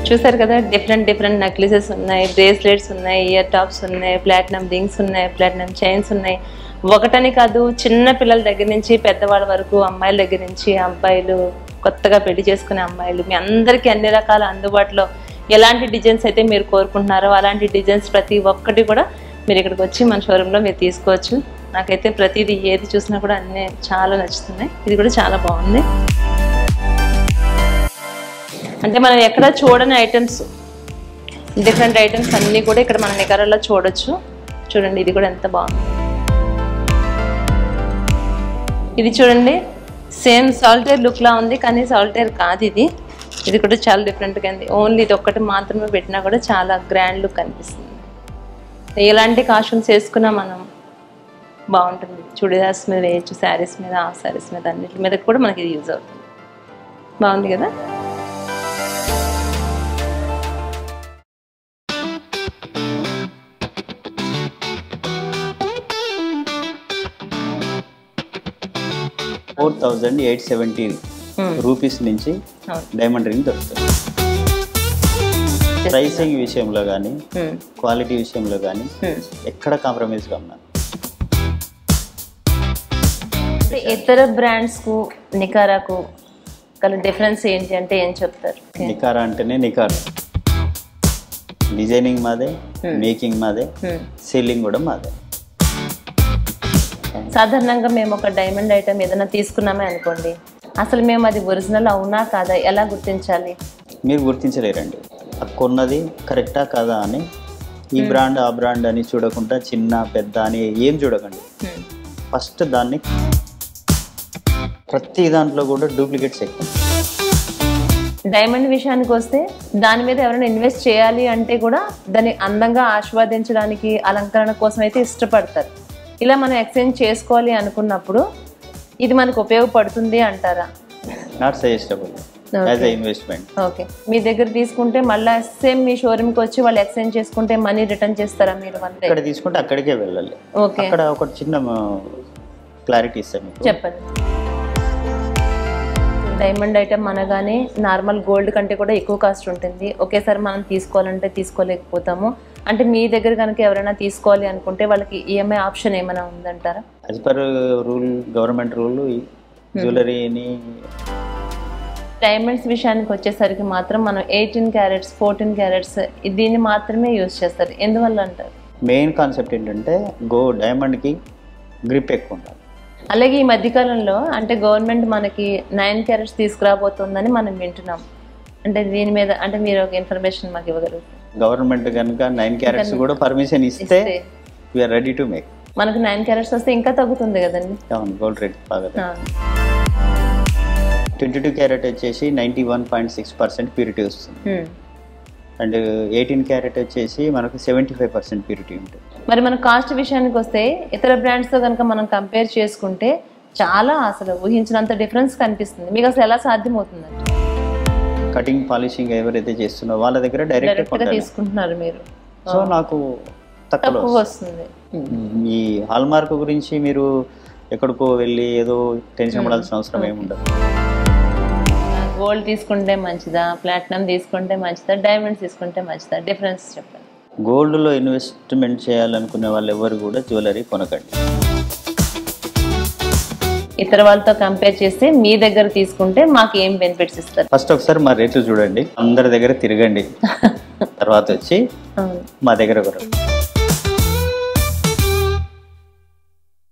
చూసారు కదా, డిఫరెంట్ నెక్లెసెస్ ఉన్నాయి, బ్రేస్లెట్స్ ఉన్నాయి, ఇయర్ టాప్స్ ఉన్నాయి, ప్లాటినం రింగ్స్ ఉన్నాయి, ప్లాటినం చైన్స్ ఉన్నాయి. ఒకటని కాదు, చిన్న పిల్లల దగ్గర నుంచి పెద్దవాళ్ళ వరకు, అమ్మాయిల దగ్గర నుంచి అబ్బాయిలు, కొత్తగా పెళ్లి చేసుకునే అమ్మాయిలు, మీ అందరికీ అన్ని రకాల అందుబాటులో ఎలాంటి డిజైన్స్ అయితే మీరు కోరుకుంటున్నారో అలాంటి డిజైన్స్ ప్రతి ఒక్కటి కూడా మీరు ఇక్కడికి వచ్చి మన షోరూంలో మీరు తీసుకోవచ్చు. నాకైతే ప్రతిదీ ఏది చూసినా కూడా అన్నీ చాలా నచ్చుతున్నాయి. ఇది కూడా చాలా బాగుంది. అంటే మనం ఎక్కడ చూడని ఐటమ్స్, డిఫరెంట్ ఐటమ్స్ అన్నీ కూడా ఇక్కడ మన నికారాలో చూడొచ్చు. చూడండి ఇది కూడా ఎంత బాగుంది. ఇది చూడండి సేమ్ సాల్టేర్ లుక్లా ఉంది, కానీ సాల్టేర్ కాదు ఇది. ఇది కూడా చాలా డిఫరెంట్గా ఉంది. ఓన్లీ ఇది ఒక్కటి మాత్రమే పెట్టినా కూడా చాలా గ్రాండ్ లుక్ అనిపిస్తుంది. ఎలాంటి కాస్ట్యూమ్స్ వేసుకున్నా మనం బాగుంటుంది. చుడిదార్స్ మీద వేయచ్చు, శారీస్ మీద, ఆ శారీస్ మీద, అన్నిటి మీద కూడా మనకి ఇది యూజ్ అవుతుంది. బాగుంది కదా. ₹4,870 రూపీస్ నుంచి డైమండ్ రింగ్ దొరుకుతుంది. ప్రైసింగ్ విషయంలో కానీ క్వాలిటీ విషయంలో కానీ ఎక్కడ కాంప్రమైజ్గా ఉన్నాను. ఇతర బ్రాండ్స్కు నికారాకు గల డిఫరెన్స్ ఏంటి అంటే ఏం చెప్తారు? నికారా అంటేనే నికార్, డిజైనింగ్ మాదే, మేకింగ్ మాదే, సెల్లింగ్ కూడా మాదే. సాధారణంగా మేము ఒక డైమండ్ ఐటమ్ ఏదైనా తీసుకున్నామే అనుకోండి, అసలు మేము అది ఒరిజినల్ అవునా కాదా ఎలా గుర్తించాలి? మీరు గుర్తించలేరండి. కొన్నది కరెక్టా కాదా అని ఈ బ్రాండ్ ఆ బ్రాండ్ అని చూడకుండా చిన్న పెద్ద అని ఏం చూడకండి. ఫస్ట్ దాన్ని ప్రతి దాంట్లో కూడా డూప్లికేట్స్ ఎక్కువ. డైమండ్ విషయానికి వస్తే దాని మీద ఎవరైనా ఇన్వెస్ట్ చేయాలి అంటే కూడా దాన్ని అందంగా ఆస్వాదించడానికి, అలంకరణ కోసం అయితే ఇష్టపడతారు. ఇలా మనం ఎక్స్చేంజ్ చేసుకోవాలి అనుకున్నప్పుడు ఇది మనకు ఉపయోగపడుతుంది అంటారా? Not suggestable as a investment. Okay, మీ దగ్గర తీసుకుంటే మళ్ళీ సేమ్ మీ షోరూమ్కి వచ్చి వాళ్ళు ఎక్స్చేంజ్ చేసుకుంటే మనీ రిటర్న్ చేస్తారా మీరు? ఇక్కడ తీసుకుంటే అక్కడికే వెళ్ళాలి. ఓకే, అక్కడ ఒక చిన్న క్లారిటీ ఇస్తాను, చెప్పండి. డైమండ్ ఐటమ్ అనగానే నార్మల్ గోల్డ్ కంటే కూడా ఎక్కువ కాస్ట్ ఉంటుంది. ఒకేసారి మనం తీసుకోవాలంటే తీసుకోలేకపోతాము. అంటే మీ దగ్గర కనుక ఎవరైనా తీసుకోవాలి అనుకుంటే వాళ్ళకి ఈఎంఐ ఆప్షన్ ఏమైనా ఉందంటారా? As per rule, government rule, జ్యువెలరీని డైమండ్స్ విషయానికి వచ్చేసరికి మాత్రం మనం 18 క్యారెట్స్ 14 క్యారెట్స్ దీన్ని మాత్రమే యూజ్ చేస్తారు. ఎందువల్ల అంటారు? మెయిన్ కాన్సెప్ట్ ఏంటంటే డైమండ్కి గ్రిప్ ఎక్కువ ఉండాలి. అలాగే ఈ మధ్యకాలంలో అంటే గవర్నమెంట్ మనకి 9 క్యారెట్స్ తీసుకురాబోతుందని మనం వింటున్నాం. అంటే దీని మీద అంటే మీరు ఒక ఇన్ఫర్మేషన్ మాకు ఇవ్వగలుగుతారు? గవర్నమెంట్ కనుక 9 క్యారెట్స్ కూడా పర్మిషన్ ఇస్తే వీఆర్ రెడీ టు మేక్. మనకు 9 క్యారెట్స్ వస్తే ఇంకా తగ్గుతుంది కదండి? అవును, గోల్డ్ రేట్ బాగా. 22 క్యారెట్ వచ్చేసి 91.6% ప్యూరిటీ వస్తుంది. అండ్ 18 క్యారెట్ వచ్చేసి మనకు 75% ప్యూరిటీ ఉంటుంది. మరి మన కాస్ట్ విషయానికి వస్తే ఇతర బ్రాండ్స్తో కనుక మనం కంపేర్ చేసుకుంటే చాలా అసలు ఊహించినంత డిఫరెన్స్ కనిపిస్తుంది. మీకు అసలు ఎలా సాధ్యమవుతుందండి? కటింగ్, పాలిషింగ్ ఎవరైతే చేస్తున్నారో వాళ్ళ దగ్గర డైరెక్ట్గా తీసుకుంటున్నారు మీరు, సో నాకు తక్కువ వస్తుంది. ఈ హాల్ మార్క్ గురించి మీరు ఎక్కడికో వెళ్ళి ఏదో టెన్షన్ పడాల్సిన అవసరం ఏముండదు. గోల్డ్ తీసుకుంటే మంచిదా, ప్లాటినం తీసుకుంటే మంచిదా, డైమండ్స్ తీసుకుంటే మంచిదా? డిఫరెన్స్ చెప్పండి. గోల్డ్లో ఇన్వెస్ట్మెంట్ చేయాలనుకునే వాళ్ళు ఎవరు కూడా జ్యువెలరీ కొనకండి. ఇతర వాళ్ళతో కంపేర్ చేస్తే మీ దగ్గర తీసుకుంటే మాకు ఏం బెనిఫిట్స్ ఇస్తారు? ఫస్ట్ ఒకసారి మా రేట్లు చూడండి, అందరి దగ్గర తిరగండి, తర్వాత వచ్చి మా దగ్గర కొనండి.